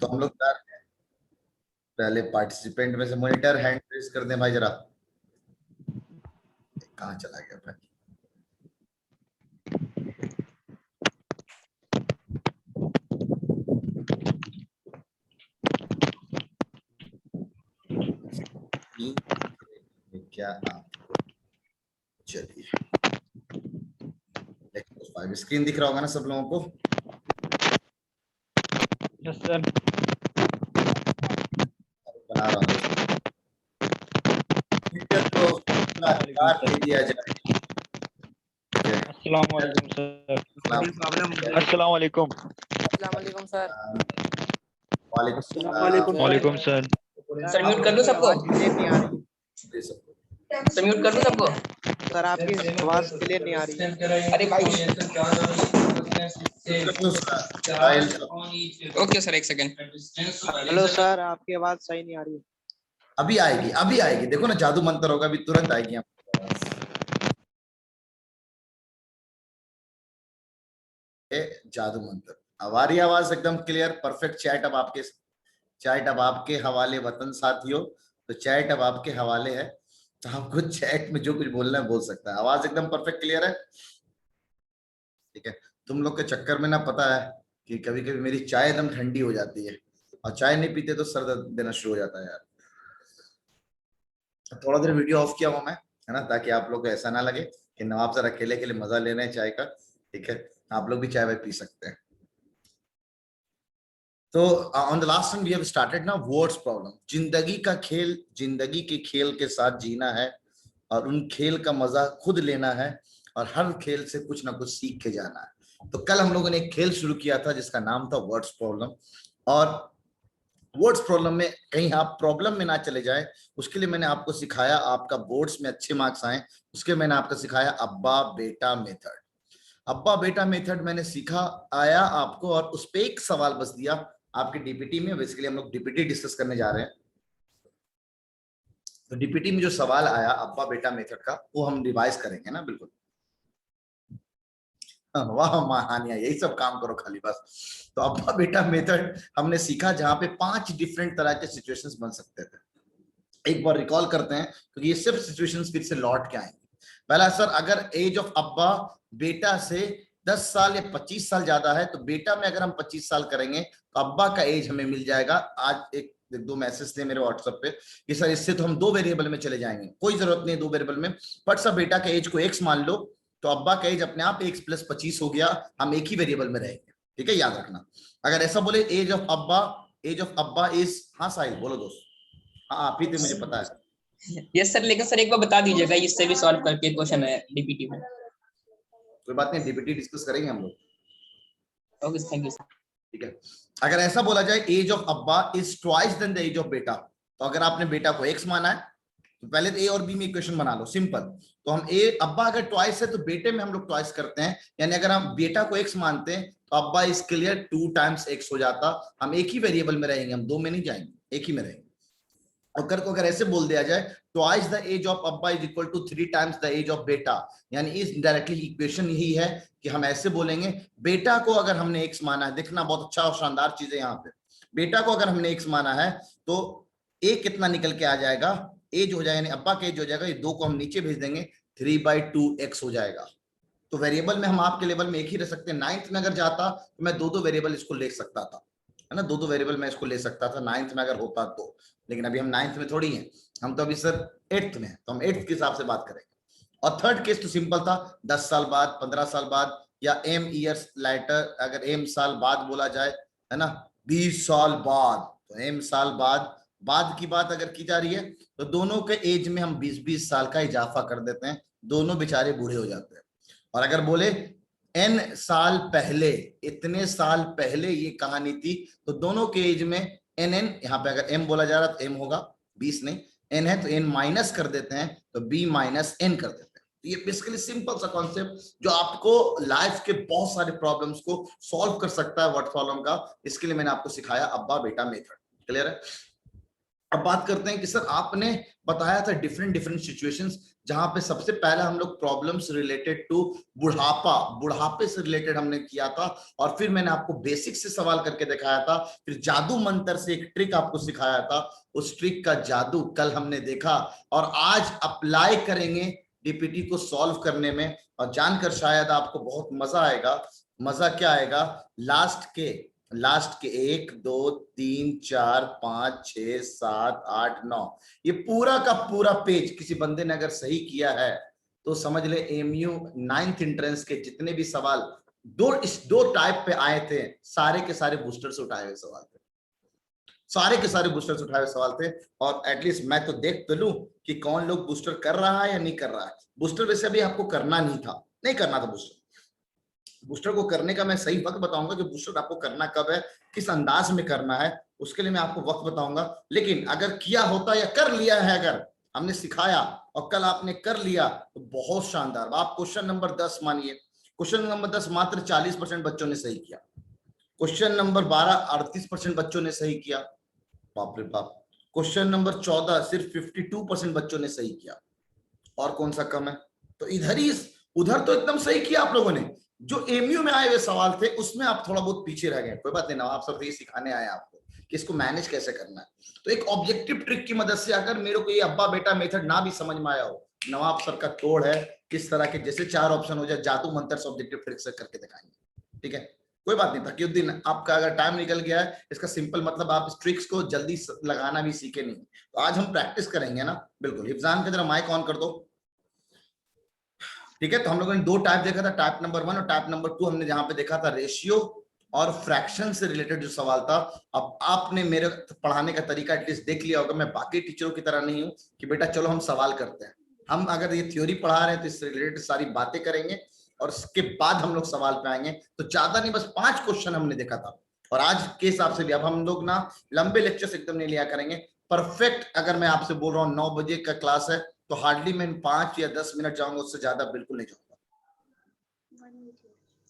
तो हम लोग पहले पार्टिसिपेंट में से मॉनिटर हैंड रेज कर दें भाई जरा। कहाँ चला गया भाई? क्या आप चलिए स्क्रीन दिख रहा होगा ना सब लोगों को? Yes sir. बना रहा हूँ तो दिया जाए। अस्सलाम वालेकुम सर। अस्सलाम वालेकुम। अस्सलाम वालेकुम सर। वालेकुम सर। सर म्यूट कर दो सबको। सर म्यूट कर दो सबको। सर आपकी आवाज क्लियर नहीं आ रही है। अरे भाई ओके सर, एक सेकंड। हेलो सर, आपकी आवाज सही नहीं आ रही है। अभी आएगी, अभी आएगी। देखो ना, जादू मंत्र होगा, अभी तुरंत आएगी जादू मंत्र। हमारी आवाज एकदम क्लियर, परफेक्ट। चैट अब आपके हवाले वतन साथियों। तो चैट अब आपके हवाले है, तो आपको चैट में जो कुछ बोलना है बोल सकता है। आवाज एकदम परफेक्ट क्लियर है? ठीक है। तुम लोग के चक्कर में ना, पता है कि कभी कभी मेरी चाय एकदम ठंडी हो जाती है, और चाय नहीं पीते तो सर दर्द देना शुरू हो जाता है यार। थोड़ा देर वीडियो ऑफ किया हुआ मैं, है ना, ताकि आप लोग को ऐसा ना लगे कि नवाब सर अकेले अकेले मजा ले रहे हैं चाय का। ठीक है, आप लोग भी चाय वाय पी सकते हैं। तो on the last time we have started ना वर्ड्स प्रॉब्लम। जिंदगी का खेल, जिंदगी के खेल के साथ जीना है, और उन खेल का मजा खुद लेना है, और हर खेल से कुछ ना कुछ सीख के जाना है। तो कल हम लोगों ने एक खेल शुरू किया था जिसका नाम था वर्ड्स प्रॉब्लम। और वर्ड्स प्रॉब्लम में कहीं आप प्रॉब्लम में ना चले जाए, उसके लिए मैंने आपको सिखाया, आपका बोर्ड्स में अच्छे मार्क्स आए उसके मैंने आपको सिखाया अब्बा बेटा मेथड। अब्बा बेटा मेथड मैंने सीखा, आया आपको, और उस पर एक सवाल बस दिया आपके डीपीटी में। बेसिकली हम लोग डीपीटी डिस्कस करने जा रहे हैं। तो डीपीटी में जो सवाल आया अब्बा बेटा मेथड का, वो हम रिवाइज करेंगे ना, बिल्कुल। वाह महानिया, यही सब काम करो खाली बस। तो अब्बा बेटा मेथड हमने सीखा, जहां पे 5 डिफरेंट तरह के सिचुएशंस बन सकते थे। एक बार रिकॉल करते हैं, क्योंकि ये सब सिचुएशंस फिर से लौट के आएंगे। पहला, सर अगर एज ऑफ अब्बा बेटा से 10 साल या 25 साल ज्यादा है, तो बेटा में अगर हम 25 साल करेंगे तो अब्बा का एज हमें मिल जाएगा। आज एक दो मैसेज थे मेरे व्हाट्सएप पे कि सर इससे तो हम 2 वेरिएबल में चले जाएंगे। कोई जरूरत नहीं 2 वेरिएबल में, बट सर बेटा के एज को x मान लो, तो अब्बा का एज अपने आप x + 25 हो गया। हम एक ही वेरिएबल में रहेंगे, ठीक है, याद रखना। अगर ऐसा बोले एज ऑफ अब्बा इज, हाँ साहिल बोलो दोस्त। हाँ आप ही थे, मुझे पता है। यस सर, लेकिन सर एक बार बता दीजिएगा, इससे भी सॉल्व करके क्वेश्चन है डीपीटी में। कोई बात नहीं, डीपीटी डिस्कस करेंगे हम लोग। Okay, thank you sir. ठीक है, अगर ऐसा बोला जाए एज ऑफ अब्बा is twice than the age of बेटा, तो अगर आपने बेटा को x माना है, तो पहले तो ए और बी में इक्वेशन बना लो, सिंपल। तो हम अब्बा अगर ट्वाइस है तो बेटे में हम लोग ट्वाइस करते हैं, यानी अगर हम बेटा को x मानते हैं तो अब्बा इज क्लियर 2 टाइम्स x हो जाता। हम एक ही वेरिएबल में रहेंगे, हम 2 में नहीं जाएंगे, एक ही में रहेंगे। अगर ऐसे बोल दिया जाए ट्वाइस द एज ऑफ अब्बा is equal to 3 times the age of बेटा, यानी इस डायरेक्टली इक्वेशन यही है कि हम ऐसे बोलेंगे, बेटा को अगर हमने x माना है, देखना बहुत अच्छा और शानदार चीज है यहाँ पे, बेटा को अगर हमने x माना है तो a कितना निकल के आ जाएगा, एज हो जाएगा, यानी अब्बा का एज हो जाएगा, ये 2 को हम नीचे भेज देंगे, 3/2x हो जाएगा। तो वेरिएबल में हम आपके लेवल में एक ही रह सकते हैं। 9th में अगर जाता तो मैं 2 वेरिएबल इसको ले सकता था, है ना, 2 वेरिएबल में इसको ले सकता था 9th में अगर होता तो। लेकिन अभी हम 9th में थोड़ी हैं, हम तो अभी सर 8th में हैं, तो हम 8th के हिसाब से बात करेंगे। और थर्ड केस तो सिंपल था, 10 साल बाद, 15 साल बाद, या m ईयर्स लेटर, अगर m साल बाद बोला जाए, है ना, 20 साल बाद, तो m साल बाद की बात अगर की जा रही है, तो दोनों के एज में हम 20-20 साल का इजाफा कर देते हैं, दोनों बेचारे बूढ़े हो जाते हैं। और अगर बोले n साल पहले, इतने साल पहले ये कहानी थी, तो दोनों के एज में n यहाँ पे अगर m बोला जा रहा तो m होगा, 20 नहीं, n है तो n माइनस कर देते हैं, तो b - n कर देते हैं। तो ये बेसिकली सिंपल सा कॉन्सेप्ट जो आपको लाइफ के बहुत सारे प्रॉब्लम्स को सॉल्व कर सकता है वर्ड प्रॉब्लम का। इसके लिए मैंने आपको सिखाया अब्बा बेटा मेथड। क्लियर है? अब बात करते हैं कि सर आपने बताया था डिफरेंट सिचुएशंस जहां पे सबसे पहले हम लोग प्रॉब्लम्स रिलेटेड टू बुढ़ापे से रिलेटेड हमने किया था, और फिर मैंने आपको बेसिक से सवाल करके दिखाया था, फिर जादू मंत्र से एक ट्रिक आपको सिखाया था, उस ट्रिक का जादू कल हमने देखा, और आज अप्लाई करेंगे डीपीटी को सॉल्व करने में, और जानकर शायद आपको बहुत मजा आएगा। मजा क्या आएगा, लास्ट के 1 2 3 4 5 6 7 8 9 ये पूरा का पूरा पेज किसी बंदे ने अगर सही किया है तो समझ ले एमयू 9th एंट्रेंस के जितने भी सवाल दो टाइप पे आए थे, सारे के सारे बूस्टर से उठाए हुए सवाल थे, सारे के सारे बूस्टर से उठाए हुए सवाल थे। और एटलीस्ट मैं तो देख तो लूं कि कौन लोग बूस्टर कर रहा है या नहीं कर रहा है। बूस्टर वैसे अभी आपको करना नहीं था, नहीं करना था बूस्टर को करने का मैं सही वक्त बताऊंगा कि बूस्टर आपको करना कब है, किस अंदाज में करना है, उसके लिए मैं आपको वक्त बताऊंगा। लेकिन अगर किया होता या कर लिया है, अगर हमने सिखाया और कल आपने कर लिया तो बहुत शानदार। आप क्वेश्चन नंबर 10 मानिए, क्वेश्चन नंबर 10 मात्र 40% बच्चों ने सही किया, क्वेश्चन नंबर 12 38% बच्चों ने सही किया, बाप रे बाप। क्वेश्चन नंबर 14 सिर्फ 52% बच्चों ने सही किया, और कौन सा कम है। तो उधर तो एकदम सही किया आप लोगों ने। जो एमयू में आए हुए सवाल थे उसमें आप थोड़ा बहुत पीछे रह गए, कोई बात नहीं, नवाब सर ये सिखाने आए आपको कि इसको मैनेज कैसे करना है। तो एक ऑब्जेक्टिव ट्रिक की मदद से अगर मेरे को ये अब्बा बेटा मेथड ना भी समझ में आया हो, नवाब सर का तोड़ है किस तरह के, जैसे 4 ऑप्शन हो जाए, जादू मंत्र से ऑब्जेक्टिव ट्रिक से करके दिखाएंगे, ठीक है, कोई बात नहीं। तकीउद्दीन आपका अगर टाइम निकल गया है, इसका सिंपल मतलब आप इस ट्रिक्स को जल्दी लगाना भी सीखे नहीं, तो आज हम प्रैक्टिस करेंगे ना, बिल्कुल। हिफ्जान का जरा माइक ऑन कर दो, ठीक है। तो हम लोगों ने 2 टाइप देखा था, टाइप नंबर 1 और टाइप नंबर 2। हमने जहां पे देखा था रेशियो और फ्रैक्शन से रिलेटेड जो सवाल था। अब आपने मेरे पढ़ाने का तरीका एटलीस्ट देख लिया होगा, मैं बाकी टीचरों की तरह नहीं हूं कि बेटा चलो हम सवाल करते हैं। हम अगर ये थ्योरी पढ़ा रहे हैं तो इससे रिलेटेड सारी बातें करेंगे और उसके बाद हम लोग सवाल पे आएंगे। तो ज्यादा नहीं, बस 5 क्वेश्चन हमने देखा था, और आज के हिसाब से भी अब हम लोग ना लंबे लेक्चर्स एकदम नहीं लिया करेंगे। परफेक्ट अगर मैं आपसे बोल रहा हूँ 9 बजे का क्लास है तो हार्डली मैं 5 या 10 मिनट जाऊंगा, उससे ज्यादा बिल्कुल नहीं जाऊंगा,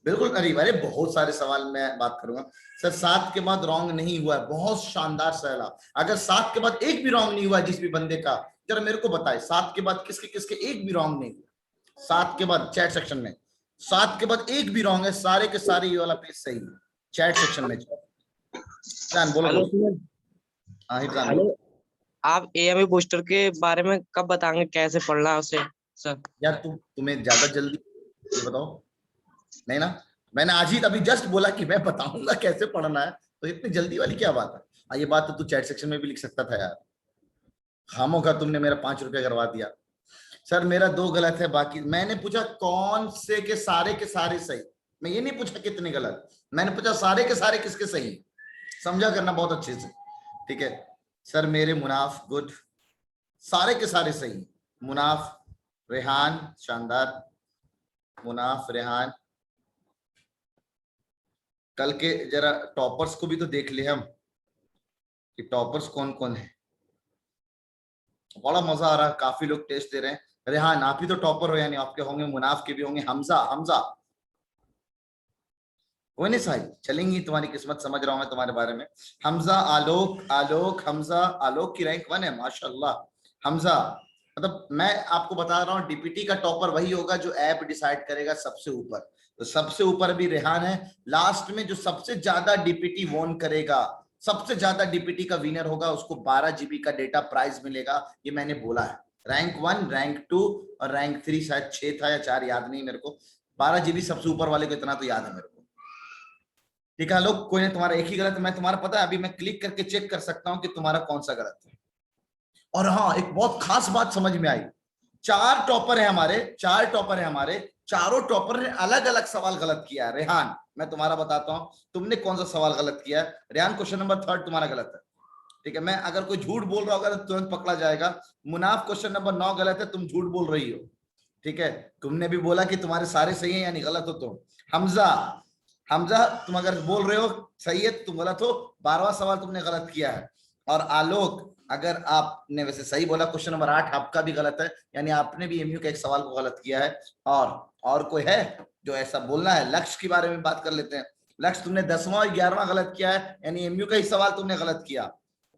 बिल्कुल करीब। अरे बहुत सारे सवाल मैं बात करूंगा सर। 7 के बाद रॉन्ग नहीं हुआ है, बहुत शानदार सवाल। अगर 7 के बाद एक भी रॉन्ग नहीं हुआ जिस भी बंदे का, जरा मेरे को बताए 7 के बाद किसके किसके एक भी रॉन्ग नहीं हुआ 7 के बाद, चैट सेक्शन में 7 के बाद एक भी रॉन्ग है, सारे के सारे ये वाला पेज सही है, चैट सेक्शन में। जान बोलो। हेलो, आप एएमए बूस्टर के बारे में कब बताएंगे, कैसे पढ़ना है उसे सर? यार तुम्हें ज्यादा जल्दी ये बताओ नहीं ना, मैंने आज ही अभी जस्ट बोला कि मैं बताऊंगा कैसे पढ़ना है, तो इतनी जल्दी वाली क्या बात है। ये बात तो तू चैट सेक्शन में भी लिख सकता था यार, खामोखा तुमने मेरा 5 रुपया करवा दिया। सर मेरा 2 गलत है, बाकी मैंने पूछा कौन से के सारे सही, मैं ये नहीं पूछा कितने गलत, मैंने पूछा सारे के सारे किसके सही, समझा करना बहुत अच्छे से, ठीक है। सर मेरे मुनाफ गुड, सारे के सारे सही, मुनाफ रेहान शानदार, मुनाफ रेहान। कल के जरा टॉपर्स को भी तो देख ले हम कि टॉपर्स कौन कौन है, बड़ा मजा आ रहा है, काफी लोग टेस्ट दे रहे हैं। रेहान आप ही तो टॉपर हो, यानी आपके होंगे, मुनाफ के भी होंगे, हमजा कोई नहीं साहिब, चलेंगी तुम्हारी किस्मत, समझ रहा हूं मैं तुम्हारे बारे में। हमजा, आलोक हमजा, आलोक की रैंक 1 है माशाल्लाह। हमजा मतलब मैं आपको बता रहा हूँ डीपीटी का टॉपर वही होगा जो ऐप डिसाइड करेगा सबसे ऊपर, तो सबसे ऊपर भी रेहान है। लास्ट में जो सबसे ज्यादा डीपीटी वोन करेगा, सबसे ज्यादा डीपीटी का विनर होगा, उसको 12 जीबी का डेटा प्राइज मिलेगा, ये मैंने बोला है। रैंक 1, रैंक 2 और रैंक 3 शायद 6 था या 4 याद नहीं मेरे को, 12 जीबी सबसे ऊपर वाले को इतना तो याद है मेरे को, ठीक है। लोग कोई नहीं, तुम्हारा एक ही गलत है, मैं तुम्हारा पता है अभी मैं क्लिक करके चेक कर सकता हूं कि तुम्हारा कौन सा गलत है। और हाँ एक बहुत खास बात समझ में आई, 4 टॉपर है हमारे, 4 टॉपर है हमारे, चारों टॉपर ने अलग अलग सवाल गलत किया है। रेहान मैं तुम्हारा बताता हूं तुमने कौन सा सवाल गलत किया है। रेहान क्वेश्चन नंबर 3 तुम्हारा गलत है, ठीक है। मैं अगर कोई झूठ बोल रहा होगा तो तुरंत पकड़ा जाएगा। मुनाफ क्वेश्चन नंबर 9 गलत है, तुम झूठ बोल रही हो, ठीक है। तुमने भी बोला कि तुम्हारे सारे सही है यानी गलत हो तुम। हमजा तुम अगर बोल रहे हो सही है तुम गलत हो, 12वां सवाल तुमने गलत किया है। और आलोक अगर आपने वैसे सही बोला, क्वेश्चन नंबर 8 आपका भी गलत है, यानी आपने भी एमयू के एक सवाल को गलत किया है। और कोई है जो ऐसा बोलना है। लक्ष्य के बारे में बात कर लेते हैं। लक्ष्य तुमने 10वां और 11वां गलत किया है, यानी एमयू का ही सवाल तुमने गलत किया।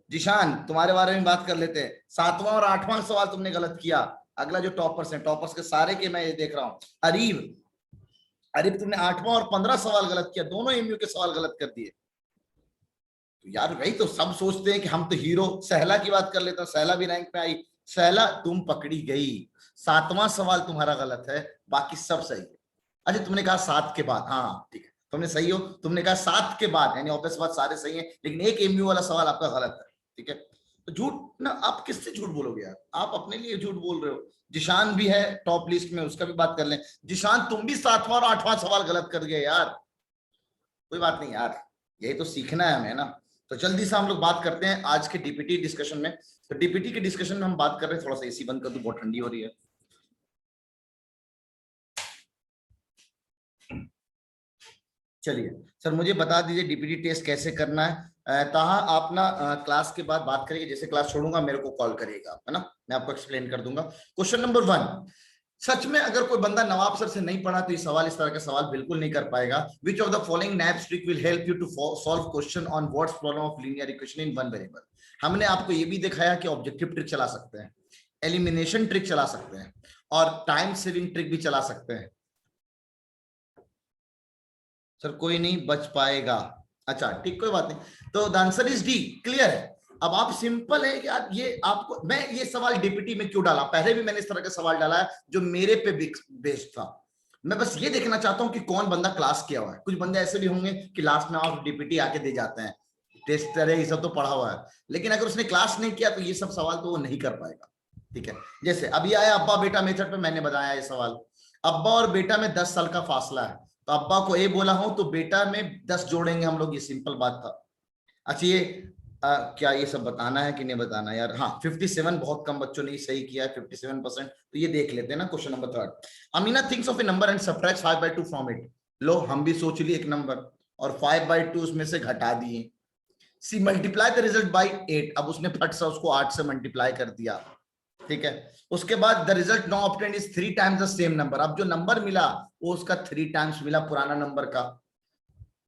जिशान तुम्हारे बारे में बात कर लेते हैं, 7वां और 8वां सवाल तुमने गलत किया, अगला जो टॉपर्स हैं, टॉपर्स के सारे के मैं ये देख रहा हूँ। अरीब तुमने 8वां और 15 सवाल गलत किया, दोनों एमयू के सवाल गलत कर दिए। तो यार वही तो सब सोचते हैं कि हम तो हीरो। सहला की बात कर लेता हूं, सहला भी रैंक में आई। सहला तुम पकड़ी गई, 7वां सवाल तुम्हारा गलत है, बाकी सब सही है। अच्छा तुमने कहा 7 के बाद, हाँ ठीक है तुमने सही हो, तुमने कहा 7 के बाद, यानी ऑब्वियस बात सारे सही हैं, लेकिन एक एमयू वाला सवाल आपका गलत है, ठीक है। तो झूठ ना, आप किससे झूठ बोलोगे यार, आप अपने लिए झूठ बोल रहे हो। जिशान भी है टॉप लिस्ट में, उसका भी बात कर लें। जिशान तुम भी 7वां और 8वां सवाल गलत कर गए यार, कोई बात नहीं यार, यही तो सीखना है हमें ना। तो जल्दी से हम लोग बात करते हैं आज के डीपीटी डिस्कशन में। तो डीपीटी के डिस्कशन में हम बात कर रहे हैं, थोड़ा सा एसी बंद कर दूं, बहुत ठंडी हो रही है। चलिए सर मुझे बता दीजिए डीपीटी टेस्ट कैसे करना है। ताहा आप ना क्लास के बाद बात करिए, जैसे क्लास छोड़ूंगा मेरे को कॉल करिएगा, है ना, मैं आपको एक्सप्लेन कर दूंगा। क्वेश्चन नंबर 1, सच में अगर कोई बंदा नवाब सर से नहीं पढ़ा तो ये सवाल, इस तरह का सवाल बिल्कुल नहीं कर पाएगा। Which of the following naps trick will help you to solve question on what's problem of linear equation in one variable. हमने आपको ये भी दिखाया कि ऑब्जेक्टिव ट्रिक चला सकते हैं, एलिमिनेशन ट्रिक चला सकते हैं, और टाइम सेविंग ट्रिक भी चला सकते हैं। सर कोई नहीं बच पाएगा, अच्छा ठीक कोई बात नहीं। तो the answer is D, clear है। अब आप सिंपल है कि आप ये, आपको मैं ये सवाल डीपीटी में क्यों डाला, पहले भी मैंने इस तरह का सवाल डाला है जो मेरे पे बेस्ड था। मैं बस ये देखना चाहता हूं कि कौन बंदा क्लास किया हुआ है। कुछ बंदे ऐसे भी होंगे कि लास्ट में आप डीपीटी आके दे जाते हैं, टेस्ट तरह ये सब तो पढ़ा हुआ है, लेकिन अगर उसने क्लास नहीं किया तो ये सब सवाल तो वो नहीं कर पाएगा, ठीक है। जैसे अभी आया अब्बा बेटा मेथड पे, मैंने बताया ये सवाल, अब्बा और बेटा में 10 साल का फासला है, तो अब्बा को ए बोला हूं तो बेटा में 10 जोड़ेंगे हम लोग, ये सिंपल बात था। अच्छा ये क्या ये सब बताना है कि नहीं बताना यार, हाँ 57 बहुत कम बच्चों ने सही किया है, 57%। तो ये देख लेते हैं ना। Question number 3, Amina thinks of a number and subtracts 5/2 from it. लो हम भी सोच लिए एक नंबर और 5/2 उसमें से घटा दिए। C multiply the result by 8, अब उसने फट से उसको 8 से मल्टीप्लाई कर दिया, ठीक है। उसके बाद the result now obtained is 3 times the same number, अब जो नंबर मिला वो उसका 3 टाइम्स मिला पुराना नंबर का।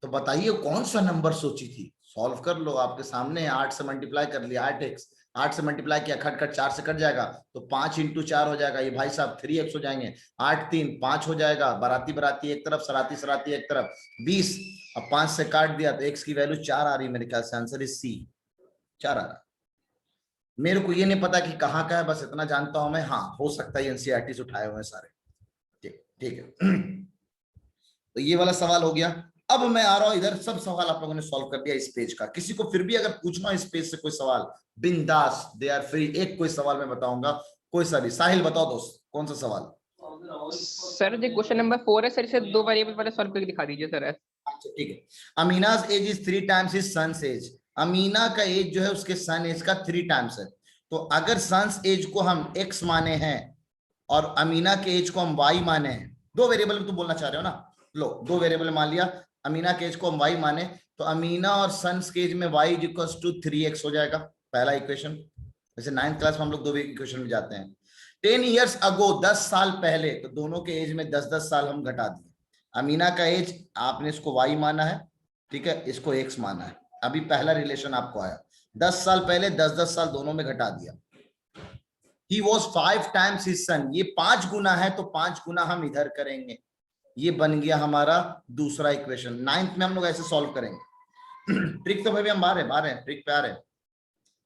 तो बताइए कौन सा नंबर सोची थी, सॉल्व कर लो, आपके सामने 8 से मल्टीप्लाई कर लिया, 8x, 8 से मल्टीप्लाई किया, खट खट 4 से कट जाएगा, तो 5 × 4 हो जाएगा, ये भाई साहब 3x हो जाएंगे, 8 3 5 हो जाएगा, बराती बराती एक तरफ, सराती सराती एक तरफ, 20, अब 5 से काट दिया तो x की वैल्यू 4 आ रही, मेरे ख्याल से आंसर इज सी, 4 आ रहा। मेरे को ये नहीं पता कि कहाँ का है, बस इतना जानता हूं मैं, हाँ हो सकता है एनसीईआरटी से उठाए हुए सारे, ठीक ठीक है। तो ये वाला सवाल हो गया। अब मैं आ रहा हूं इधर, सब सवाल आप लोगों ने सॉल्व कर दिया इस पेज का। किसी को फिर भी अगर पूछना इस पेज से कोई सवाल, बिंदास, दे आर फ्री, एक कोई सवाल मैं बताऊंगा, कोई सा भी। साहिल बताओ दोस्त कौन सा सवाल। सर जी क्वेश्चन नंबर 4 है सर, इसे 2 वेरिएबल वाले सॉल्व करके दिखा दीजिए सर। अच्छा ठीक है। Amina's age is 3 times his sons age, Amina का एज जो है उसके सन एज का 3 टाइम्स है। तो अगर सन्स एज को हम x माने हैं और अमीना के एज को हम y माने हैं, 2 वेरिएबल में तो बोलना चाह रहे हो ना, लो 2 वेरिएबल मान लिया, अमीना के एज को हम y माने तो अमीना और सन्स के एज में y इक्वल्स टू 3x हो जाएगा, पहला इक्वेशन। वैसे 9th क्लास में हम लोग 2 इक्वेशन में जाते हैं। 10 years ago, 10 साल पहले, तो दोनों के एज में 10-10 साल हम घटा दिए। अमीना का एज आपने इसको y माना है, ठीक है, इसको x माना है, अभी पहला रिलेशन आपको आया, 10 साल पहले 10-10 साल दोनों में घटा दिया। He was 5 times his son, ये 5 गुना है तो 5 गुना हम इधर करेंगे, ये बन गया हमारा दूसरा इक्वेशन। 9th में हम लोग ऐसे सॉल्व करेंगे। ट्रिक तो भाई हम बाहर हैं, ट्रिक पे आ रहे हैं।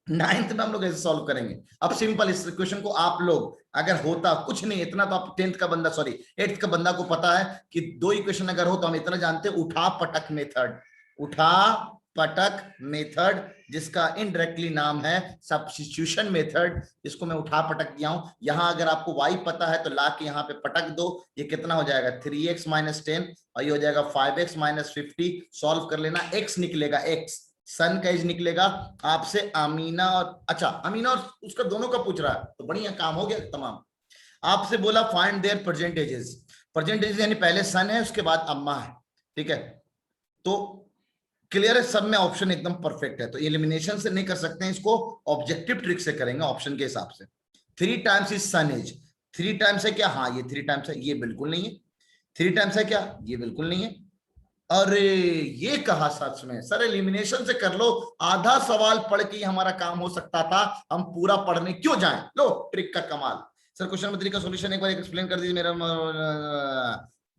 9th में हम लोग ऐसे सॉल्व करेंगे। अब सिंपल इस इक्वेशन को आप लोग अगर होता कुछ नहीं, इतना तो आप 10th का बंदा, सॉरी 8th का बंदा को पता है कि 2 इक्वेशन अगर हो तो हम इतना जानते हैं, उठा पटक मेथड, उठा पटक मेथड, जिसका इनडायरेक्टली नाम है सब्स्टिट्यूशन मेथड। इसको मैं उठा पटक दिया हूं। यहां अगर आपको y पता है तो ला के यहां पे पटक दो, ये कितना हो जाएगा 3x - 10 और ये हो जाएगा 5x - 50। सॉल्व कर लेना, x निकलेगा, x सन का एज निकलेगा आपसे, अमीना और, अच्छा अमीना और उसका दोनों का पूछ रहा है तो बढ़िया काम हो गया तमाम। आपसे बोला फाइंड देयर परसेंटेजेस, परसेंटेजेस यानी पहले सन है उसके बाद अम्मा है, ठीक है। तो क्लियर है, सब में ऑप्शन एकदम परफेक्ट है। तो एलिमिनेशन से नहीं कर सकते हैं, इसको ऑब्जेक्टिव ट्रिक से करेंगे ऑप्शन के हिसाब से। 3 times is son age, 3 times है क्या, हाँ ये 3 टाइम्स है, ये बिल्कुल नहीं है। 3 टाइम्स है क्या, ये बिल्कुल नहीं है। अरे ये कहा सच में सर एलिमिनेशन से कर लो, आधा सवाल पढ़ के ही हमारा काम हो सकता था, हम पूरा पढ़ने क्यों जाएं। लो ट्रिक का कमाल, सर क्वेश्चन नंबर 3 का सॉल्यूशन एक बार एक्सप्लेन कर दीजिए मेरा।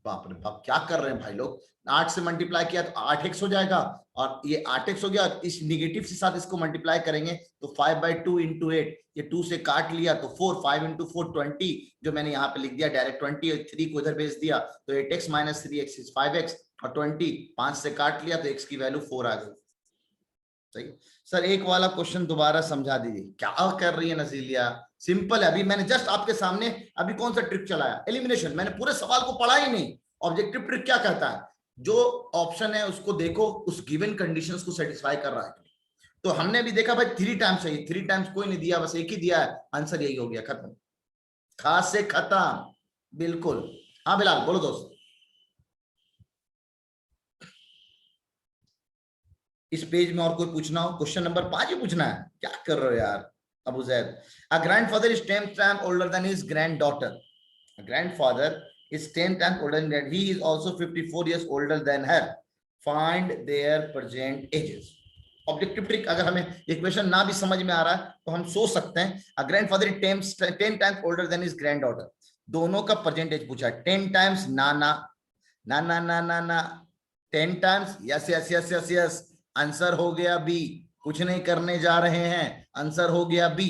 बाप रे बाप, क्या कर रहे हैं भाई लोग। 8 से मल्टीप्लाई किया तो 8x हो जाएगा, और ये 8x हो गया, इस निगेटिव के साथ इसको मल्टीप्लाई करेंगे तो 5/2 इंटू 8, ये 2 से काट लिया तो 4, 5 इंटू 4 20, जो मैंने यहाँ पे लिख दिया डायरेक्ट 20, और 3 को इधर भेज दिया तो 8x minus 3x is 5x, और 20 5 से काट लिया तो x की वैल्यू 4 आ गई। सही। सर एक वाला क्वेश्चन दोबारा समझा दीजिए, क्या कर रही है नजीलिया। सिंपल है, अभी मैंने जस्ट आपके सामने अभी कौन सा ट्रिक चलाया, एलिमिनेशन। मैंने पूरे सवाल को पढ़ा ही नहीं। ऑब्जेक्टिव ट्रिक क्या कहता है, जो ऑप्शन है उसको देखो, उस गिवन कंडीशंस को सेटिस्फाई कर रहा है। तो हमने भी देखा भाई 3 टाइम्स है, 3 टाइम्स कोई नहीं दिया, बस एक ही दिया है, आंसर यही हो गया, खत्म, खास से खत्म, बिल्कुल। हाँ बिलाल बोलो दोस्त। इस पेज में और कोई पूछना हो, क्वेश्चन नंबर 5 ही पूछना है, क्या कर रहे हो यार अबू जैद। अ grandfather is 10 times older than his granddaughter. A grandfather is 10 times older than that. He is also 54 years older than her. Find their present ages. Objective trick, अगर हमें इक्वेशन ना भी समझ में आ रहा है तो हम सोच सकते हैं। अ grandfather is 10 times older than his granddaughter. दोनों का प्रेजेंट एज पूछा है। 10 times नाना, ना ना ना ना ना, 10 times yes yes yes yes yes, answer हो गया बी। कुछ नहीं करने जा रहे हैं, आंसर हो गया बी।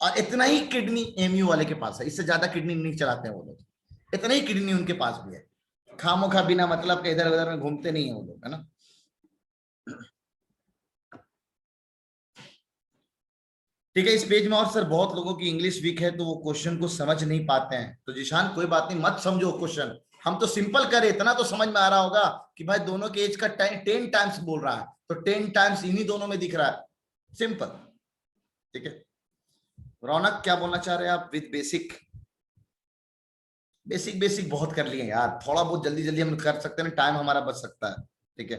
और इतना ही किडनी एमयू वाले के पास है, इससे ज्यादा किडनी नहीं चलाते हैं वो लोग, इतना ही किडनी उनके पास भी है। खामोखा बिना मतलब के इधर उधर में घूमते नहीं है वो लोग, है ना। ठीक है, इस पेज में और सर बहुत लोगों की इंग्लिश वीक है तो वो क्वेश्चन को समझ नहीं पाते हैं। तो जिशान कोई बात नहीं, मत समझो क्वेश्चन, हम तो सिंपल करें, इतना तो समझ में आ रहा होगा कि भाई दोनों के एज का 10 टाइम्स बोल रहा है, तो 10 टाइम्स इन्हीं दोनों में दिख रहा है, सिंपल। ठीक है, रौनक क्या बोलना चाह रहे हैं आप विद बेसिक। बेसिक बेसिक बहुत कर लिए यार, थोड़ा बहुत जल्दी जल्दी हम कर सकते हैं, टाइम हमारा बच सकता है। ठीक है,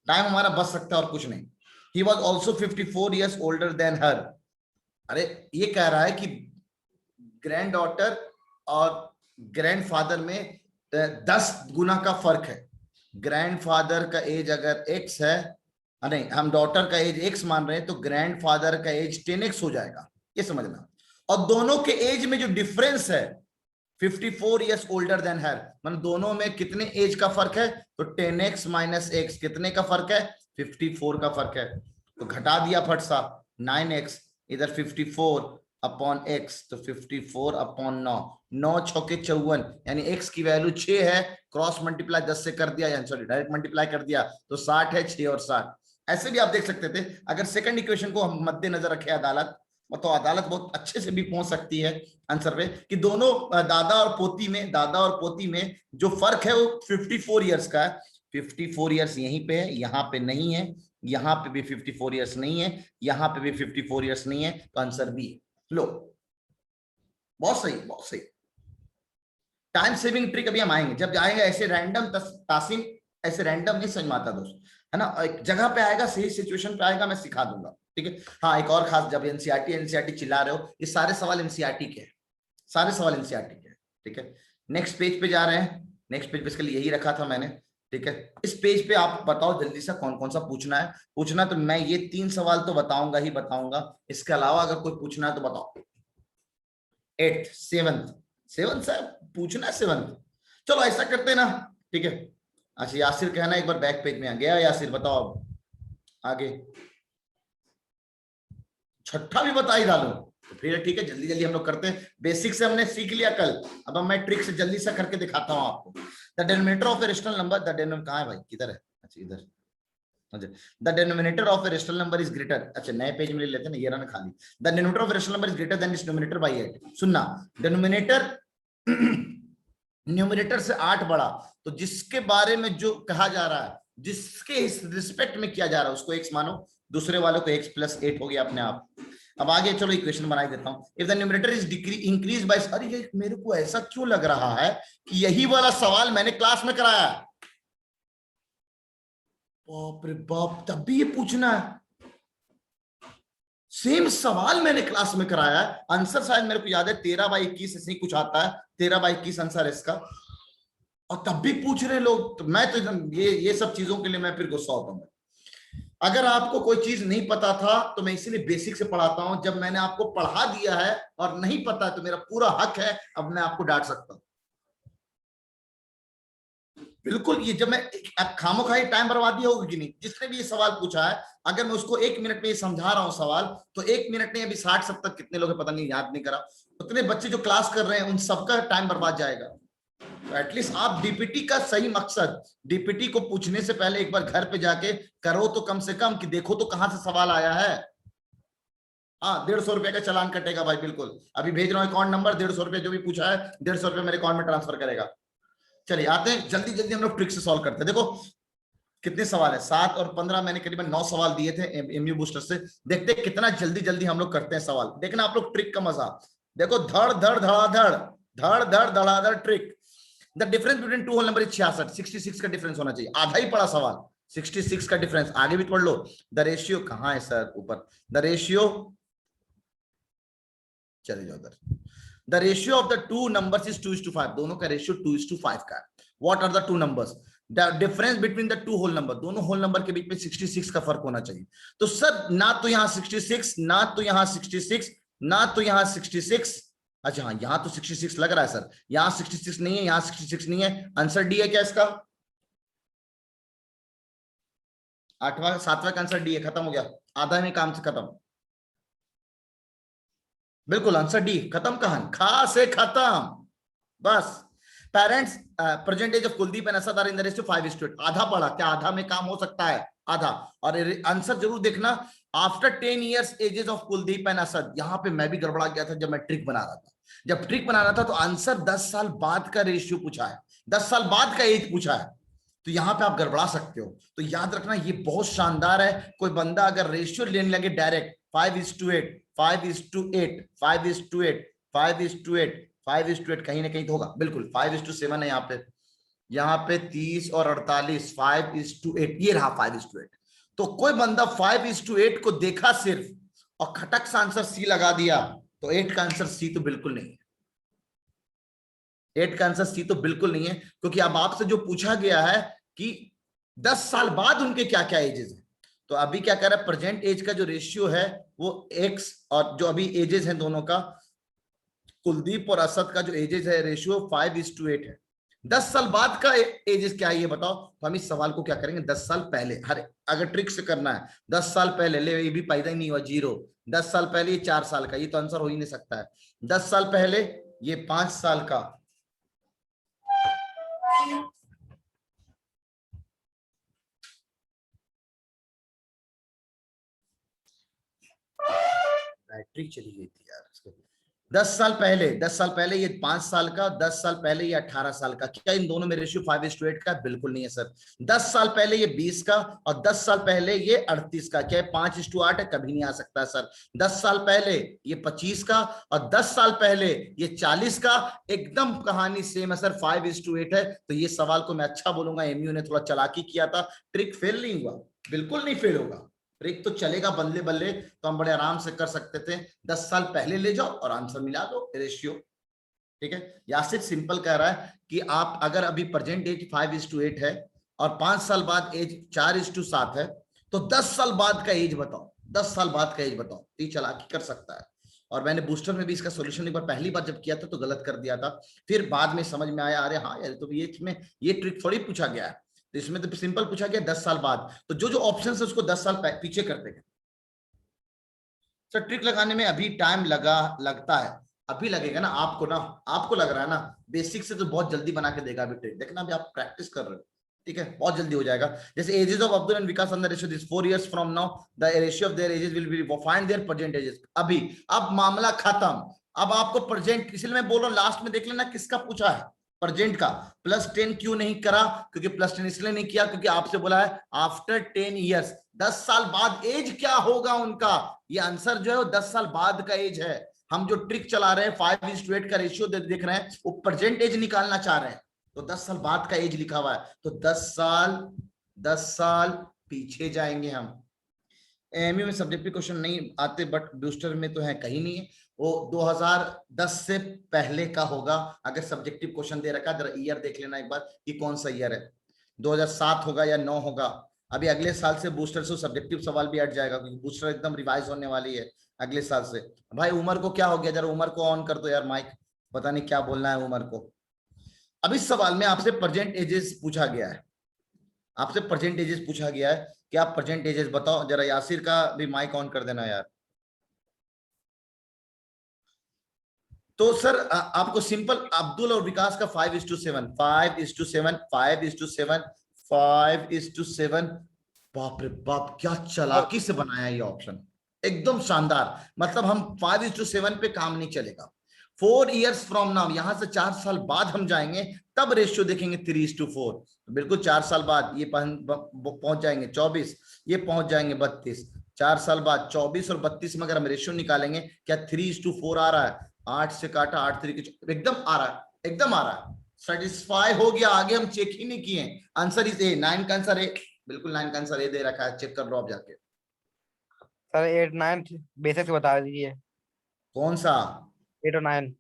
टाइम हमारा बच सकता है और कुछ नहीं। He was also 54 years older than her. अरे ये कह रहा है कि ग्रैंड डॉटर और ग्रैंडफादर में 10 गुना का फर्क है। ग्रैंडफादर का एज अगर x है, नहीं हम डॉटर का एज x मान रहे हैं, तो ग्रैंडफादर का एज 10x हो जाएगा, ये समझना। और दोनों के एज में जो डिफरेंस है 54 years older than her, मतलब दोनों में कितने एज का फर्क है, तो 10x माइनस x, कितने का फर्क है, 54 का फर्क है। तो घटा दिया फट सा, 9x, इधर 54 अपॉन x, तो 54 अपॉन 9, 9 छौके 54, यानी x की वैल्यू 6 है, क्रॉस मल्टीप्लाई 10 से कर दिया, यानी सॉरी डायरेक्ट मल्टीप्लाई कर दिया तो 60 है, 6 और 60। ऐसे भी आप देख सकते थे, अगर सेकंड इक्वेशन को हम मद्देनजर रखें अदालत, तो अदालत बहुत अच्छे से भी पहुंच सकती है आंसर पे, कि दोनों दादा और पोती में जो फर्क है वो 54 इयर्स का है। 54 इयर्स यहीं पे है, यहाँ पे नहीं है, यहाँ पे भी 54 इयर्स नहीं है, यहाँ पे भी 54 इयर्स नहीं है, तो आंसर बी है। लो बहुत सही, बहुत सही। टाइम सेविंग ट्रिक अभी हम आएंगे, जब आएंगे ऐसे रैंडम तासीम, ऐसे रैंडम नहीं समझ में आता दोस्त, है ना, एक जगह पे आएगा, सही सिचुएशन पे आएगा, मैं सिखा दूंगा। ठीक है, हाँ एक और खास, जब एनसीईआरटी चिल्ला रहे हो, ये सारे सवाल एनसीईआरटी के हैं, सारे सवाल एनसीईआरटी के हैं। ठीक है, नेक्स्ट पेज पे जा रहे हैं, नेक्स्ट पेज पे इसके लिए यही रखा था मैंने। ठीक है, इस पेज पे आप बताओ जल्दी से कौन कौन सा पूछना है, तो मैं ये 3 सवाल तो बताऊंगा ही बताऊंगा, इसके अलावा अगर कोई पूछना है तो बताओ। 8th 7th से पूछना है 7th, चलो ऐसा करते हैं ना। ठीक है, अच्छा यासिर कहना एक बार बैक पेज में आ गया, यासिर बताओ अब आगे, छठा भी बता ही डालो तो फिर ठीक है, जल्दी जल्दी हम लोग करते हैं। बेसिक से हमने सीख लिया कल, अब मैं ट्रिक से जल्दी से करके दिखाता हूं आपको। The denominator of a rational number, the denominator कहां है भाई, किधर है, अच्छा इधर, the denominator of a rational number is greater, अच्छा नए पेज में ले लेते हैं ना, ये रहा खाली। The denominator of a rational number is greater than it's denominator by 8। सुनना, डिनोमिनेटर न्यूमरेटर से 8 बड़ा, तो जिसके बारे में जो कहा जा रहा है, जिसके रिस्पेक्ट में किया जा रहा है, उसको x मानो, दूसरे वालों को x + 8 हो गया अपने आप। अब आगे चलो इक्वेशन बना देता हूं। If the numerator is increase by, अरे ये मेरे को ऐसा क्यों लग रहा है कि यही वाला सवाल मैंने क्लास में कराया है, बाप रे बाप, तब भी ये पूछना है, सेम सवाल मैंने क्लास में कराया है। आंसर शायद मेरे को याद है 13/21 ऐसे ही कुछ आता है, 13/21 आंसर है इसका, और तब भी पूछ रहे लोग, तो मैं तो ये सब चीजों के लिए मैं फिर गुस्सा होता हूँ। अगर आपको कोई चीज नहीं पता था तो मैं इसीलिए बेसिक से पढ़ाता हूं, जब मैंने आपको पढ़ा दिया है और नहीं पता है तो मेरा पूरा हक है, अब मैं आपको डांट सकता हूं। बिल्कुल, ये जब मैं खामोखाई टाइम बर्बादी होगी कि नहीं, जिसने भी ये सवाल पूछा है, अगर मैं उसको 1 मिनट में ये समझा रहा हूं सवाल, तो 1 मिनट नहीं, अभी 60-70 कितने लोग पता नहीं, याद नहीं करा, उतने बच्चे जो क्लास कर रहे हैं उन सबका टाइम बर्बाद जाएगा। तो एटलीस्ट आप डीपीटी का सही मकसद, डीपीटी को पूछने से पहले एक बार घर पे जाके करो तो कम से कम, कि देखो तो कहां से सवाल आया है। हाँ, 150 रुपए का चालान कटेगा भाई, बिल्कुल अभी भेज रहा हूँ अकाउंट नंबर, 150 रुपए जो भी पूछा है 150 रुपए मेरे अकाउंट में ट्रांसफर करेगा। चलिए आते हैं, जल्दी जल्दी हम लोग ट्रिक से सॉल्व करते हैं। देखो कितने सवाल है, 7 और 15, मैंने करीबन 9 सवाल दिए थे एमयू बूस्टर से। देखते हैं कितना जल्दी जल्दी हम लोग करते हैं सवाल, देखना आप लोग ट्रिक का मजा। देखो धड़ धड़ धड़ाधड़, धड़ धड़ धड़ाधड़ trick. The difference between two whole number is 66, 66 का डिफरेंस होना चाहिए, आधा ही पड़ा सवाल, 66 का डिफरेंस, आगे भी पढ़ लो। द रेशियो कहां है सर, ऊपर, द रेशियो, चले जाओ उधर। The ratio of the two numbers is 2:5, दोनों का रेशियो 2:5 का है। What are the two numbers, the difference between the two whole number, दोनों होल नंबर के बीच में 66 का फर्क होना चाहिए। तो सर ना तो यहां 66, ना तो यहां 66, ना तो यहां 66, अच्छा हाँ यहां तो 66 लग रहा है सर, यहां 66 नहीं है, यहां 66 नहीं है, आंसर डी है क्या इसका? 8वां 7वां का आंसर डी है, खत्म हो गया, आधा में काम से खत्म, बिल्कुल आंसर डी, खत्म कहानी, खा से खत्म बस। Parents percentage of Kuldeep and Asad are in the ratio 5:8, आधा पढ़ा क्या, आधा में काम हो सकता है, आधा। और आंसर जरूर देखना, after 10 years ages of Kuldeep and Asad, यहां पे मैं भी गड़बड़ा गया था जब मैं ट्रिक बना रहा था, जब ट्रिक बना रहा था तो आंसर 10 साल बाद का रेशियो पूछा है, 10 साल बाद का एज पूछा है, तो यहां पे आप गड़बड़ा सकते हो। तो याद रखना ये बहुत शानदार है, कोई बंदा अगर रेशियो लेने लगे डायरेक्ट 5:8, 5:8, 5:8, 5:8, 5:8, कहीं ना कहीं तो होगा, बिल्कुल 5:7 है यहाँ पे 30 और 48, 5:8, ये रहा 5:8। तो कोई बंदा 5:8 को देखा सिर्फ और खटक से आंसर सी लगा दिया, तो 8 का आंसर सी तो बिल्कुल नहीं है, 8 का आंसर सी तो बिल्कुल नहीं है, क्योंकि अब आपसे जो पूछा गया है कि 10 साल बाद उनके क्या क्या एजेस हैं, तो अभी क्या कर रहा है, प्रेजेंट एज का जो रेशियो है वो एक्स, और जो अभी एजेस हैं दोनों का, कुलदीप और असद का जो एजेस है रेशियो 5:8 है। 10 साल बाद का एजेस क्या है ये बताओ, तो हम इस सवाल को क्या करेंगे, 10 साल पहले, हर अगर ट्रिक से करना है 10 साल पहले, ले ये भी पैदा ही नहीं हुआ, 0, 10 साल पहले ये 4 साल का, ये तो आंसर हो ही नहीं सकता है। 10 साल पहले ये 5 साल का, बैटरी चली गई थी यार, 10 साल पहले, 10 साल पहले ये 5 साल का, 10 साल पहले ये 18 साल का, क्या इन दोनों में रेशियो 5:8 का? बिल्कुल नहीं है सर। 10 साल पहले ये 20 का और 10 साल पहले ये 38 का, क्या 5:8 है? कभी नहीं आ सकता सर। 10 साल पहले ये 25 का और 10 साल पहले ये 40 का, एकदम कहानी सेम है सर, 5:8 है। तो ये सवाल को मैं अच्छा बोलूंगा, एमयू ने थोड़ा चालाकी किया था, ट्रिक फेल नहीं हुआ, बिल्कुल नहीं फेल होगा, ट्रिक तो चलेगा बल्ले बल्ले, तो हम बड़े आराम से कर सकते थे। 10 साल पहले ले जाओ और आंसर मिला दो, रेशियो, ठीक है। यासिर सिंपल कह रहा है कि आप अगर अभी प्रेजेंट एज 5:8 है और 5 साल बाद एज 4:7 है, तो 10 साल बाद का एज बताओ, 10 साल बाद का एज बताओ, ये चालाकी कर सकता है। और मैंने बूस्टर में भी इसका सोल्यूशन एक बार पहली बार जब किया था तो गलत कर दिया था, फिर बाद में समझ में आया, अरे हाँ यार, तो ये इसमें ये ट्रिक थोड़ी पूछा गया है, तो इसमें तो सिंपल पूछा गया 10 साल बाद, तो जो जो ऑप्शन है उसको 10 साल पीछे करते हैं। सर ट्रिक लगाने में अभी टाइम लगता है, अभी लगेगा ना आपको लग रहा है ना, बेसिक से तो बहुत जल्दी बना के देगा अभी ट्रिक, देखना अभी आप प्रैक्टिस कर रहे हो, ठीक है, बहुत जल्दी हो जाएगा। जैसे ages of Abdul and Vikas on the ratio this 4 years from now the ratio of their ages will be find their present ages, अभी अब मामला खत्म। अब आपको प्रेजेंट, इसलिए मैं बोल रहा हूं लास्ट में देख लेना किसका पूछा है, प्रेजेंट का। +10 क्यों नहीं करा, क्योंकि +10 इसलिए नहीं किया क्योंकि आपसे बोला है आफ्टर 10 years, 10 साल बाद एज क्या होगा उनका, ये आंसर जो है वो 10 साल बाद का एज है। हम जो ट्रिक चला रहे हैं 5:8 का रेशियो देख रहे हैं, वो प्रेजेंट एज निकालना चाह रहे हैं, तो 10 साल बाद का एज लिखा हुआ है, तो 10 साल पीछे जाएंगे हम। एमयू में सब्जेक्टिव क्वेश्चन नहीं आते, बट बूस्टर में तो है, कहीं नहीं है, वो 2010 से पहले का होगा। अगर सब्जेक्टिव क्वेश्चन दे रखा है, जरा ईयर देख लेना एक बार कि कौन सा ईयर है, 2007 होगा या 9 होगा, अभी अगले साल से बूस्टर से सब्जेक्टिव सवाल भी हट जाएगा, क्योंकि बूस्टर एकदम रिवाइज होने वाली है अगले साल से। भाई उमर को क्या हो गया, जरा उमर को ऑन कर दो यार माइक, पता नहीं क्या बोलना है उमर को। अब इस सवाल में आपसे प्रेजेंट एजेस पूछा गया है, आपसे प्रेजेंट एजेस पूछा गया है कि आप प्रेजेंट एजेस बताओ। जरा यासिर का भी माइक ऑन कर देना यार। तो सर आपको सिंपल अब्दुल और विकास का 5:7, 5:7, 5:7, 5:7। बाप रे बाप, क्या चालाकी से बनाया ये ऑप्शन, एकदम शानदार। मतलब हम 5:7 पे काम नहीं चलेगा। 4 years फ्रॉम नाउ, यहां से 4 साल बाद हम जाएंगे, तब रेशियो देखेंगे 3:4। बिल्कुल 4 साल बाद ये पहुंच जाएंगे 24, ये पहुंच जाएंगे 32। 4 साल बाद 24 और 32 में अगर हम रेशियो निकालेंगे, क्या 3:4 आ रहा है? 8 से काटा 8 तरीके, एकदम आ रहा है, एकदम आ रहा है। सेटिस्फाई हो गया, आगे हम चेक ही नहीं किए। आंसर इज ए, 9 का आंसर ए, बिल्कुल 9 का आंसर ए दे रखा है, चेक कर लो आप जाके। सर 8 9 बेसिक बता दीजिए। कौन सा? 8 और 9।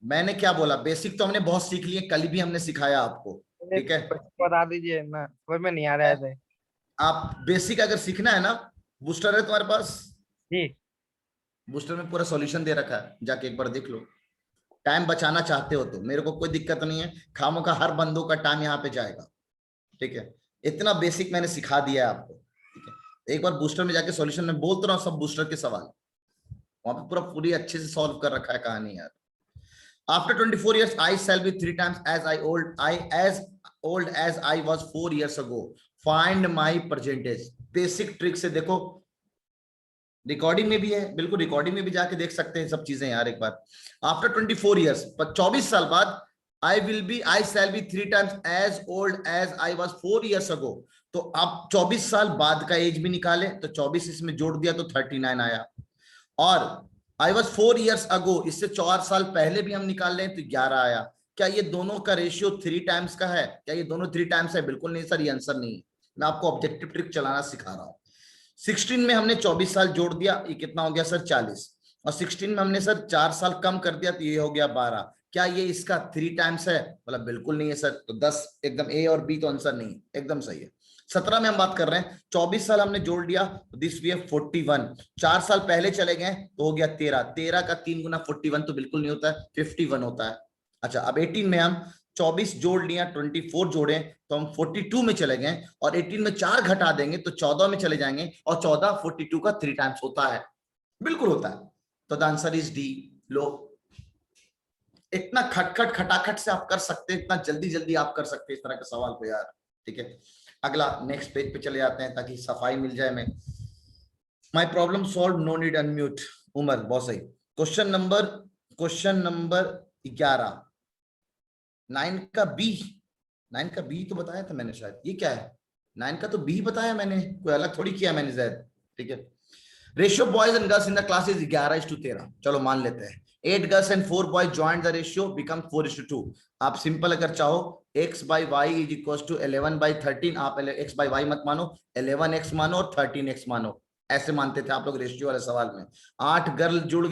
मैंने क्या बोला, बेसिक तो हमने बहुत सीख लिए, कल भी हमने सिखाया आपको, ठीक है। बता दीजिए ना, समझ में नहीं आ रहा है ऐसे। आप बेसिक अगर सीखना है ना, बूस्टर है तुम्हारे पास? जी बूस्टर में पूरा सॉल्यूशन दे रखा है, जाके एक बार देख लो। टाइम बचाना चाहते हो तो मेरे को कोई दिक्कत नहीं है, खामों का हर बंदों का टाइम यहाँ पे जाएगा, ठीक है। इतना बेसिक मैंने सिखा दिया है आपको, ठीक है। एक बार बूस्टर में जाके सॉल्यूशन में बोलता रहा हूँ, सब बूस्टर के सवाल वहां पे पूरा पूरी अच्छे से सॉल्व कर रखा है कहानी यार। After 24 years, I shall be 3 times as old as I was 4 years ago. Find my percentage. Basic trick से देखो, रिकॉर्डिंग में भी है, बिल्कुल रिकॉर्डिंग में भी जाके देख सकते हैं सब चीजें यार एक बार। After 24 years, 24 साल बाद, I shall be 3 times as old as I was 4 years ago. तो आप 24 साल बाद का एज भी निकाले तो 24 इसमें जोड़ दिया तो 39 आया। और I was 4 years ago, इससे 4 साल पहले भी हम निकाल लें तो 11 आया। क्या ये दोनों का रेशियो 3 टाइम्स का है? क्या ये दोनों 3 टाइम्स है? बिल्कुल नहीं सर, ये आंसर नहीं है। मैं आपको ऑब्जेक्टिव ट्रिक चलाना सिखा रहा हूं। 16 में हमने 24 साल जोड़ दिया, ये कितना हो गया सर? 40। और 16 में हमने सर 4 साल कम कर दिया तो ये हो गया 12। क्या ये इसका 3 टाइम्स है? बोला बिल्कुल नहीं है सर। तो 10 एकदम ए और बी तो आंसर नहीं है, एकदम सही है। 17 में हम बात कर रहे हैं, 24 साल हमने जोड़ दिया तो दिस वी है 41। 4 साल पहले चले गए तो हो गया 13। 13 का 3 गुना 41 तो बिल्कुल नहीं होता है, 51 होता है। अच्छा, अब 18 में हम 24 जोड़ लिया, 24 जोड़े तो हम 42 में चले गए, और 18 में 4 घटा देंगे तो 14 में चले जाएंगे, और 14 42 का 3 टाइम्स होता है, बिल्कुल होता है। तो द आंसर इज डी। लो, इतना खटखट खटाखट से आप कर सकते हैं, इतना जल्दी जल्दी आप कर सकते हैं इस तरह के सवाल को यार, ठीक है। अगला नेक्स्ट पेज पे चले जाते हैं ताकि सफाई मिल जाए। मैं my problem solve, no need unmute. Umar, बहुत सही। क्वेश्चन नंबर 11, 9 का बी। 9 का बी तो बताया था मैंने शायद, ये क्या है? 9 का तो बी बताया मैंने, कोई अलग थोड़ी किया मैंने शायद, ठीक है। Ratio boys and girls in the class is 11:13। चलो मान लेते हैं 8 girls and 4 boys join the ratio become 4:2। आप सिंपल अगर चाहो x/y इज इक्वल टू 11/13, आप x/y मत मानो, 11x मानो और 13x मानो, ऐसे मानते थे आप लोग रेशियो वाले सवाल में। 8 गर्ल जुड़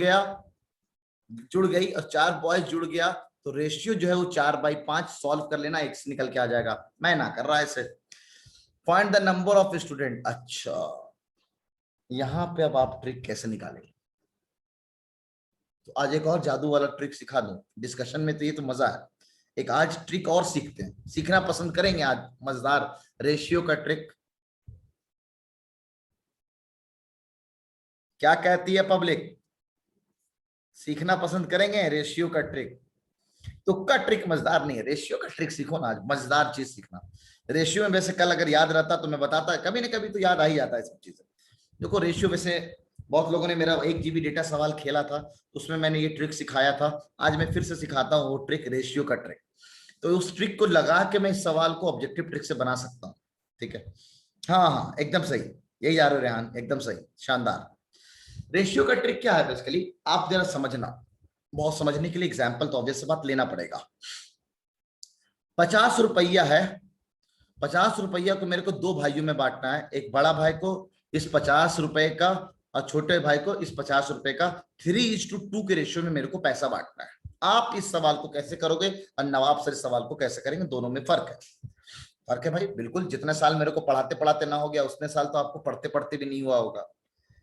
गई और 4 बॉयज जुड़ गया, तो रेशियो जो है वो 4/5। सॉल्व कर लेना, x निकल के आ जाएगा। मैं ना कर रहा ऐसे। Find the number of student. अच्छा, यहां पे अब आप ट्रिक कैसे निकालेंगे? तो आज एक और जादू वाला ट्रिक सिखा दूं। डिस्कशन में तो ये तो मजा है, एक आज ट्रिक और सीखते हैं। सीखना पसंद करेंगे आज मजेदार रेशियो का ट्रिक? क्या कहती है पब्लिक? सीखना पसंद करेंगे रेशियो का ट्रिक? तुक्का ट्रिक मजेदार नहीं है, रेशियो का ट्रिक सीखो ना आज, मजेदार चीज सीखना। रेशियो में वैसे कल अगर याद रहता तो मैं बताता, कभी ना कभी तो याद आ ही जाता है सब चीजें। देखो रेशियो वैसे बहुत लोगों ने मेरा 1 GB डेटा सवाल खेला था, उसमें मैंने ये ट्रिक सिखाया था। आज मैं फिर से सिखाता हूँ वो ट्रिक, रेशियो का ट्रिक। तो उस ट्रिक को लगा के मैं इस सवाल को ऑब्जेक्टिव ट्रिक से बना सकता हूँ, ठीक है। हाँ हाँ एकदम सही, यही जा रहे हो रेहान, एकदम सही, शानदार। रेशियो का ट्रिक क्या है बेसिकली, आप जरा समझना, बहुत समझने के लिए एग्जाम्पल तो ऑब्वियस बात लेना पड़ेगा। 50 रुपया है, 50 रुपया को मेरे को 2 भाइयों में बांटना है। एक बड़ा भाई को इस 50 रुपए का और छोटे भाई को इस 50 रुपए का 3:2 के रेशियो में मेरे को पैसा बांटना है। आप इस सवाल को कैसे करोगे और नवाब सर इस सवाल को कैसे करेंगे, दोनों में फर्क है। फर्क है भाई, बिल्कुल। जितने साल मेरे को पढ़ाते पढ़ाते ना हो गया, उतने साल तो आपको पढ़ते पढ़ते भी नहीं हुआ होगा।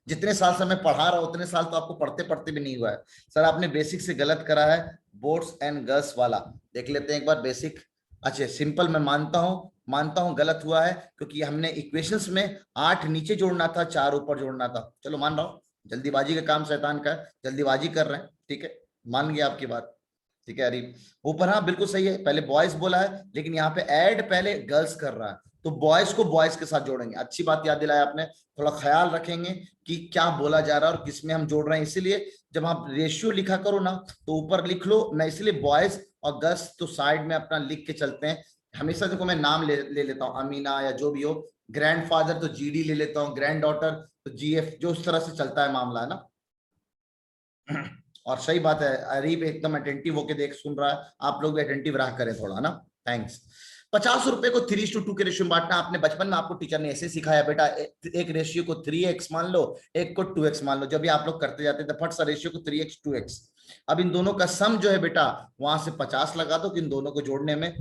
जितने साल से मैं पढ़ा रहा हूं उतने साल तो आपको पढ़ते पढ़ते भी नहीं हुआ है। सर आपने बेसिक से गलत करा है, बोर्ड्स एंड गर्ल्स वाला। देख लेते हैं एक बार बेसिक। अच्छा सिंपल मैं मानता हूं गलत हुआ है, क्योंकि हमने इक्वेशंस में 8 नीचे जोड़ना था, 4 ऊपर जोड़ना था। चलो मान रहा हूं, जल्दीबाजी का काम शैतान का है, जल्दीबाजी कर रहे हैं, ठीक है, मान गया आपकी बात। ठीक है अरे ऊपर, हाँ बिल्कुल सही है, पहले बॉयज बोला है लेकिन यहाँ पे ऐड पहले गर्ल्स कर रहा है, तो बॉयज को बॉयज के साथ जोड़ेंगे। अच्छी बात याद दिलाया आपने, थोड़ा ख्याल रखेंगे कि क्या बोला जा रहा है और किसमें हम जोड़ रहे हैं। इसीलिए जब आप रेशियो लिखा करो ना तो ऊपर लिख लो। मैं इसलिए बॉयज और गर्ल्स तो साइड में अपना लिख के चलते हैं हमेशा। देखो मैं नाम ले लेता हूँ, अमीना या जो भी हो, ग्रैंडफादर तो जीडी ले लेता हूँ, ग्रैंड डॉटर तो जीएफ, जो उस तरह से चलता है मामला, है ना। और सही बात है, अरीब एकदम अटेंटिव होके देख सुन रहा है, आप लोग भी अटेंटिव रहा करें थोड़ा ना, थैंक्स। 50 रुपए को 3:2 के रेशियो में बांटना। आपने बचपन में आपको टीचर ने ऐसे सिखाया बेटा, एक रेशियो को 3x मान लो, एक को 2x मान लो। जब भी आप लोग करते जाते थे फट सा रेशियो को 3x 2x। अब इन दोनों का सम जो है बेटा, वहां से 50 लगा दो कि इन दोनों को जोड़ने में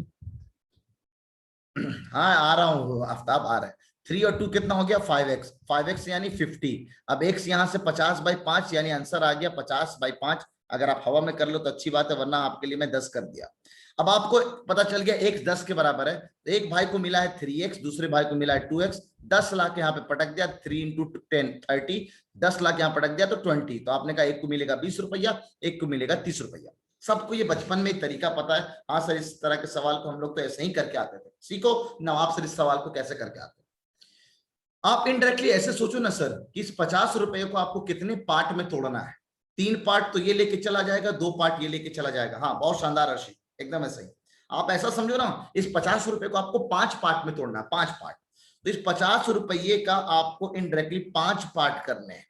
हाँ आ रहा हूँ आफ्ताब, आ रहा है। 3 और 2 कितना हो गया, 5x, 5x यानी 50। अब x यहाँ से 50/5 यानी आंसर आ गया 50/5। अगर आप हवा में कर लो तो अच्छी बात है, वरना आपके लिए मैं 10 कर दिया। अब आपको पता चल गया x 10 के बराबर है, तो एक भाई को मिला है 3x, दूसरे भाई को मिला है 2x। 10 लाख यहाँ पे पटक दिया, 3 × 10 30, 10 लाख यहाँ पटक दिया तो 20। तो आपने कहा एक को मिलेगा 20 रुपया, एक को मिलेगा 30 रुपया। सबको ये बचपन में एक तरीका पता है। हाँ सर इस तरह के सवाल को हम लोग तो ऐसे ही करके आते थे। सीखो नवाब सर इस सवाल को कैसे करके आते हैं। आप इनडायरेक्टली ऐसे सोचो ना सर कि इस 50 रुपए को आपको कितने पार्ट में तोड़ना है। 3 पार्ट तो ये लेके चला जाएगा, 2 पार्ट ये लेके चला जाएगा। हाँ बहुत शानदार राशि, एकदम ऐसा ही। आप ऐसा समझो ना, इस 50 रुपए को आपको 5 पार्ट में तोड़ना है, 5 पार्ट। तो इस 50 रुपये का आपको इनडायरेक्टली 5 पार्ट करने हैं,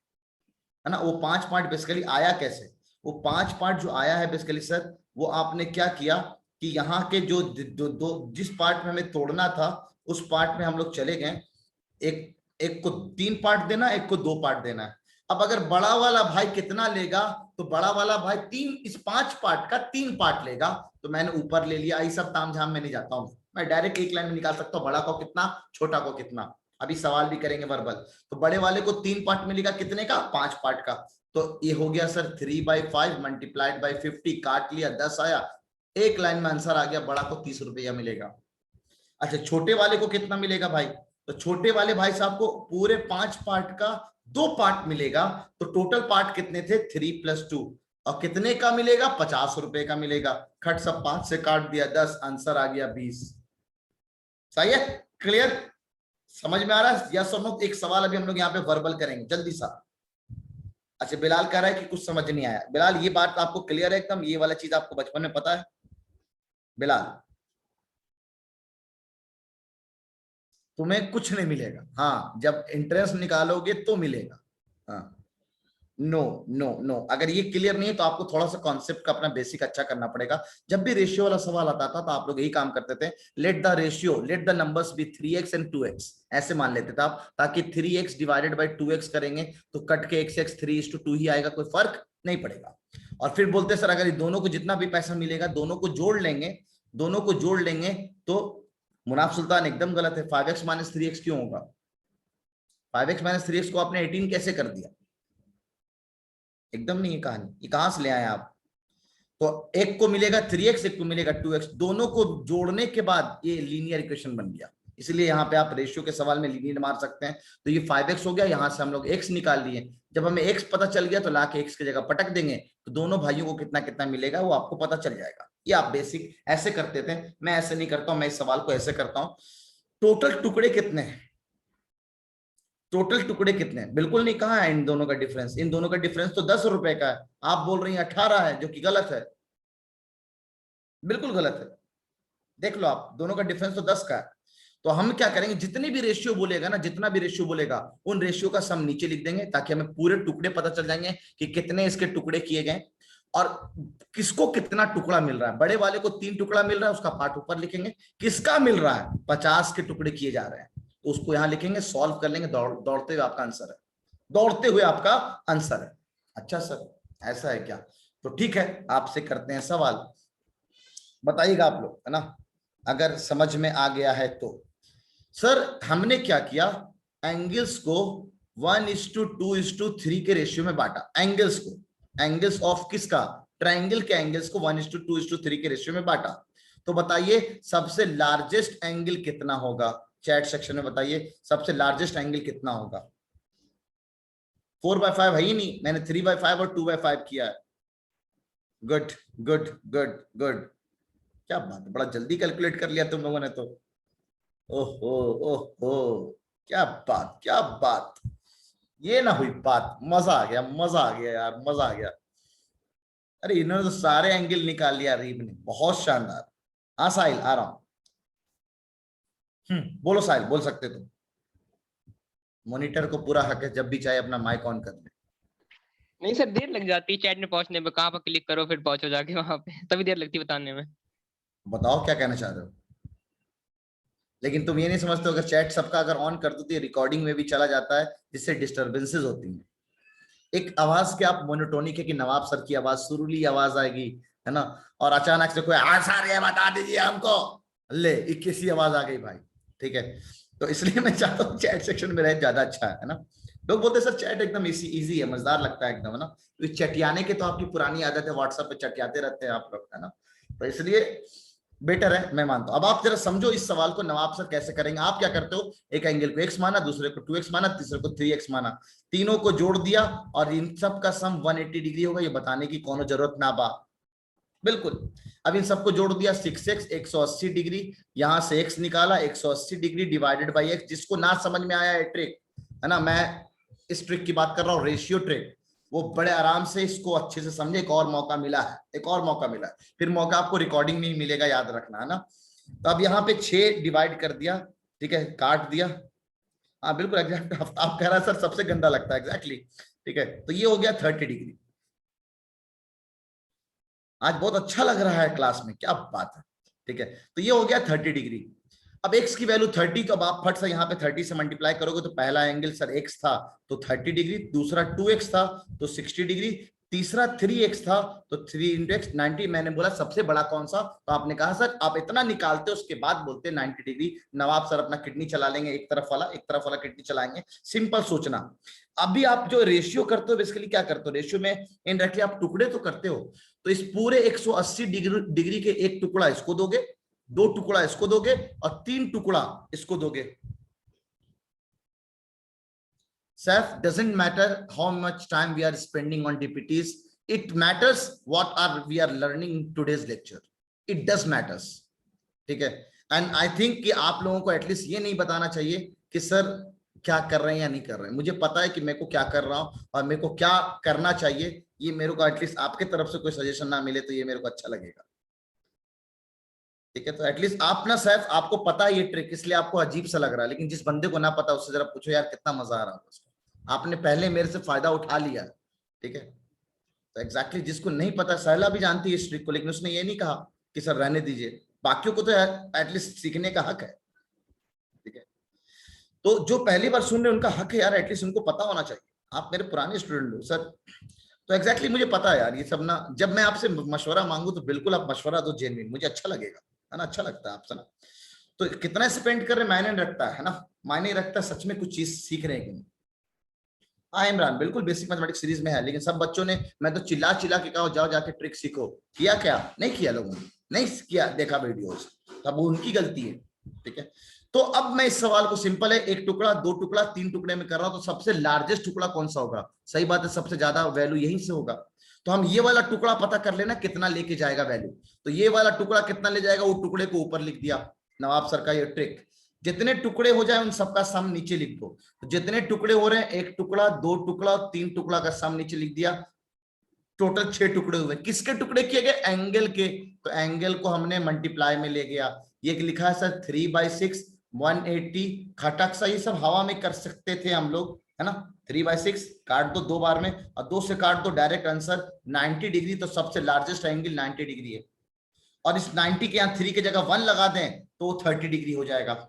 है ना। वो 5 पार्ट बेसिकली आया कैसे, वो 5 पार्ट जो आया है बेसिकली सर, वो आपने क्या किया कि यहाँ के जो दो जिस पार्ट में हमें तोड़ना था उस पार्ट में हम लोग चले गए। एक को 3 पार्ट देना, एक को 2 पार्ट देना है। अब अगर बड़ा वाला भाई कितना लेगा, तो बड़ा वाला भाई 3, इस 5 पार्ट का 3 पार्ट लेगा। तो मैंने ऊपर ले लिया, ये सब तामझाम में नहीं जाता हूँ, मैं डायरेक्ट एक लाइन में निकाल सकता हूँ, बड़ा को कितना, छोटा को कितना। अभी सवाल भी करेंगे वर्बल। तो बड़े वाले को 3 पार्ट मिलेगा, कितने का, 5 पार्ट का। तो ये हो गया सर 3/5 मल्टीप्लाइड बाई 50, काट लिया 10 आया, एक लाइन में आंसर आ गया, बड़ा को 30 रुपया मिलेगा। अच्छा छोटे वाले को कितना मिलेगा भाई, तो छोटे वाले भाई साहब को पूरे 5 पार्ट का 2 पार्ट मिलेगा। तो टोटल पार्ट कितने थे, 3 + 2, और कितने का मिलेगा, 50 रुपए का मिलेगा। खट सब 5 से काट दिया 10, आंसर आ गया 20। सही है, क्लियर, समझ में आ रहा है या सुनो। एक सवाल अभी हम लोग यहाँ पे वर्बल करेंगे जल्दी सा। अच्छा बिलाल कह रहा है कि कुछ समझ नहीं आया। बिलाल ये बात आपको क्लियर है एकदम, ये वाला चीज आपको बचपन में पता है बिलाल? तुम्हें कुछ नहीं मिलेगा, हाँ जब इंट्रेंस निकालोगे तो मिलेगा। हाँ नो नो नो, अगर ये क्लियर नहीं है तो आपको थोड़ा सा कॉन्सेप्ट का अपना बेसिक अच्छा करना पड़ेगा। जब भी रेशियो वाला सवाल आता था तो आप लोग यही काम करते थे, let the ratio, let the numbers be 3x and 2x, ऐसे मान लेते थे आप, ताकि 3x डिवाइडेड बाई 2x करेंगे तो कट के x 3:2 ही आएगा, कोई फर्क नहीं पड़ेगा। और फिर बोलते सर अगर दोनों को जितना भी पैसा मिलेगा दोनों को जोड़ लेंगे, दोनों को जोड़ लेंगे तो मुनाफ सुल्तान एकदम गलत है। 5x - 3x क्यों होगा, 5x - 3x को आपने 18 कैसे कर दिया, एकदम नहीं है कहानी, ये कहां से ले आए आप। तो एक को मिलेगा 3x, एक को मिलेगा 2x, दोनों को जोड़ने के बाद ये लीनियर इक्वेशन बन गया। इसलिए यहाँ पे आप रेशियो के सवाल में लीनियर मार सकते हैं। तो ये 5x हो गया, यहां से हम लोग x निकाल लिए। जब हमें x पता चल गया तो लाके x की जगह पटक देंगे, तो दोनों भाइयों को कितना कितना मिलेगा वो आपको पता चल जाएगा। ये आप बेसिक ऐसे करते थे, मैं ऐसे नहीं करता हूं, मैं इस सवाल को ऐसे करता हूं। टोटल टुकड़े कितने हैं, टोटल टुकड़े कितने हैं, बिल्कुल नहीं कहा है इन दोनों का डिफरेंस, इन दोनों का डिफरेंस तो 10 रुपए का है। आप बोल रही हैं 18 है, जो कि गलत है, बिल्कुल गलत है। देख लो आप, दोनों का डिफरेंस तो 10 का है। तो हम क्या करेंगे, जितनी भी रेशियो बोलेगा ना, जितना भी रेशियो बोलेगा उन रेशियो का सम नीचे लिख देंगे, ताकि हमें पूरे टुकड़े पता चल जाएंगे कि कितने इसके टुकड़े किए गए और किसको कितना टुकड़ा मिल रहा है। बड़े वाले को 3 टुकड़ा मिल रहा है, उसका पार्ट ऊपर लिखेंगे। किसका मिल रहा है, 50 के टुकड़े किए जा रहे हैं, तो उसको यहां लिखेंगे, सॉल्व कर लेंगे, दौड़ते हुए आपका आंसर है, दौड़ते हुए आपका आंसर है। अच्छा सर ऐसा है क्या, तो ठीक है आपसे करते हैं सवाल, बताइएगा आप लोग, है ना। अगर समझ में आ गया है तो सर हमने क्या किया, एंगल्स को 1:2:3 के रेशियो में बांटा। एंगल्स को, एंगल्स ऑफ किसका, ट्रायंगल के एंगल्स को 1:2:3 के रेशियो में बांटा। तो बताइए सबसे लार्जेस्ट एंगल कितना होगा, चैट सेक्शन में बताइए सबसे लार्जेस्ट एंगल कितना होगा। 4/5 है ही नहीं, मैंने 3/5 और 2/5 किया है। गुड गुड गुड गुड, क्या बात है, बड़ा जल्दी कैलकुलेट कर लिया तुम लोगों ने तो। ओहो ओहो, क्या बात क्या बात, ये ना हुई बात, मजा आ गया, मजा आ गया यार, मजा आ गया। अरे इन्होंने तो सारे एंगल निकाल लिया रीब ने, बहुत शानदार। हाँ साहिल आ रहा हूं। बोलो साहिल, बोल सकते तुम। मॉनिटर को पूरा हक है जब भी चाहे अपना माइक ऑन कर ले। नहीं सर, देर लग जाती है चैट में पहुंचने में, कहाँ पर क्लिक करो फिर पहुंचो जाके वहां पे, तभी देर लगती है बताने में। बताओ क्या कहना चाह रहे हो। लेकिन तुम ये नहीं समझते हो, अगर चैट सबका अगर ऑन कर दो तो ये रिकॉर्डिंग में भी चला जाता है, जिससे डिस्टर्बेंसेस होती हैं। एक आवाज के आप मोनोटोनिक है कि नवाब सर की आवाज, सुरीली आवाज आएगी, है ना, और अचानक से कोई आसार है बता दीजिए हमको, ले 21 आवाज आ गई भाई। ठीक है, तो इसलिए मैं चाहता हूँ चैट सेक्शन में रहे, ज्यादा अच्छा है ना। लोग बोलते हैं सर चैट एकदम इजी है, मजेदार लगता है एकदम, है ना। तो चटियाने के तो आपकी पुरानी आदत है, व्हाट्सएप पे चटियाते रहते हैं आप लोग, है ना, तो इसलिए बेटर है, मैं मानता हूं। अब आप जरा समझो इस सवाल को नवाब सर कैसे करेंगे। आप क्या करते हो, एक एंगल को x माना, दूसरे को 2x माना, तीसरे को 3x माना, तीनों को जोड़ दिया और इन सब का सम 180 डिग्री होगा, ये बताने की कोनो जरूरत ना बा, बिल्कुल। अब इन सबको जोड़ दिया, 6x 180 डिग्री, यहां से x निकाला 180 डिग्री डिवाइडेड बाई x। जिसको ना समझ में आया है ट्रिक, है ना, मैं इस ट्रिक की बात कर रहा हूँ, रेशियो ट्रिक, वो बड़े आराम से इसको अच्छे से समझे। एक और मौका मिला है, एक और मौका मिला है, फिर मौका आपको रिकॉर्डिंग में ही मिलेगा, याद रखना, है ना। तो अब यहाँ पे 6 डिवाइड कर दिया, ठीक है, काट दिया। हाँ बिल्कुल एग्जैक्ट, आप कह रहा है सर सबसे गंदा लगता है, एग्जैक्टली। ठीक है, तो ये हो गया 30 डिग्री। आज बहुत अच्छा लग रहा है क्लास में, क्या बात है। ठीक है, तो ये हो गया 30 डिग्री। अब x की वैल्यू 30, तो अब आप फट से यहाँ पे 30 से मल्टीप्लाई करोगे, तो पहला एंगल सर x था तो 30 डिग्री, दूसरा 2x था तो 60 डिग्री, तीसरा 3x था तो 3 × x 90। मैंने बोला सबसे बड़ा कौन सा, तो आपने कहा सर आप इतना निकालते उसके बाद बोलते 90 डिग्री। नवाब सर अपना किडनी चला लेंगे, एक तरफ वाला किडनी चलाएंगे। सिंपल सोचना। अभी आप जो रेशियो करते हो, बेसिकली क्या करते हो, रेशियो में इनडायरेक्टली आप टुकड़े तो करते हो। तो इस पूरे 180 डिग्री के एक टुकड़ा इसको दोगे, 2 टुकड़ा इसको दोगे और 3 टुकड़ा इसको दोगे। Saf, doesn't matter how much time we are spending on DPTs, it matters what are we are learning in today's lecture. It does matters. ठीक है, एंड आई थिंक कि आप लोगों को एटलीस्ट ये नहीं बताना चाहिए कि सर क्या कर रहे हैं या नहीं कर रहे हैं। मुझे पता है कि मेरे को क्या कर रहा हूं और मेरे को क्या करना चाहिए। ये मेरे को एटलीस्ट आपके तरफ से कोई सजेशन ना मिले तो ये मेरे को अच्छा लगेगा। ठीक है, तो एटलीस्ट आप ना सैफ, आपको पता है ये ट्रिक, इसलिए आपको अजीब सा लग रहा है, लेकिन जिस बंदे को ना पता उससे जरा पूछो यार कितना मजा आ रहा है उसको। आपने पहले मेरे से फायदा उठा लिया। ठीक है, तो एग्जैक्टली जिसको नहीं पता, सहला भी जानती है इस ट्रिक को, लेकिन उसने ये नहीं कहा कि सर रहने दीजिए, बाकियों को तो एटलीस्ट सीखने का हक है। ठीक है, तो जो पहली बार सुन रहे हैं उनका हक है यार, एटलीस्ट उनको पता होना चाहिए। आप मेरे पुराने स्टूडेंट हो सर, तो एग्जैक्टली मुझे पता है यार ये सब ना। जब मैं आपसे मशवरा मांगू तो बिल्कुल आप मशवरा दो जेन्युइन, मुझे अच्छा लगेगा, है ना, अच्छा लगता है आपसे ना। तो कितना स्पेंड कर रहे मायने रखता है ना, मायने रखता है सच में कुछ चीज सीख रहे हैं कि नहीं। हाँ इमरान, बिल्कुल बेसिक मैथमेटिक्स सीरीज में है, लेकिन सब बच्चों ने, मैं तो चिल्ला चिल्ला के कहा जाओ जाके ट्रिक सीखो, किया क्या नहीं किया, लोगों ने नहीं किया, देखा वीडियोस, तब वो उनकी गलती है। ठीक है, तो अब मैं इस सवाल को सिंपल है, एक टुकड़ा, 2 टुकड़ा, 3 टुकड़े में कर रहा हूं, तो सबसे लार्जेस्ट टुकड़ा कौन सा होगा। सही बात है, सबसे ज्यादा वैल्यू यहीं से होगा। तो हम ये वाला टुकड़ा पता कर लेना कितना लेके जाएगा वैल्यू। तो ये वाला टुकड़ा कितना ले जाएगा, वो टुकड़े को ऊपर लिख दिया, नवाब सर का ये ट्रिक। जितने टुकड़े हो जाए उन सबका सम नीचे लिख दो। तो जितने टुकड़े हो रहे हैं, 1 टुकड़ा, 2 टुकड़ा और 3 टुकड़ा का सम नीचे लिख दिया। टोटल 6 टुकड़े हुए। किसके टुकड़े किए गए, एंगल के। तो एंगल को हमने मल्टीप्लाई में ले गया। ये लिखा है सर 3/6 180, खटक सा, ये सब हवा में कर सकते थे हम लोग, है ना। 3/6 काट दो 2 बार में और 2 से काट दो, डायरेक्ट आंसर 90 डिग्री। तो सबसे लार्जेस्ट एंगल 90 डिग्री है, और इस 90 के यहाँ 3 की जगह 1 लगा दें तो 30 डिग्री हो जाएगा।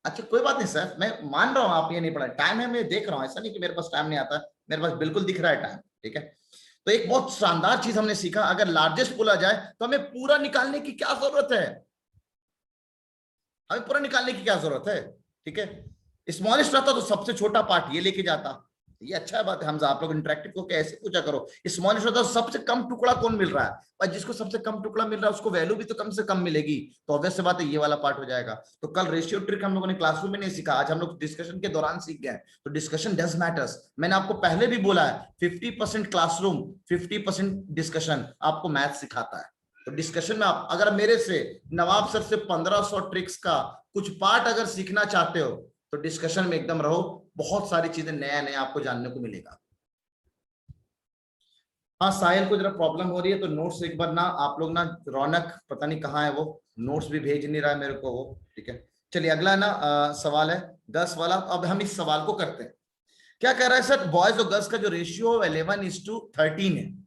अच्छा कोई बात नहीं सर, मैं मान रहा हूं आप ये नहीं पढ़ा, टाइम है, मैं देख रहा हूं, ऐसा नहीं कि मेरे पास टाइम नहीं आता, मेरे पास बिल्कुल दिख रहा है टाइम। ठीक है, तो एक बहुत शानदार चीज हमने सीखा, अगर लार्जेस्ट बोला जाए तो हमें पूरा निकालने की क्या जरूरत है, हमें पूरा निकालने की क्या जरूरत है, ठीक है। स्मॉलेस्ट रहता तो सबसे छोटा पार्ट ये लेके जाता, ये अच्छा बात है। हमजा आप लोग इंटरेक्टिव को कैसे पूछा करो, स्मॉलेस्ट रहता तो सबसे कम टुकड़ा कौन मिल रहा है, और जिसको सबसे कम टुकड़ा मिल रहा है उसको वैल्यू भी तो कम से कम मिलेगी, तो ऑब्वियस सी बात है ये वाला पार्ट हो जाएगा। तो कल रेशियो ट्रिक हम लोगों ने क्लासरूम में नहीं सीखा, आज हम लोग डिस्कशन के दौरान सीख गए। तो डिस्कशन डज मैटर्स, मैंने आपको पहले भी बोला है 50% क्लासरूम 50% डिस्कशन आपको मैथ सिखाता है। तो डिस्कशन में आप अगर मेरे से नवाब सर से 1500 ट्रिक्स का कुछ पार्ट अगर सीखना चाहते हो तो डिस्कशन में एकदम रहो, बहुत सारी चीजें नया नया आपको जानने को मिलेगा। हाँ साहिल को जरा प्रॉब्लम हो रही है तो नोट्स एक बार ना आप लोग ना, रौनक पता नहीं कहाँ है वो, नोट्स भी भेज नहीं रहा है मेरे को वो, ठीक है। चलिए अगला ना सवाल है 10 वाला। अब हम इस सवाल को करते हैं। क्या कह रहा है सर, बॉयज और गर्ल्स का जो रेशियो 11:13 है।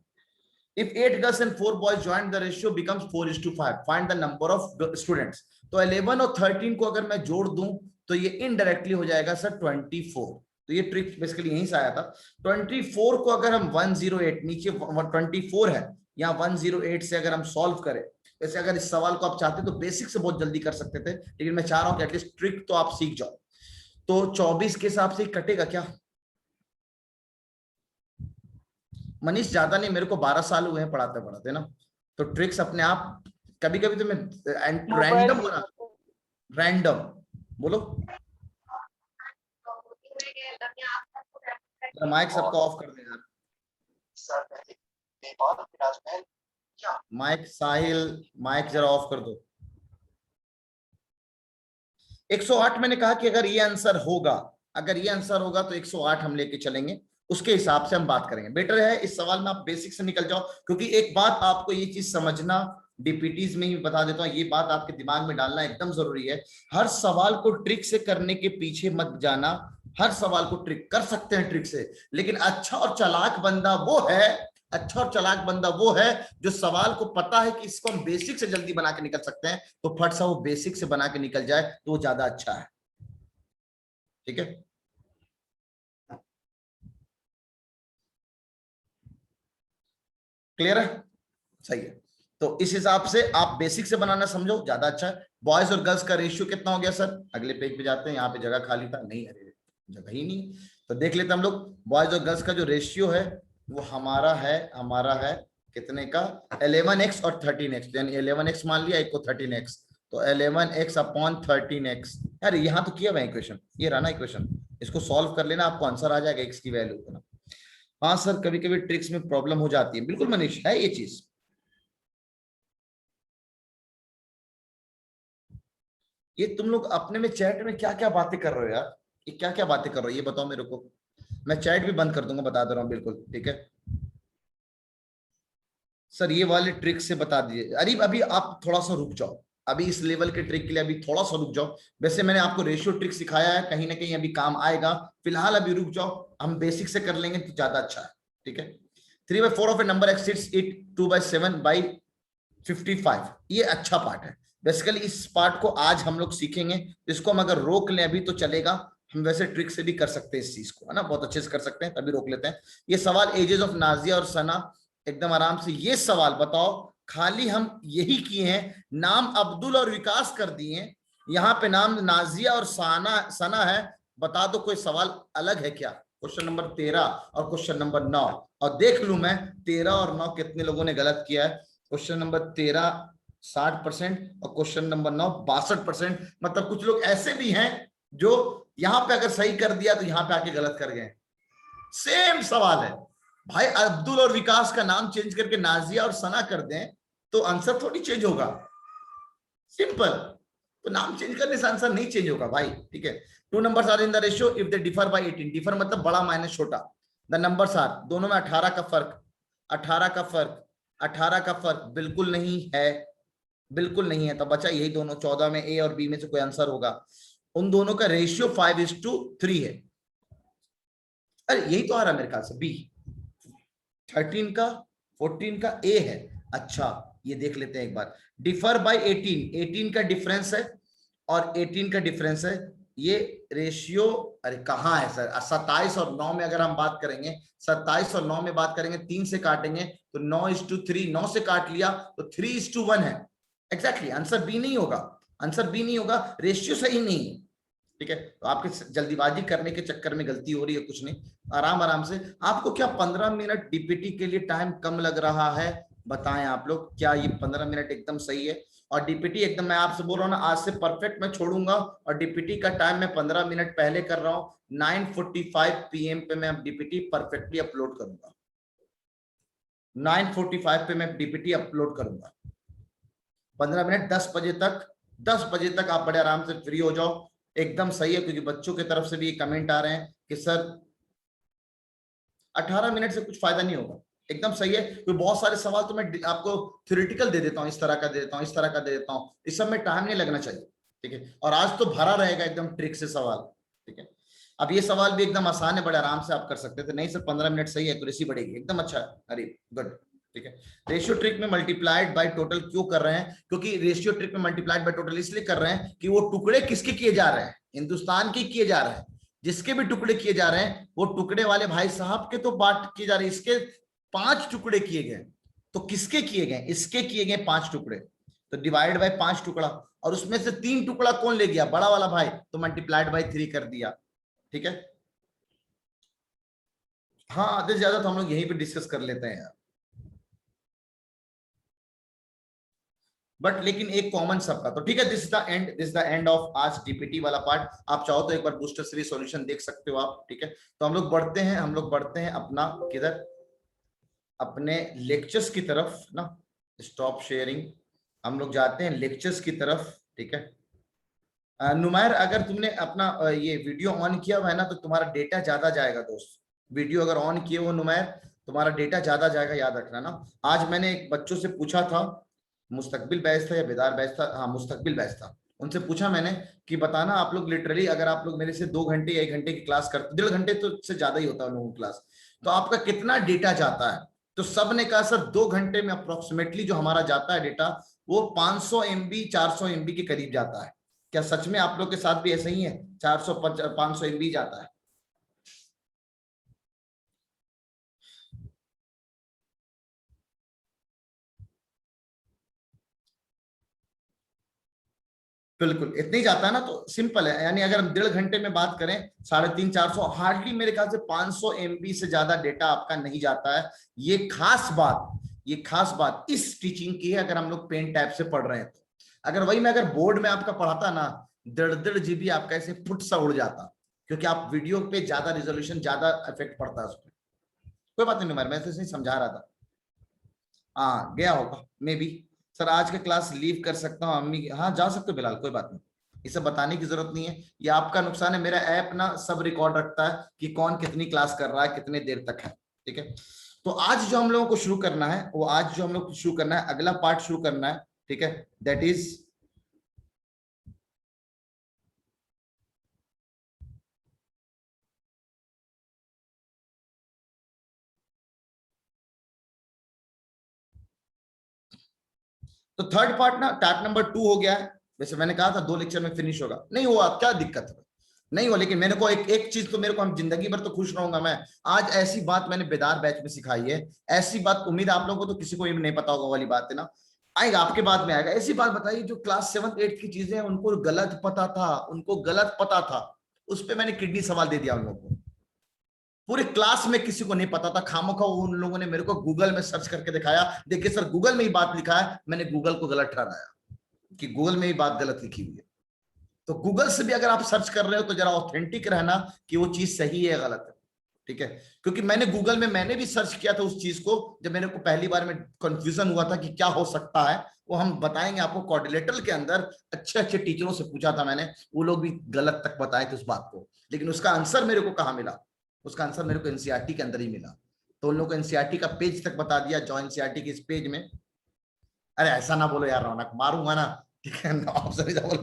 If 8 girls and 4 boys join, the ratio becomes 4:5. Find the number of students. तो 11 और 13 को अगर मैं जोड़ दूं तो ये इनडायरेक्टली हो जाएगा सर 24। तो ये ट्रिक बेसिकली यहीं से आया था। 24 को अगर हम 108, नीचे 24 है, यहाँ 108 से अगर हम सॉल्व करें, वैसे अगर इस सवाल को आप चाहते तो बेसिक से बहुत जल्दी कर सकते थे, लेकिन मैं चाह रहा हूं कि एटलीस्ट ट्रिक तो आप सीख जाओ। तो 24 के हिसाब से कटेगा क्या मनीष, ज्यादा नहीं, मेरे को 12 साल हुए हैं पढ़ाते पढ़ाते ना, तो ट्रिक्स अपने आप कभी कभी तो मैं रैंडम बना, रैंडम बोलो। माइक सबका ऑफ कर दे यार, माइक साहिल माइक जरा ऑफ कर दो। 108 मैंने कहा कि अगर ये आंसर होगा, अगर ये आंसर होगा तो 108 हम लेके चलेंगे, उसके हिसाब से हम बात करेंगे। बेटर है इस सवाल में आप बेसिक से निकल जाओ, क्योंकि एक बात आपको ये चीज समझना, डीपीटीज में ही बता देता हूं, ये बात आपके दिमाग में डालना एकदम जरूरी है। हर सवाल को ट्रिक से करने के पीछे मत जाना, हर सवाल को ट्रिक कर सकते हैं ट्रिक से, लेकिन अच्छा और चालाक बंदा वो है, अच्छा और चालाक बंदा वो है जो सवाल को पता है कि इसको हम बेसिक से जल्दी बना के निकल सकते हैं, तो फट सा वो बेसिक से बना के निकल जाए तो वो ज्यादा अच्छा है, ठीक है। क्लियर है, सही है। तो इस हिसाब से आप बेसिक से बनाना समझो, ज्यादा अच्छा है। बॉयज और गर्ल्स का रेशियो कितना हो गया सर, अगले पेज पे जाते हैं, यहाँ पे जगह खाली था, नहीं अरे जगह ही नहीं, तो देख लेते हैं हम लोग। बॉयज और गर्ल्स का जो रेशियो है वो हमारा है कितने का, 11x और 13x, यानी 11x मान लिया, एक को 13x, तो 11x अपॉन 13x। यार यहाँ तो किया हुआ इक्वेशन, ये रहा ना इक्वेशन, इसको सॉल्व कर लेना, आपको आंसर आ जाएगा x की वैल्यू का। हाँ सर कभी कभी ट्रिक्स में प्रॉब्लम हो जाती है, बिल्कुल मनीष है ये चीज। ये तुम लोग अपने में चैट में क्या क्या बातें कर रहे हो यार, ये क्या क्या बातें कर रहे हो ये बताओ मेरे को, मैं चैट भी बंद कर दूंगा, बता दे रहा हूँ बिल्कुल, ठीक है सर। ये वाले ट्रिक से बता दीजिए, अरे अभी आप थोड़ा सा रुक जाओ, अभी इस लेवल के ट्रिक के लिए अभी थोड़ा सा रुक जाओ। वैसे मैंने आपको रेशियो ट्रिक सिखाया है, कहीं ना कहीं अभी काम आएगा, फिलहाल अभी रुक जाओ, हम बेसिक से कर लेंगे तो ज्यादा अच्छा है, ठीक है। 3/4 of a number exceeds it 2/7/55, ये अच्छा पार्ट है। बेसिकली इस पार्ट को आज हम लोग सीखेंगे, इसको हम अगर रोक लें अभी तो चलेगा, हम वैसे ट्रिक से भी कर सकते हैं इस चीज को, है ना, बहुत अच्छे से कर सकते हैं, तभी रोक लेते हैं। ये सवाल एजेस ऑफ नाजिया और सना, एकदम आराम से ये सवाल बताओ, खाली हम यही किए हैं, नाम अब्दुल और विकास कर दिए, यहाँ पे नाम नाजिया और सना है, बता दो कोई सवाल अलग है क्या। क्वेश्चन नंबर 13 और क्वेश्चन नंबर 9, और देख लूं मैं 13 और 9 कितने लोगों ने गलत किया है। क्वेश्चन नंबर 13 60% और क्वेश्चन नंबर 9 62%, मतलब कुछ लोग ऐसे भी हैं जो यहां पे अगर सही कर दिया तो यहां पे आके गलत कर गए। सेम सवाल है भाई, अब्दुल और विकास का नाम चेंज करके नाजिया और सना कर दें तो आंसर थोड़ी चेंज होगा, सिंपल, तो नाम चेंज करने से आंसर नहीं चेंज होगा भाई, ठीक है। 2 numbers are in the ratio if they differ by 18, differ मतलब बड़ा माइनस छोटा, द नंबर्स आर, दोनों में 18 का फर्क, 18 का फर्क, 18 का फर्क बिल्कुल नहीं है, बिल्कुल नहीं है, तो बचा यही दोनों, 14 में ए और बी में से कोई आंसर होगा। उन दोनों का रेशियो 5:3 है, अरे यही तो आ रहा है मेरे ख्याल से, बी 13 का 14 का ए है। अच्छा ये देख लेते हैं एक बार, डिफर बाय 18, 18 का डिफरेंस है और 18 का डिफरेंस है, ये रेशियो, अरे कहाँ है सर, 27 और 9 में अगर हम बात करेंगे, 27 और 9 में बात करेंगे, 3 से काटेंगे तो 9:3, 9 से काट लिया तो 3:1 है। एग्जैक्टली आंसर बी नहीं होगा, आंसर बी नहीं होगा, रेशियो सही नहीं है। ठीक है, तो आपके जल्दीबाजी करने के चक्कर में गलती हो रही है, कुछ नहीं, आराम आराम से। आपको क्या 15 मिनट डीपीटी के लिए टाइम कम लग रहा है? बताएं आप लोग, क्या ये 15 मिनट एकदम सही है? और डीपीटी एकदम, मैं आपसे बोल रहा हूँ ना, आज से परफेक्ट मैं छोड़ूंगा, और डीपीटी का टाइम मैं 15 मिनट पहले कर रहा हूँ, 9:45 PM पे मैं डीपीटी परफेक्टली अपलोड करूंगा, 9:45 पे मैं डीपीटी अपलोड करूंगा। 15 मिनट, 10 बजे तक, 10 बजे तक आप बड़े आराम से फ्री हो जाओ, एकदम सही है। क्योंकि बच्चों की तरफ से भी कमेंट आ रहे हैं कि सर 18 मिनट से कुछ फायदा नहीं होगा, एकदम सही है। तो बहुत सारे सवाल तो मैं आपको थ्योरेटिकल दे देता हूँ, इस तरह का दे देता हूँ, इस तरह का दे देता हूँ, इस सब में टाइम नहीं लगना चाहिए। ठीक है, और आज तो भरा रहेगा एकदम ट्रिक से सवाल। ठीक है, अब ये सवाल भी एकदम आसान है, बड़े आराम से आप कर सकते थे। नहीं सर 15 मिनट सही है, एक्यूरेसी बढ़ेगी, एकदम अच्छा है, अरे गुड। ठीक है, रेशियो ट्रिक में मल्टीप्लाइड बाय टोटल क्यों कर रहे हैं? क्योंकि रेशियो ट्रिक में मल्टीप्लाइड बाय टोटल इसलिए कर रहे हैं कि वो टुकड़े किसके किए जा रहे हैं? हिंदुस्तान के किए जा रहे हैं। जिसके भी टुकड़े किए जा रहे हैं वो टुकड़े वाले भाई साहब के तो बांट किए जा रहे हैं। इसके 5 टुकड़े किए गए, तो किसके किए गए? इसके किए गए 5 टुकड़े, तो डिवाइड बाय 5 टुकड़ा, और उसमें से 3 टुकड़ा कौन ले गया? बड़ा वाला भाई, तो मल्टीप्लाइड बाय 3 कर दिया। ठीक है, हाँ आधे से ज्यादा तो हम लोग यहीं पे डिस्कस कर लेते हैं यार, बट लेकिन एक कॉमन सबका। तो ठीक है, this is the end of आज डीपीटी वाला पार्ट। आप चाहो तो एक बार बूस्टर सीरीज सॉल्यूशन देख सकते हो आप। ठीक है, तो हम लोग बढ़ते हैं अपना किधर, अपने लेक्चर्स की तरफ ना। स्टॉप शेयरिंग, हम लोग जाते हैं लेक्चर्स की तरफ। ठीक है, नुमैर अगर तुमने अपना ये वीडियो ऑन किया हुआ है ना, तो तुम्हारा डेटा ज्यादा जाएगा दोस्त। वीडियो अगर ऑन किए हो नुमैर, तुम्हारा डेटा ज्यादा जाएगा, याद रखना ना। आज मैंने एक बच्चों से पूछा था, मुस्तकबिल बैच था या बेदार बैच था, हाँ मुस्तकबिल बैच था, उनसे पूछा मैंने कि बताना आप लोग लिटरली अगर आप लोग मेरे से 2 घंटे या 1 घंटे की क्लास करते, 1.5 घंटे तो से ज्यादा ही होता है लोगों की क्लास, तो आपका कितना डेटा जाता है? तो सब ने कहा सर 2 घंटे में अप्रोक्सीमेटली जो हमारा जाता है डेटा, वो 500 MB 400 MB के करीब जाता है। क्या सच में आप लोग के साथ भी ऐसा ही है? 400 500 MB जाता है? बिल्कुल इतना ही जाता है ना, तो सिंपल है। यानी अगर हम 1.5 घंटे में बात करें, 350 400, हार्डली मेरे ख्याल से 500 MB से ज्यादा डेटा आपका नहीं जाता है। ये खास बात इस टीचिंग की है, अगर हम लोग पेन टैब से पढ़ रहे हैं तो। अगर वही मैं अगर बोर्ड में आपका पढ़ाता ना, 1.5 GB आपका ऐसे फुट सा उड़ जाता, क्योंकि आप वीडियो पे ज्यादा रिजोल्यूशन, ज्यादा इफेक्ट पड़ता है उसमें। कोई बात नहीं, मैं तो नहीं समझा रहा था, हाँ गया होगा मे बी। सर आज का क्लास लीव कर सकता हूँ अम्मी? हाँ जा सकते हो बिलाल, कोई बात नहीं, ये सब बताने की जरूरत नहीं है, ये आपका नुकसान है। मेरा ऐप ना सब रिकॉर्ड रखता है कि कौन कितनी क्लास कर रहा है, कितने देर तक है। ठीक है, तो आज जो हम लोगों को शुरू करना है, वो आज जो हम लोग शुरू करना है, अगला पार्ट शुरू करना है। ठीक है, दैट इज तो थर्ड पार्ट ना टैप नंबर 2 हो गया है। वैसे मैंने कहा था 2 लेक्चर में फिनिश होगा, नहीं हुआ, क्या दिक्कत है? नहीं हो, लेकिन मेरे को एक चीज तो मेरे को, हम जिंदगी भर तो खुश रहूंगा मैं। आज ऐसी बात मैंने बेदार बैच में सिखाई है, ऐसी बात उम्मीद आप लोगों को तो किसी को भी नहीं पता होगा, वाली बात है ना, आएगा आपके बाद में आएगा। ऐसी बात बताइए जो क्लास 7th 8th की चीजें उनको गलत पता था, उस पर मैंने किडनी सवाल दे दिया उन लोगों को। पूरे क्लास में किसी को नहीं पता था, खामोखा उन लोगों ने मेरे को गूगल में सर्च करके दिखाया, देखिए सर गूगल में ही बात लिखा है, मैंने गूगल को गलत ठहराया कि गूगल में ही बात गलत लिखी हुई है। तो गूगल से भी अगर आप सर्च कर रहे हो तो जरा ऑथेंटिक रहना कि वो चीज सही है गलत है। ठीक है, क्योंकि मैंने गूगल में मैंने भी सर्च किया था उस चीज को, जब मेरे को पहली बार में कंफ्यूजन हुआ था कि क्या हो सकता है, वो हम बताएंगे आपको। कोऑर्डिनेटर के अंदर अच्छे टीचरों से पूछा था मैंने, वो लोग भी गलत तक बताए थे उस बात को, लेकिन उसका आंसर मेरे को कहाँ मिला? उसका आंसर मेरे को एनसीईआरटी के अंदर ही मिला। तो उन लोगों को एनसीईआरटी का पेज तक बता दिया, जो एनसीईआरटी के इस पेज में। अरे ऐसा ना बोलो यार रौनक, मारूंगा ना। ठीक है,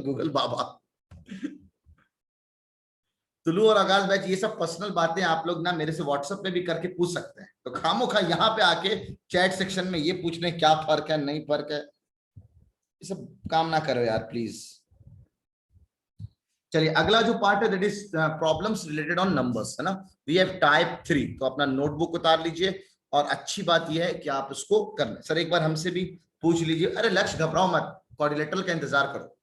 गूगल बाबा। तुलू और आगाज बैच, ये सब पर्सनल बातें आप लोग ना मेरे से व्हाट्सएप पे भी करके पूछ सकते हैं, तो खामोखा यहाँ पे आके चैट सेक्शन में ये पूछने क्या फर्क है नहीं फर्क है, ये सब काम ना करो यार प्लीज। चलिए अगला जो पार्ट है that is problems related on numbers, है ना। वी हैव टाइप 3, तो अपना नोटबुक उतार लीजिए और अच्छी बात यह है कि आप इसको कर लें। सर एक बार हमसे भी पूछ लीजिए, अरे लक्ष्य घबराओ मत, कोऑर्डिनेटर का इंतजार करो,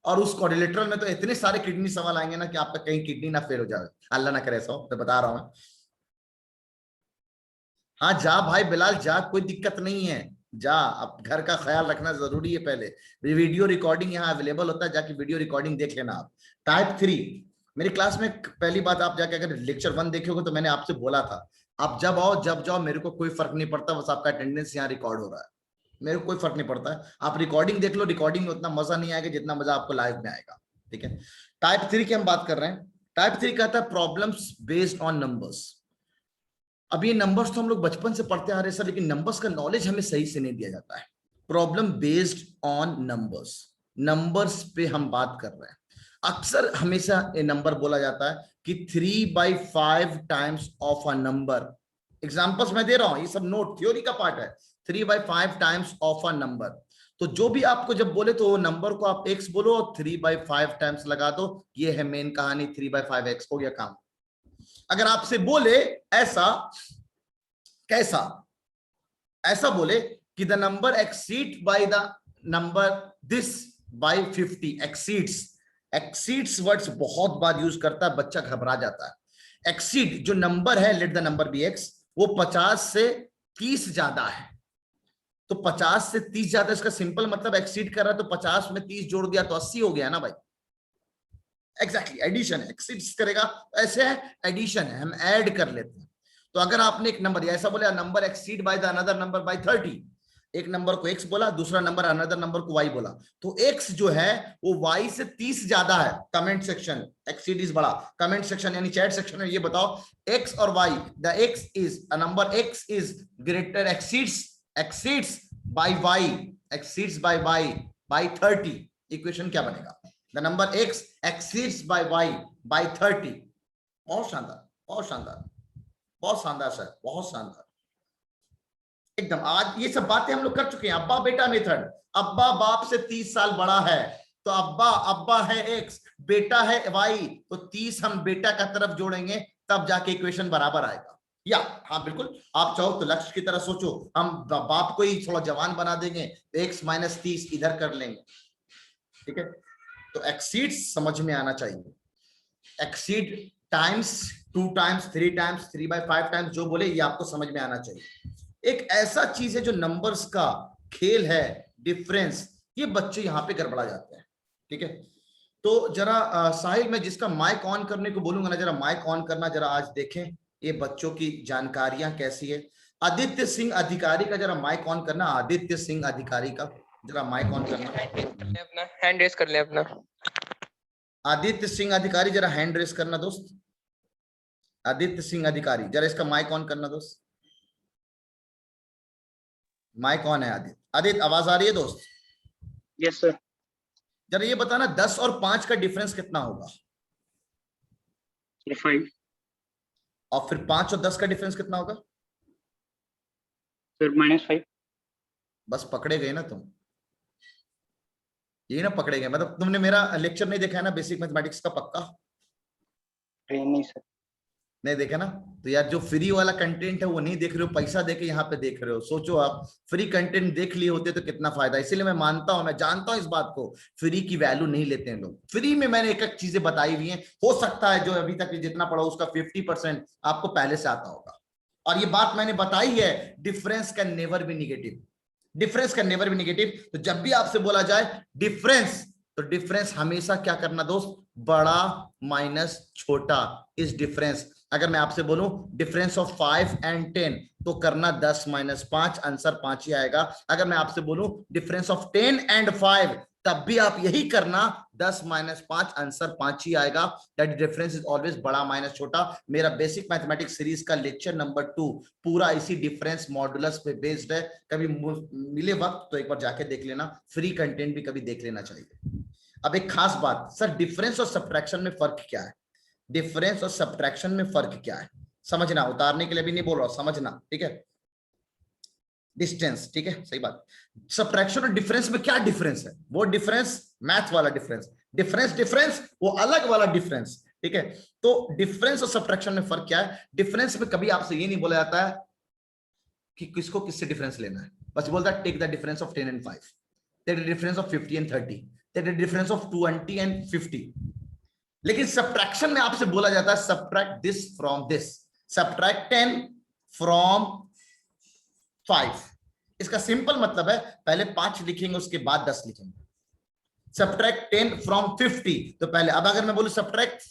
और उस कोऑर्डिनेटर में तो इतने सारे किडनी सवाल आएंगे ना कि आपका कहीं किडनी ना फेल हो जाए, अल्लाह ना करे ऐसा हो, तो बता रहा हूं। हाँ जा भाई बिलाल जा, कोई दिक्कत नहीं है, जा, अब घर का ख्याल रखना जरूरी है। पहले वीडियो रिकॉर्डिंग यहाँ अवेलेबल होता है, जाके वीडियो रिकॉर्डिंग देख लेना आप। टाइप 3 मेरी क्लास में पहली बात, आप जाके अगर लेक्चर 1 देखोगे तो मैंने आपसे बोला था, आप जब आओ जब जाओ मेरे को कोई फर्क नहीं पड़ता, बस आपका अटेंडेंस यहाँ रिकॉर्ड हो रहा है, मेरे को कोई फर्क नहीं पड़ता है। आप रिकॉर्डिंग देख लो, रिकॉर्डिंग में उतना मजा नहीं आएगा जितना मजा आपको लाइव में आएगा, ठीक है। टाइप 3 की हम बात कर रहे हैं। टाइप 3 कहता है प्रॉब्लम्स बेस्ड ऑन नंबर्स। अब ये नंबर्स तो हम लोग बचपन से पढ़ते आ रहे हैं सर, लेकिन नंबर्स का नॉलेज हमें सही से नहीं दिया जाता है। Problem based on numbers, numbers पे हम बात कर रहे हैं। अक्सर हमेशा ये नंबर बोला जाता है कि 3/5 times of a number. Examples मैं दे रहा हूं, ये सब नोट थ्योरी का पार्ट है। 3/5 टाइम्स ऑफ अ नंबर, तो जो भी आपको जब बोले तो वो नंबर को आप x बोलो और 3/5 टाइम्स लगा दो, ये है मेन कहानी, 3/5x हो गया काम। अगर आपसे बोले ऐसा, कैसा, ऐसा बोले कि the number exceed by the number this by 50, exceeds words बहुत बार यूज करता है, बच्चा घबरा जाता है। एक्सीड जो नंबर है, let the number be x, वो 50 से 30 ज्यादा है, तो 50 से 30 ज्यादा, इसका सिंपल मतलब एक्सीड कर रहा है, तो 50 में 30 जोड़ दिया तो 80 हो गया ना भाई। एग्जैक्टली एडिशन है, एक्सीड्स करेगा ऐसे है, एडिशन है, हम ऐड कर लेते हैं। तो अगर आपने एक नंबर ऐसा बोला, number exceed by the another number by 30, एक नंबर को x बोला, दूसरा नंबर अनदर नंबर को y बोला, तो x जो है वो y से 30 ज्यादा है। कमेंट सेक्शन, एक्सीड इज बड़ा, कमेंट सेक्शन यानी चैट सेक्शन में ये बताओ x और y, the x is a number, x is greater, exceeds by y, exceeds by y by 30, equation क्या बनेगा? The number x exceeds by y by 30। बहुत शानदार, बहुत शानदार, बहुत शानदार सर, बहुत शानदार एकदम। आज ये सब बातें हम लोग कर चुके हैं। अब्बा बेटा मेथड, अब्बा बाप से 30 साल बड़ा है, तो अब्बा है x, बेटा है y, तो 30 हम बेटा का तरफ जोड़ेंगे तब जाके इक्वेशन बराबर आएगा। या हाँ बिल्कुल, आप चाहो तो लक्ष्य की तरह सोचो, हम बाप को ही थोड़ा जवान बना देंगे, x - 30 इधर कर लेंगे, ठीक है। तो एक्सीड समझ में आना चाहिए, exceed times 2 times 3 times 3/5 times, जो बोले ये आपको समझ में आना चाहिए। एक ऐसा चीज है जो नंबर्स का खेल है, डिफरेंस, ये बच्चे यहाँ पे गड़बड़ा जाते हैं, ठीक है। तो जरा साहिल, मैं जिसका माइक ऑन करने को बोलूंगा ना, जरा माइक ऑन करना, जरा आज देखें ये बच्चों की जानकारियां कैसी है। आदित्य सिंह अधिकारी का जरा माइक ऑन करना, आदित्य सिंह अधिकारी का जरा माइक ऑन करना, अपना हैंड रेस कर ले अपना। आदित्य सिंह अधिकारी जरा हैंड रेस करना दोस्त, आदित्य सिंह अधिकारी जरा इसका माइक ऑन करना दोस्त, माइक ऑन है आदित्य। आदित्य आवाज आ रही है दोस्त? Yes sir. जरा ये बताना 10 और 5 का डिफरेंस कितना होगा? 5। और फिर 5 और 10 का डिफरेंस कितना होगा? फिर -5। बस पकड़े गए ना तुम, ये ना पकड़े गए, मतलब तुमने मेरा लेक्चर नहीं देखा है ना, बेसिक मैथमेटिक्स का पक्का नहीं सर। नहीं देखा ना? तो यार जो फ्री वाला कंटेंट है वो नहीं देख रहे हो, पैसा देके यहाँ पे देख रहे हो। सोचो आप फ्री कंटेंट देख लिए होते तो कितना फायदा। इसीलिए मैं मानता हूं, मैं जानता हूं इस बात को, फ्री की वैल्यू नहीं लेते हैं लोग। फ्री में मैंने एक एक चीजें बताई हुई हैं, हो सकता है जो अभी तक जितना पढ़ा उसका 50% आपको पहले से आता होगा। और ये बात मैंने बताई है, difference can never be negative, difference can never be negative. तो जब भी आपसे बोला जाए डिफरेंस, तो डिफरेंस हमेशा क्या करना दोस्त? बड़ा माइनस छोटा इज डिफरेंस। अगर मैं आपसे बोलूं डिफरेंस ऑफ 5 and 10, तो करना 10 - 5, आंसर 5 ही आएगा। अगर मैं आपसे बोलूं डिफरेंस ऑफ 10 and 5, तब भी आप यही करना, 10 - 5, आंसर 5 ही आएगा। दैट डिफरेंस इज ऑलवेज बड़ा माइनस छोटा। मेरा बेसिक मैथमेटिक्स सीरीज का लेक्चर नंबर 2 पूरा इसी डिफरेंस मॉडुलस पे बेस्ड है। कभी मिले वक्त तो एक बार जाके देख लेना, फ्री कंटेंट भी कभी देख लेना चाहिए। अब एक खास बात, सर डिफरेंस और सब्ट्रैक्शन में फर्क क्या है? डिफरेंस और सब्ट्रैक्शन में फर्क क्या है समझना, उतारने के लिए भी नहीं बोल रहा, समझना, ठीक है। डिस्टेंस, ठीक है, सही बात। सब्ट्रैक्शन और डिफरेंस में क्या डिफरेंस है? वो डिफरेंस मैथ वाला डिफरेंस, डिफरेंस डिफरेंस वो अलग वाला डिफरेंस, ठीक है। तो डिफरेंस और सब्ट्रैक्शन में फर्क क्या है? डिफरेंस में कभी आपसे ये नहीं बोला जाता है कि किसको किससे डिफरेंस लेना है, बस बोलता है take the difference of 10 and 5, take the difference of 50 and 30, take the difference of 20 and 50। लेकिन सब्ट्रैक्शन में आपसे बोला जाता है subtract this from this, subtract 10 from 5। इसका सिंपल मतलब है पहले 5 लिखेंगे उसके बाद 10 लिखेंगे। सब्ट्रैक्ट 10 फ्रॉम 50, तो पहले, अब अगर मैं बोलूं सब्ट्रैक्ट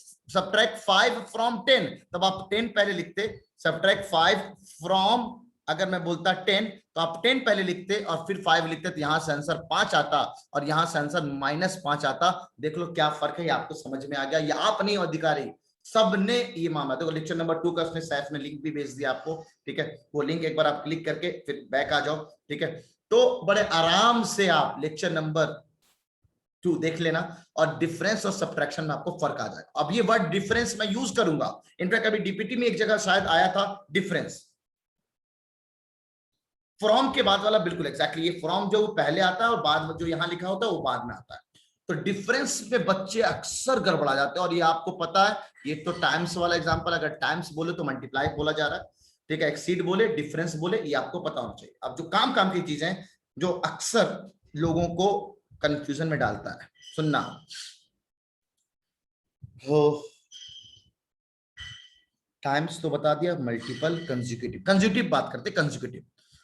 5 फ्रॉम 10, तब आप 10 पहले लिखते। सब्ट्रैक्ट 5 फ्रॉम, अगर मैं बोलता 10 तो आप 10 पहले लिखते और फिर 5 लिखते, तो यहां से आंसर 5 आता और यहां से आंसर -5 आता। देख लो क्या फर्क है, ये आपको समझ में आ गया। ये आप नहीं अधिकारी, सबने ये माना। देखो लेक्चर नंबर 2 का उसने सैफ में लिंक भी भेज दिया आपको, ठीक है। वो लिंक एक बार आप क्लिक करके फिर बैक आ जाओ, ठीक है। तो बड़े आराम से आप लेक्चर नंबर 2 देख लेना और डिफरेंस और सब्ट्रैक्शन में आपको फर्क आ जाएगा। अब ये वर्ड डिफरेंस मैं यूज करूंगा, इनफैक्ट अभी डीपीटी में एक जगह शायद आया था डिफरेंस। फ्रॉम के बाद वाला बिल्कुल एग्जैक्टली, ये फ्रॉम जो पहले आता है और बाद में जो यहां लिखा होता है वो बाद में आता है। तो डिफरेंस में बच्चे अक्सर गड़बड़ा जाते हैं, और ये आपको पता है। ये तो टाइम्स वाला एग्जांपल, अगर टाइम्स बोले तो मल्टीप्लाई बोला जा रहा है, ठीक है। एक्सीड बोले, डिफरेंस बोले, ये आपको पता होना चाहिए। अब जो काम की चीजें जो अक्सर लोगों को कंफ्यूजन में डालता है, सुनना हो। टाइम्स तो बता दिया, मल्टीपल, कंसेक्यूटिव बात करते। कंसेक्यूटिव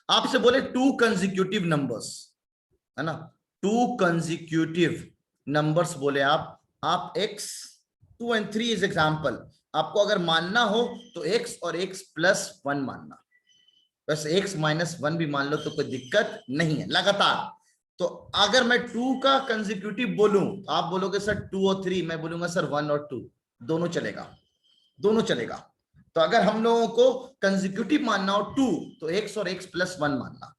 आपसे बोले 2 कंसेक्यूटिव नंबर्स, है ना, 2 कंसेक्यूटिव नंबर्स बोले आप x 2 and 3 इज एग्जांपल। आपको अगर मानना हो तो x और x + 1 मानना, वैसे x - 1 भी मान लो तो कोई दिक्कत नहीं है, लगातार। तो अगर मैं 2 का कंसेक्यूटिव बोलूं, आप बोलोगे सर 2 और 3, मैं बोलूंगा सर 1 और 2, दोनों चलेगा, दोनों चलेगा। तो अगर हम लोगों को कंसेक्यूटिव मानना हो 2, तो x और x + 1 मानना।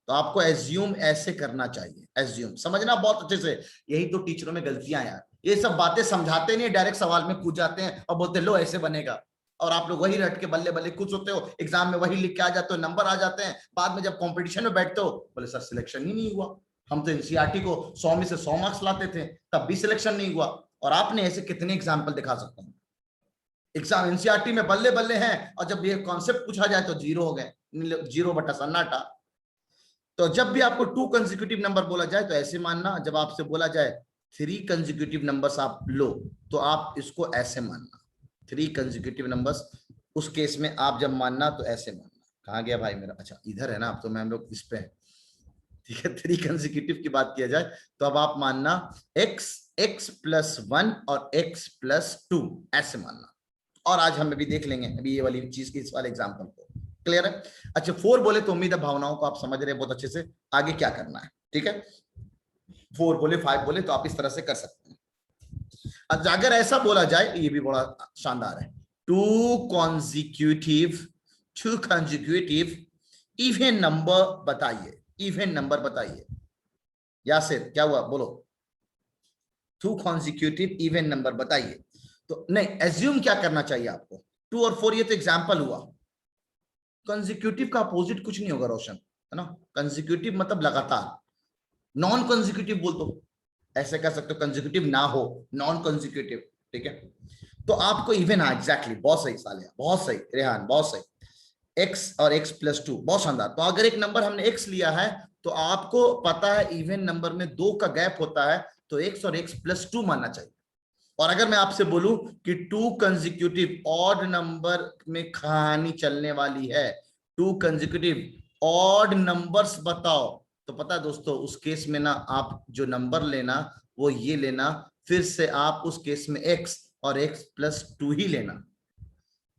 तो आपको एज्यूम ऐसे करना चाहिए, एज्यूम समझना बहुत अच्छे से। यही तो टीचरों में गलतियां यार, ये सब बातें समझाते नहीं, डायरेक्ट सवाल में कूद जाते हैं और बोलते लो ऐसे बनेगा, और आप लोग वही रट के बल्ले बल्ले खुश होते हो, एग्जाम में वही लिख के आ जाते हो, नंबर आ जाते हैं। बाद में जब कॉम्पिटिशन में बैठते हो बोले सर सिलेक्शन ही नहीं हुआ, हम तो एनसीईआरटी को 100 में से 100 मार्क्स लाते थे, तब भी सिलेक्शन नहीं हुआ। और आपने ऐसे कितने एग्जाम्पल दिखा सकता हूँ, एग्जाम एनसीईआरटी में बल्ले बल्ले हैं, और जब ये कॉन्सेप्ट पूछा जाए तो 0 हो गए, 0 बटा सन्नाटा। तो जब भी आपको 2 कंसेक्यूटिव नंबर बोला जाए तो ऐसे मानना, जब आपसे बोला जाए 3 कंसेक्यूटिव नंबर्स आप लो तो आप इसको ऐसे मानना, 3 कंसेक्यूटिव नंबर्स, उस केस में आप जब मानना तो ऐसे मानना। कहाँ गया भाई मेरा, अच्छा इधर है ना, अब तो मैं हम लोग इस पे है, ठीक है। 3 कंसेक्यूटिव की बात किया जाए तो अब आप मानना x + 1 और x + 2 ऐसे मानना। और आज हम भी देख लेंगे अभी ये वाली चीज की, इस वाले एग्जांपल को, क्लियर है। अच्छा 4 बोले तो उम्मीद है भावनाओं को आप समझ रहे हैं बहुत अच्छे से, आगे क्या करना है, ठीक है। 4 बोले 5 बोले तो आप इस तरह से कर सकते हैं। अच्छा अगर ऐसा बोला जाए, ये भी बड़ा शानदार है, 2 consecutive इवन नंबर बताइए, इवन नंबर बताइए। यासिर क्या हुआ बोलो, 2 consecutive इवन नंबर बताइए। तो नहीं, एज्यूम क्या करना चाहिए आपको, 2 और 4 ये तो एग्जांपल हुआ, कंसेक्यूटिव का अपोजिट कुछ नहीं होगा रोशन, है ना। कंसेक्यूटिव मतलब लगातार, नॉन कंसेक्यूटिव बोल दो, ऐसे कह सकते हो कंसेक्यूटिव ना हो, नॉन कंसेक्यूटिव, ठीक है। तो आपको इवन, हाँ एग्जैक्टली, बहुत सही साले, बहुत सही रेहान, बहुत सही। x और x + 2, बहुत शानदार। तो अगर एक नंबर हमने x लिया है तो आपको पता है इवन नंबर में 2 का गैप होता है, तो x और x + 2 मानना चाहिए। और अगर मैं आपसे बोलूं कि 2 कंसेक्यूटिव ऑड नंबर में कहानी चलने वाली है, 2 कंसेक्यूटिव ऑड नंबर्स बताओ, तो पता है दोस्तों उस केस में ना आप जो नंबर लेना वो ये लेना, फिर से आप उस केस में x और x + 2 ही लेना,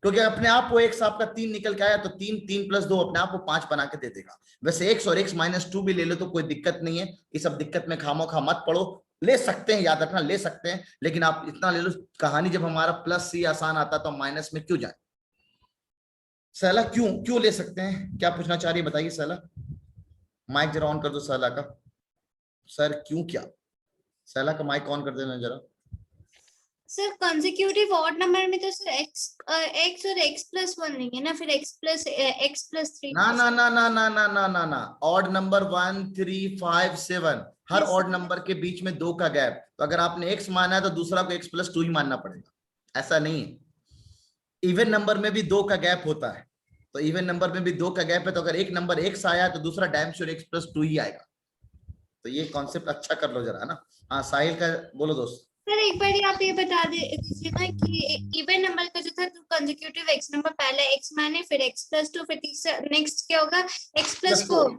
क्योंकि अपने आप वो x आपका 3 निकल के आया तो 3 + 2 अपने आप वो 5 बना के दे देगा। वैसे x और x - 2 भी ले लो तो कोई दिक्कत नहीं है, ये सब दिक्कत में खामोखा मत पड़ो, ले सकते हैं, याद रखना ले सकते हैं, लेकिन आप इतना ले लो कहानी, जब हमारा +c आसान आता तो माइनस में क्यों जाए। सहला क्यों ले सकते हैं, क्या पूछना चाह रही है बताइए सहला, माइक जरा ऑन कर दो सहला का, सर क्यों, क्या सहला का माइक ऑन कर देना जरा। सर कंसेक्यूटिव ऑड नंबर में तो सर x और x+1 लेंगे ना, फिर x+3 ना ना ना ना ना ना ना ना ना ऑड नंबर 1 3 5 7 हर Yes, ऑड sir. नंबर के बीच में 2 का गैप, तो अगर आपने x माना है तो दूसरा को x+2 ही मानना पड़ेगा, ऐसा नहीं है। इवन नंबर में भी 2 का गैप होता है, तो इवन नंबर में भी 2 का गैप है, तो अगर एक नंबर x आया तो दूसरा डैम श्योर x+2 ही आएगा। तो ये कॉन्सेप्ट अच्छा कर लो जरा, है ना। हाँ साहिल का बोलो दोस्त। सर एक बार आप ये बता दीजिए ना कि इवन नंबर का जो था तो कंसेक्यूटिव x नंबर पहले x माने, फिर x+2, फिर तीसरा नेक्स्ट क्या होगा x+4।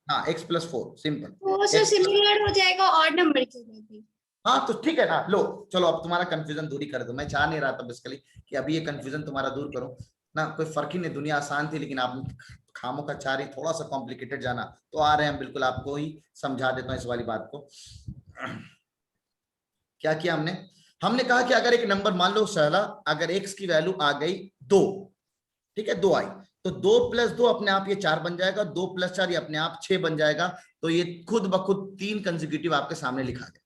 हाँ x+4 सिंपल। तो वो सर सिमिलर हो जाएगा ऑड नंबर के लिए भी। हाँ तो ठीक है ना, लो चलो अब तुम्हारा कंफ्यूजन दूर ही कर दो। मैं चाह नहीं रहा था बेसिकली कि अभी ये कंफ्यूजन तुम्हारा दूर करो ना, कोई फर्क ही नहीं, दुनिया आसान थी, लेकिन आपने खामों का चाह रही थोड़ा सा कॉम्प्लिकेटेड जाना, तो आ रहे हैं बिल्कुल आपको ही समझा देता हूँ इस वाली बात को। क्या किया हमने, हमने कहा कि अगर एक नंबर मान लो सहला, अगर x की वैल्यू आ गई 2, ठीक है 2 आई, तो 2 + 2 अपने आप ये 4 बन जाएगा, 2 + 4 ये अपने आप 6 बन जाएगा, तो ये खुद ब खुद 3 कंसेक्यूटिव आपके सामने लिखा गया।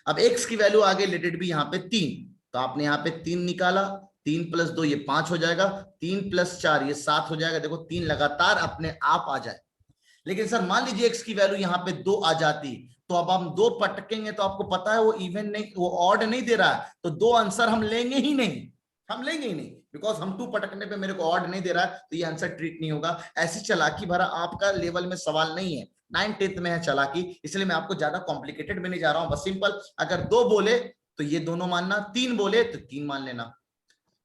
अब x की वैल्यू आ गई लेटेड भी यहाँ पे 3, तो आपने यहाँ पे 3 निकाला, 3 + 2 ये 5 हो जाएगा, 3 + 4 ये 7 हो जाएगा। देखो 3 लगातार अपने आप आ जाए। लेकिन सर मान लीजिए x की वैल्यू यहाँ पे 2 आ जाती, तो अब हम 2 पटकेंगे तो आपको पता है वो इवन नहीं, वो ऑड नहीं दे रहा है, तो 2 आंसर हम लेंगे ही नहीं, हम लेंगे ही नहीं, बिकॉज हम 2 पटकने पे मेरे को ऑड नहीं दे रहा है, तो ये आंसर ट्रीट नहीं होगा। ऐसी चालाकी भरा आपका लेवल में सवाल नहीं है, 9th में है चालाकी, इसलिए मैं आपको ज्यादा कॉम्प्लिकेटेड में नहीं जा रहा हूं, बस सिंपल अगर 2 बोले तो ये दोनों मानना, 3 बोले तो 3 मान लेना,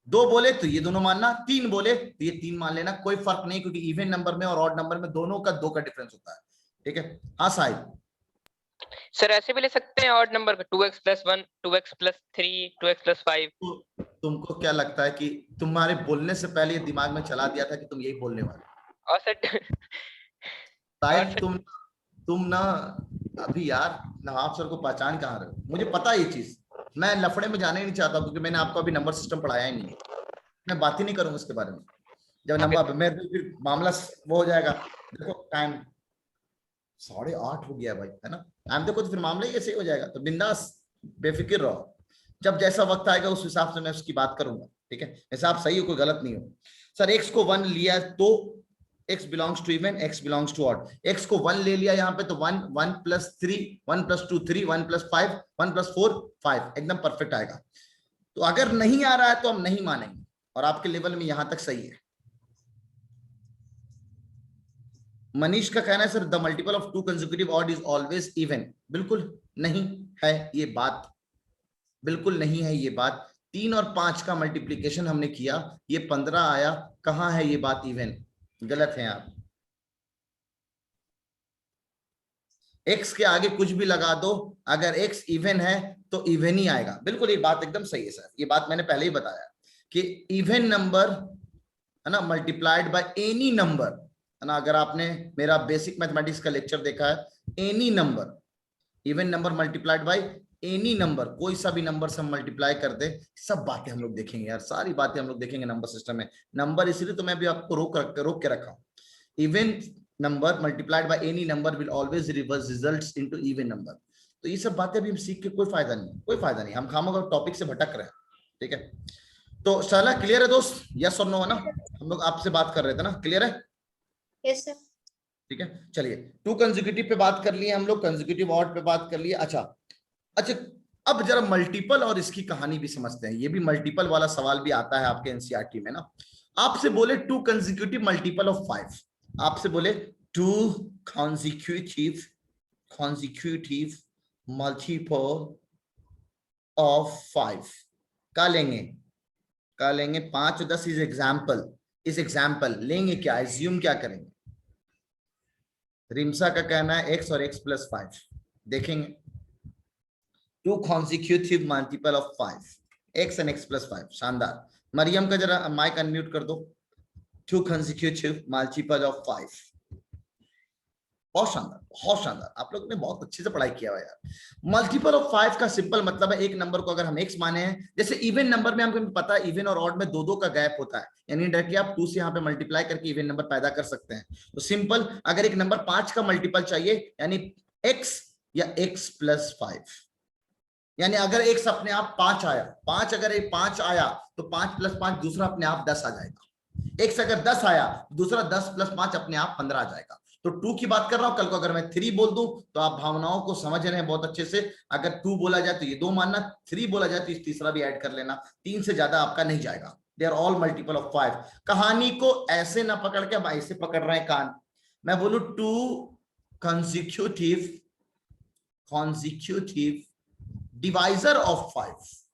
2 बोले तो ये दोनों मानना, 3 बोले तो ये 3 मान लेना, कोई फर्क नहीं, क्योंकि इवन नंबर में और ऑड नंबर में दोनों का 2 का डिफरेंस होता है। ठीक है हाँ साहिल। सर ऐसे भी ले सकते हैं ऑड नंबर का 2x+1 2x+3 2x+5। तो तुमको क्या लगता है कि तुम्हारे बोलने से पहले ये दिमाग में चला दिया था कि तुम यही बोलने वाले? और सर साहिल तुम ना अभी यार नवाब सर को पहचान कहाँ रहे हो, मुझे पता है ये चीज, मैं लफड़े में जाने ही नहीं चाहता, क्योंकि मैंने आपको अभी नंबर सिस्टम पढ़ाया ही नहीं, मैं बात ही नहीं करूंगा इसके बारे में। जब नंबर में फिर मामला वो हो जाएगा। देखो टाइम 8:30 हो गया भाई, है ना, टाइम देखो तो फिर मामला ही ऐसे हो जाएगा, तो बिंदास बेफिक्र रहो, जब जैसा वक्त आएगा उस हिसाब से मैं उसकी बात करूंगा। ठीक है हिसाब सही हो, कोई गलत नहीं हो। सर x को 1 लिया तो x belongs to even, x belongs to odd, x को 1 ले लिया यहाँ पे तो 1 1 + 3 1 + 2 3 1 + 5 1 + 4 5 एकदम परफेक्ट आएगा। तो अगर नहीं आ रहा है तो हम नहीं मानेंगे, और आपके लेवल में यहां तक सही है। मनीष का कहना है sir the multiple of 2 consecutive odd is always even, बिल्कुल नहीं है ये बात, बिल्कुल नहीं है ये बात। 3 और 5 का मल्टीप्लीकेशन हमने किया, ये 15 आया, कहां है ये बात इवन, गलत है आप। x के आगे कुछ भी लगा दो, अगर x इवन है तो इवन ही आएगा, बिल्कुल ये बात एकदम सही है सर, ये बात मैंने पहले ही बताया कि इवन नंबर है ना मल्टीप्लाइड बाय एनी नंबर, है ना, अगर आपने मेरा बेसिक मैथमेटिक्स का लेक्चर देखा है, any number, even number multiplied by any number, कोई सा भी नंबर से हम मल्टीप्लाई कर दे, सब बातें हम लोग देखेंगे यार, सारी बातें हम लोग देखेंगे नंबर सिस्टम में। नंबर इसलिए तो मैं भी आपको रोक के रखा हूं, even number multiplied by any number will always reverse results into even number. तो ये सब बातें भी हम सीख के कोई फायदा नहीं, कोई फायदा नहीं, हम खामोगा टॉपिक से भटक रहे हैं। ठीक है तो शाला क्लियर है दोस्त, यस और नो है ना, हम लोग आपसे बात कर रहे थे ना, क्लियर है? Yes sir. ठीक है चलिए 2 कंसेक्यूटिव पे बात कर लिए हम लोग, कंसेक्यूटिव ऑड पे बात कर लिए। अच्छा अब जरा मल्टीपल और इसकी कहानी भी समझते हैं, ये भी मल्टीपल वाला सवाल भी आता है आपके एनसीईआरटी में ना। आपसे बोले 2 कंसेक्यूटिव मल्टीपल ऑफ 5, आपसे बोले 2 consecutive multiple of 5 का लेंगे 5 और 10 इज एग्जाम्पल, इस एग्जाम्पल लेंगे क्या, एज्यूम क्या करेंगे? रिमसा का कहना है x और x+5 देखेंगे, 2 consecutive multiple of 5 x and x+5, शानदार। मरियम का जरा माइक अनम्यूट कर दो। 2 consecutive multiple of 5, बहुत शानदार, बहुत शानदार, आप लोग ने बहुत अच्छे से पढ़ाई किया हुआ यार। मल्टीपल ऑफ 5 का सिंपल मतलब है एक नंबर को अगर हम x माने हैं, जैसे इवन नंबर में हमको पता है इवन और ऑड में 2-2 का गैप होता है, यानी डायरेक्टली आप 2 से यहाँ पे मल्टीप्लाई करके इवन नंबर पैदा कर सकते हैं। तो सिंपल अगर एक नंबर 5 का मल्टीपल चाहिए, यानी x या x+5, यानी अगर एक्स अपने आप 5 आया, 5 अगर एक 5 आया तो 5 + 5 दूसरा अपने आप 10 आ जाएगा। एक्स अगर 10 आया दूसरा 10 + 5 अपने आप 15 आ जाएगा। तो 2 की बात कर रहा हूं, कल को अगर मैं 3 बोल दूं तो आप भावनाओं को समझ रहे हैं बहुत अच्छे से। अगर 2 बोला जाए तो ये 2 मानना, 3 बोला जाए तो इस तीसरा भी ऐड कर लेना, 3 से ज्यादा आपका नहीं जाएगा। They are all multiple of 5। कहानी को ऐसे ना पकड़ के, अब ऐसे पकड़ रहे हैं कान, मैं बोलू 2 consecutive डिवाइजर ऑफ 5।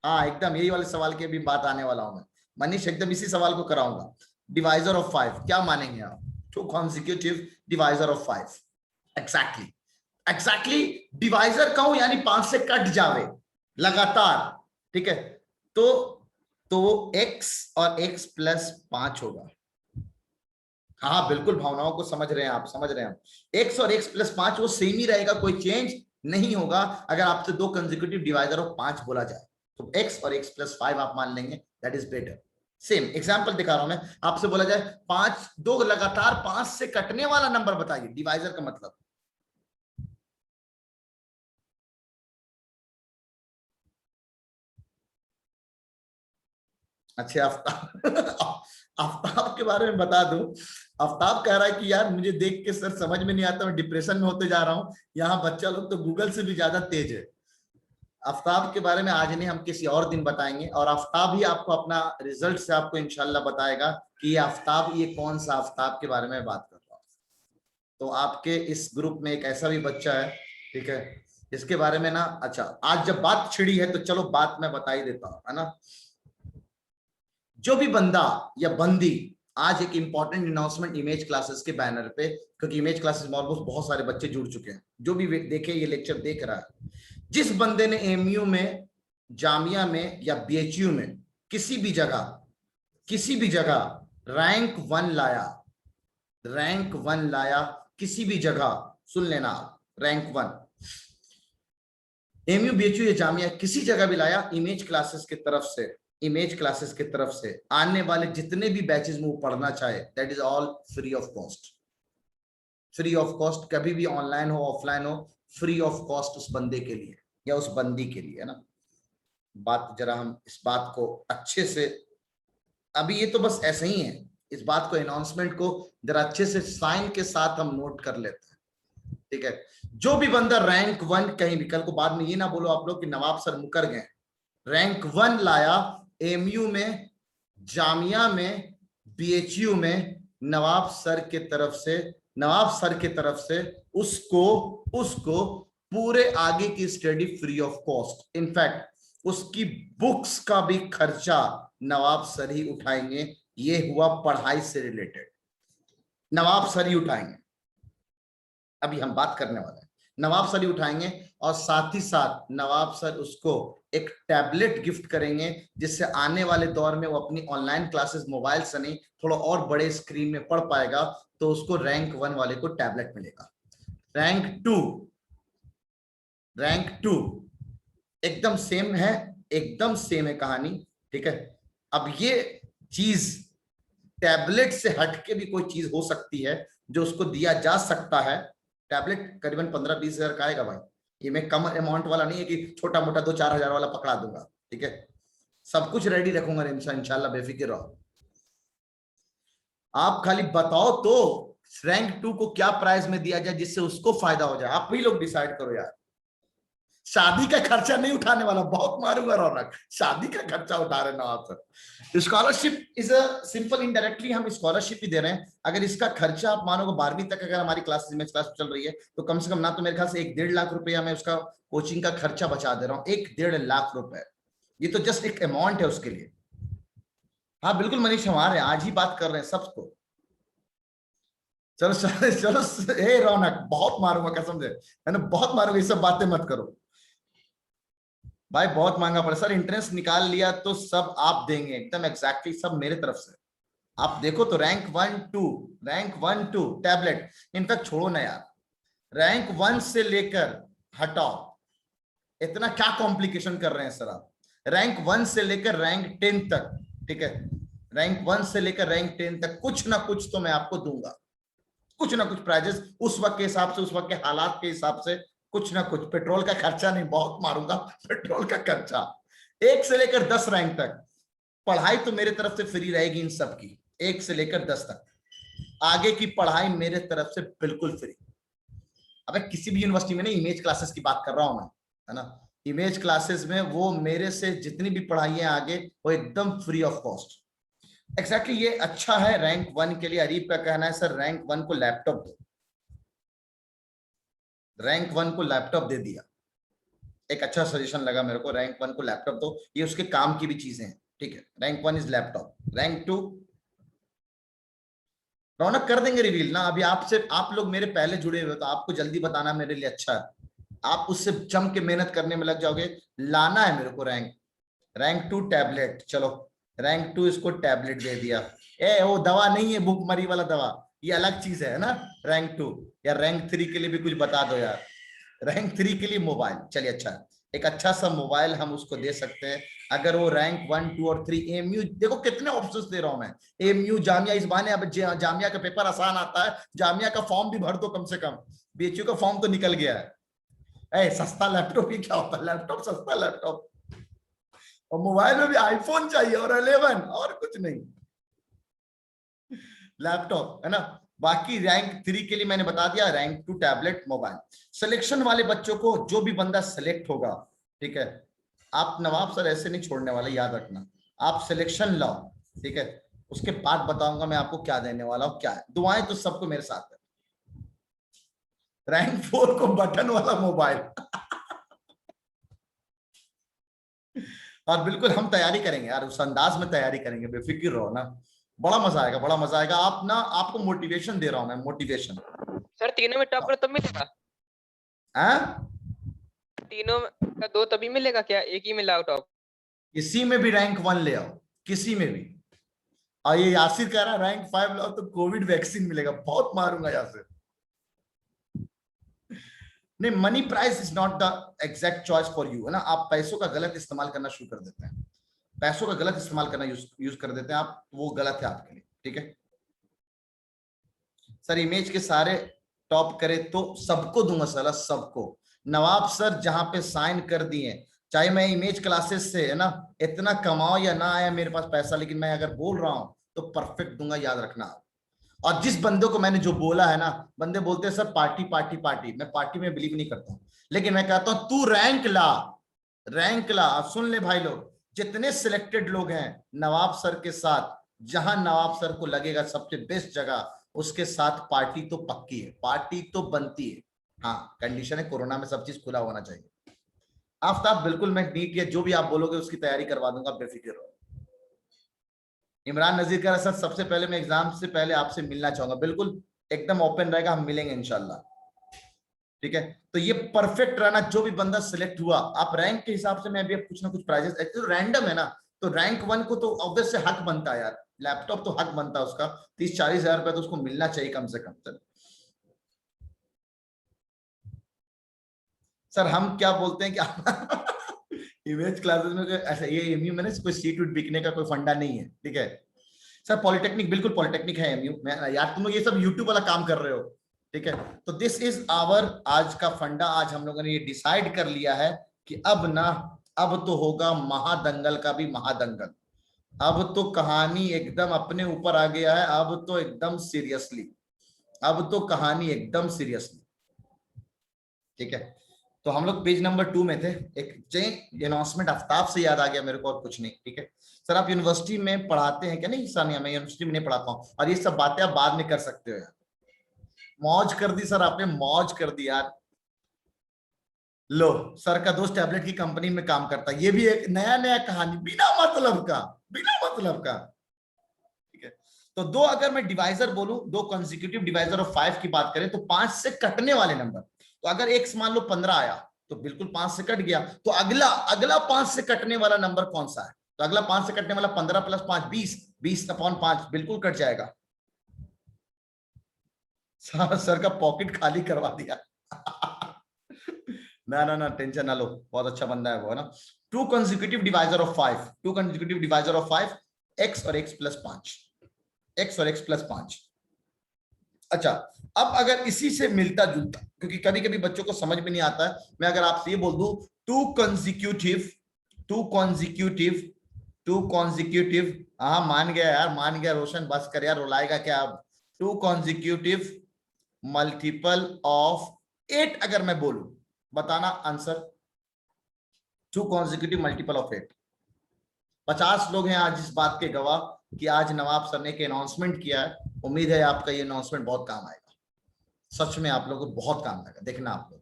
हाँ एकदम यही वाले सवाल की भी बात आने वाला हूं मैं मनीष, एकदम इसी सवाल को कराऊंगा। डिवाइजर ऑफ 5 क्या मानेंगे आप? 2 consecutive divisor of 5। Exactly divisor कहूं यानी 5 से कट जावे लगातार, ठीक है। तो x और x + 5 होगा। हाँ बिल्कुल, भावनाओं को समझ रहे हैं आप, समझ रहे हैं। x और x + 5 वो सेम ही रहेगा, कोई चेंज नहीं होगा। अगर आपसे 2 कंसेक्यूटिव डिवाइजर ऑफ 5 बोला जाए तो x और x + 5 आप मान लेंगे, that is better. Same example दिखा रहा हूं मैं, आपसे बोला जाए 5, 2 लगातार 5 से कटने वाला नंबर बताइए, डिवाइजर का मतलब। अच्छा आफ्ताब के बारे में बता दूं। आफ्ताब कह रहा है कि यार मुझे देख के सर समझ में नहीं आता, मैं डिप्रेशन में होते जा रहा हूं। यहाँ बच्चा लोग तो गूगल से भी ज्यादा तेज है। आफ्ताब के बारे में आज नहीं, हम किसी और दिन बताएंगे, और आफ्ताब ही आपको अपना रिजल्ट से आपको इंशाल्लाह बताएगा कि ये आफ्ताब, ये कौन सा आफ्ताब के बारे में बात कर रहा हूँ। तो आपके इस ग्रुप में एक ऐसा भी बच्चा है, ठीक है, इसके बारे में ना, अच्छा आज जब बात छिड़ी है तो चलो बात मैं बता ही देता हूँ, है ना। जो भी बंदा या बंदी आज एक इंपॉर्टेंट अनाउंसमेंट इमेज क्लासेस के बैनर पे, क्योंकि इमेज क्लासेस में ऑलमोस्ट बहुत सारे बच्चे जुड़ चुके हैं, जो भी देखे ये लेक्चर देख रहा है, जिस बंदे ने एमयू में, जामिया में या बीएचयू में किसी भी जगह रैंक 1 लाया, किसी भी जगह, सुन लेना आप, रैंक 1 एमयू बीएचयू या जामिया किसी जगह भी लाया, इमेज क्लासेस की तरफ से आने वाले जितने भी बैचेस में वो पढ़ना चाहे, that is all free of cost. कभी भी ऑनलाइन हो ऑफलाइन हो, फ्री ऑफ कॉस्ट उस बंदे के लिए या उस बंदी के लिए, है ना। बात जरा हम इस बात को अच्छे से, अभी ये तो बस ऐसे ही है, इस बात को अनाउंसमेंट को जरा अच्छे से साइन के साथ हम नोट कर लेते हैं, ठीक है। जो भी बंदा रैंक 1 कहीं भी, कल को बाद में ये ना बोलो आप लोग कि नवाब सर मुकर गए, रैंक 1 लाया एमयू में, जामिया में, बीएचयू में, नवाब सर के तरफ से उसको पूरे आगे की study free of cost. In fact उसकी बुक्स का भी खर्चा नवाब सर ही उठाएंगे। ये हुआ पढ़ाई से रिलेटेड, नवाब सर ही उठाएंगे। अभी हम बात करने वाले हैं, नवाब सर ही उठाएंगे, और साथ ही साथ नवाब सर उसको एक टैबलेट गिफ्ट करेंगे, जिससे आने वाले दौर में वो अपनी ऑनलाइन क्लासेस मोबाइल से नहीं, थोड़ा और बड़े स्क्रीन में पढ़ पाएगा, तो उसको रैंक 1 वाले को टैबलेट मिलेगा। रैंक 2 एकदम सेम है कहानी, ठीक है। अब ये चीज टैबलेट से हटके भी कोई चीज हो सकती है जो उसको दिया जा सकता है। टैबलेट करीबन 15-20 हजार का आएगा भाई, ये मैं कम अमाउंट वाला नहीं है कि छोटा मोटा 2-4 हजार वाला पकड़ा दूंगा, ठीक है। सब कुछ रेडी रखूंगा इंशाल्लाह, बेफिक्र रहो। आप खाली बताओ तो रैंक 2 को क्या प्राइस में दिया जाए जिससे उसको फायदा हो जाए, आप ही लोग डिसाइड करो यार। शादी का खर्चा नहीं उठाने वाला, बहुत मारूंगा रौनक, शादी का खर्चा उठा रहे ना आप sir. Scholarship is a simple, indirectly हम स्कॉलरशिप भी दे रहे हैं। अगर इसका खर्चा आप मानोगे 12वीं तक अगर हमारी क्लास इमेज क्लास चल रही है तो कम से कम ना तो मेरे ख्याल से 1-1.5 लाख रुपया मैं उसका कोचिंग का खर्चा बचा दे रहा हूँ। 1-1.5 लाख रुपए, ये तो जस्ट एक अमाउंट है उसके लिए। हाँ बिल्कुल मनीष, हमारे आज ही बात कर रहे हैं सबको। चलो हे रौनक, बहुत मारूंगा कसम से, है ना, बहुत मारूंगा, ये सब बातें मत करो भाई, बहुत महंगा पड़ा सर। इंट्रेंस निकाल लिया तो सब आप देंगे, एकदम एग्जैक्टली सब मेरे तरफ से। आप देखो तो रैंक 1 2 टैबलेट, इनफैक्ट छोड़ो ना यार, रैंक 1 से लेकर, हटाओ इतना क्या कॉम्प्लिकेशन कर रहे हैं सर आप। रैंक 1 से लेकर रैंक 10 तक, ठीक है, रैंक 1 से लेकर रैंक 10 तक कुछ ना कुछ तो मैं आपको दूंगा, कुछ ना कुछ प्राइजेस उस वक्त के हिसाब से, उस वक्त के हालात के हिसाब से कुछ ना कुछ, पेट्रोल का खर्चा नहीं, बहुत मारूंगा पेट्रोल का खर्चा। 1 से लेकर 10 रैंक तक पढ़ाई तो मेरे तरफ से फ्री रहेगी इन सब की, 1 से लेकर 10 तक। आगे की पढ़ाई मेरे तरफ से बिल्कुल फ्री। अबे किसी भी यूनिवर्सिटी में नहीं, इमेज क्लासेस की बात कर रहा हूं मैं, है ना। इमेज क्लासेस में वो मेरे से जितनी भी पढ़ाई है आगे, वो एकदम फ्री ऑफ कॉस्ट। एग्जैक्टली ये अच्छा है रैंक 1 के लिए। अरीब का कहना है सर रैंक 1 को लैपटॉप दो, रैंक 1 को लैपटॉप दे दिया, एक अच्छा सजेशन लगा मेरे को, रैंक 1 को लैपटॉप दो, ये उसके काम की भी चीजें हैं, ठीक है। Rank 1 is laptop. रैंक 2 रौनक कर देंगे रिवील ना, अभी आपसे, आप लोग मेरे पहले जुड़े हुए तो आपको जल्दी बताना मेरे लिए अच्छा है, आप उससे जम के मेहनत करने में लग जाओगे, लाना है मेरे को रैंक। रैंक 2 टैबलेट, चलो रैंक 2 इसको टैबलेट दे दिया। वो दवा नहीं है भूख मरी वाला दवा, ये अलग चीज है ना रैंक 2। या रैंक 3 के लिए भी कुछ बता दो यार। रैंक 3 के लिए मोबाइल, चलिए अच्छा है, एक अच्छा सा मोबाइल हम उसको दे सकते हैं। अगर वो रैंक 1, 2 और 3 एमयू, देखो कितने ऑप्शंस दे रहा हूं मैं, एमयू, जामिया, इस बहाने अब जामिया का पेपर आसान आता है, जामिया का फॉर्म भी भर दो कम से कम, बीएचयू का फॉर्म तो निकल गया है। सस्ता लैपटॉप, ही क्या होता है लैपटॉप, सस्ता लैपटॉप, और मोबाइल में भी आईफोन चाहिए और 11, और कुछ नहीं, लैपटॉप, है ना। बाकी रैंक 3 के लिए मैंने बता दिया, रैंक 2 टैबलेट, मोबाइल। सिलेक्शन वाले बच्चों को, जो भी बंदा सिलेक्ट होगा, ठीक है, आप नवाब सर ऐसे नहीं छोड़ने वाले, याद रखना, आप सिलेक्शन लाओ, ठीक है, उसके बाद बताऊंगा मैं आपको क्या देने वाला हूं, क्या है। दुआएं तो सबको मेरे साथ है। रैंक 4 को बटन वाला मोबाइल और बिल्कुल हम तैयारी करेंगे यार, उस अंदाज में तैयारी करेंगे, बेफिक्र रहो ना, बड़ा मजा आएगा, बड़ा मजा आएगा। आप ना, आपको मोटिवेशन दे रहा हूं मैं, मोटिवेशन। सर तीनों में टॉप करो तब मिलेगा? तीनों का 2 तभी मिलेगा क्या, एक ही मिला टॉप? किसी में भी रैंक 1 ले आओ, किसी में भी। और ये यासिर कह रहा है रैंक 5 लाओ तो कोविड वैक्सीन मिलेगा, बहुत मारूंगा यासिर। नहीं, money price is not the exact choice for you, है ना। आप पैसों का गलत इस्तेमाल करना शुरू कर देते हैं, पैसों का गलत इस्तेमाल करना यूज कर देते हैं आप, वो गलत है आपके लिए, ठीक है। सर इमेज के सारे टॉप करे तो सबको दूंगा सलाह, सबको। नवाब सर जहां पे साइन कर दिए, चाहे मैं इमेज क्लासेस से, है ना, इतना कमाओ या ना आया मेरे पास पैसा, लेकिन मैं अगर बोल रहा हूं तो परफेक्ट दूंगा, याद रखना। और जिस बंदे को मैंने जो बोला है ना, बंदे बोलते हैं सर पार्टी पार्टी पार्टी, मैं पार्टी में बिलीव नहीं करता हूं, लेकिन मैं कहता हूं तू रैंक ला, रैंक ला। अब सुन ले भाई लोग, जितने सिलेक्टेड लोग हैं नवाब सर के साथ, जहां नवाब सर को लगेगा सबसे बेस्ट जगह, उसके साथ पार्टी तो पक्की है, पार्टी तो बनती है। हाँ कंडीशन है, कोरोना में सब चीज खुला होना चाहिए। आफ्ताब बिल्कुल, मैं नीट या जो भी आप बोलोगे उसकी तैयारी करवा दूंगा, बेफिक्र रहो। इमरान नजीर का सर सबसे पहले मैं एग्जाम से पहले आपसे मिलना चाहूंगा, बिल्कुल एकदम ओपन रहेगा, हम मिलेंगे इंशाल्लाह, ठीक है। तो ये परफेक्ट रहना, जो भी बंदा सिलेक्ट हुआ, आप रैंक के हिसाब से मैं भी कुछ ना कुछ प्राइजेस, तो रैंडम है ना, तो रैंक 1 को तो ऑब्वियस से हक बनता है यार, लैपटॉप तो हक बनता है उसका, 30-40 हजार रुपए तो उसको मिलना चाहिए कम से कम। सर हम क्या बोलते हैं कि इमेज क्लासेस में ऐसा, ये एमयू में ना कोई सीट उट बिकने का कोई फंडा नहीं है, ठीक है। सर पॉलिटेक्निक, बिल्कुल पॉलिटेक्निक है एमयू में यार, तुम लोग ये सब यूट्यूब वाला काम कर रहे हो, ठीक है। तो दिस इज आवर आज का फंडा, आज हम लोगों ने ये डिसाइड कर लिया है कि अब ना, अब तो होगा महादंगल का भी महादंगल, अब तो कहानी एकदम अपने ऊपर आ गया है, अब तो एकदम सीरियसली, अब तो कहानी एकदम सीरियसली, ठीक है। तो हम लोग पेज नंबर 2 में थे, एक अनाउंसमेंट आफ्ताब से याद आ गया मेरे को, और कुछ नहीं, ठीक है। सर आप यूनिवर्सिटी में पढ़ाते हैं क्या? नहीं सानिया, मैं यूनिवर्सिटी में नहीं पढ़ाता हूँ, और ये सब बातें आप बाद में कर सकते हो यार। मौज कर दी सर आपने, मौज कर दी यार। लो सर का दोस्त टैबलेट की कंपनी में काम करता है, ये भी एक नया नया कहानी, बिना मतलब का, बिना मतलब का, ठीक है। तो दो, अगर मैं डिवाइजर बोलूं, 2 कंसेक्यूटिव डिवाइजर ऑफ 5 की बात करें तो 5 से कटने वाले नंबर, तो अगर x मान लो 15 आया तो बिल्कुल 5 से कट गया, तो अगला 5 से कटने वाला नंबर कौन सा है? तो अगला 5 से कटने वाला 15 + 5 20, 20/5 बिल्कुल कट जाएगा। सर का पॉकेट खाली करवा दिया ना टेंशन ना लो, बहुत अच्छा बंदा है वो, है ना। 2 consecutive divisor of 5, 2 consecutive divisor of 5, x और x + 5, x और x + 5, अच्छा, अब अगर इसी से मिलता जुलता, क्योंकि कभी कभी बच्चों को समझ में नहीं आता है, मैं अगर आपसे ये बोल दूं two consecutive, two consecutive, two consecutive, हाँ मान गया यार, मान गया रोशन, बस कर यार, रुलाएगा क्या अब। टू कॉन्जिक्यूटिव मल्टीपल ऑफ 8 अगर मैं बोलूं, बताना answer. Two consecutive multiple of 8। 50 लोग हैं आज इस बात के गवाह कि आज नवाब सर ने एक अनाउंसमेंट किया है। उम्मीद है आपका ये अनाउंसमेंट बहुत काम आएगा, सच में आप लोगों को बहुत काम आएगा, देखना आप लोग।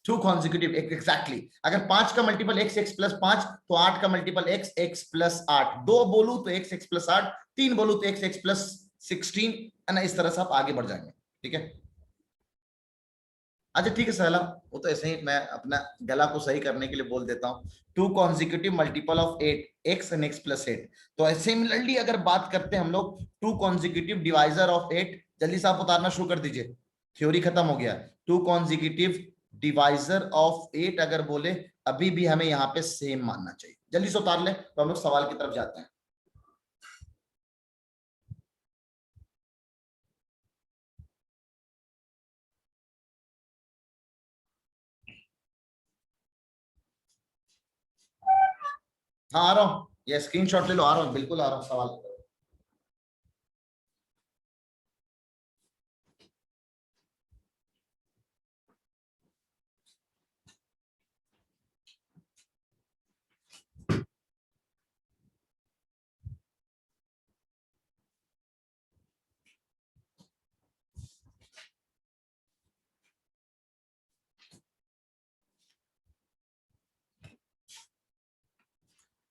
टू कॉन्जिक्यूटिव एग्जैक्टली, अगर 5 का मल्टीपल x x प्लस 5 तो 8 का मल्टीपल x x प्लस 8, 2 बोलूं तो x x प्लस 8, 3 बोलूं तो x x प्लस 16, है ना। इस तरह से आप आगे बढ़ जाएंगे, ठीक है। अच्छा ठीक है सहला, वो तो ऐसे ही मैं अपना गला को सही करने के लिए बोल देता हूँ। Two consecutive multiple of 8 x and x plus 8। तो सिमिलरली अगर बात करते हैं हम लोग टू कॉन्जिक्यूटिव डिवाइजर ऑफ 8, जल्दी से आप उतारना शुरू कर दीजिए, थ्योरी खत्म हो गया। टू कॉन्जिक्यूटिव डिवाइजर ऑफ 8 अगर बोले, अभी भी हमें यहाँ पे सेम मानना चाहिए। जल्दी से उतार ले तो हम लोग सवाल की तरफ जाते हैं। हाँ आ रहा हूँ, ये स्क्रीनशॉट ले लो, आ रहा हूँ, बिल्कुल आ रहा हूँ सवाल।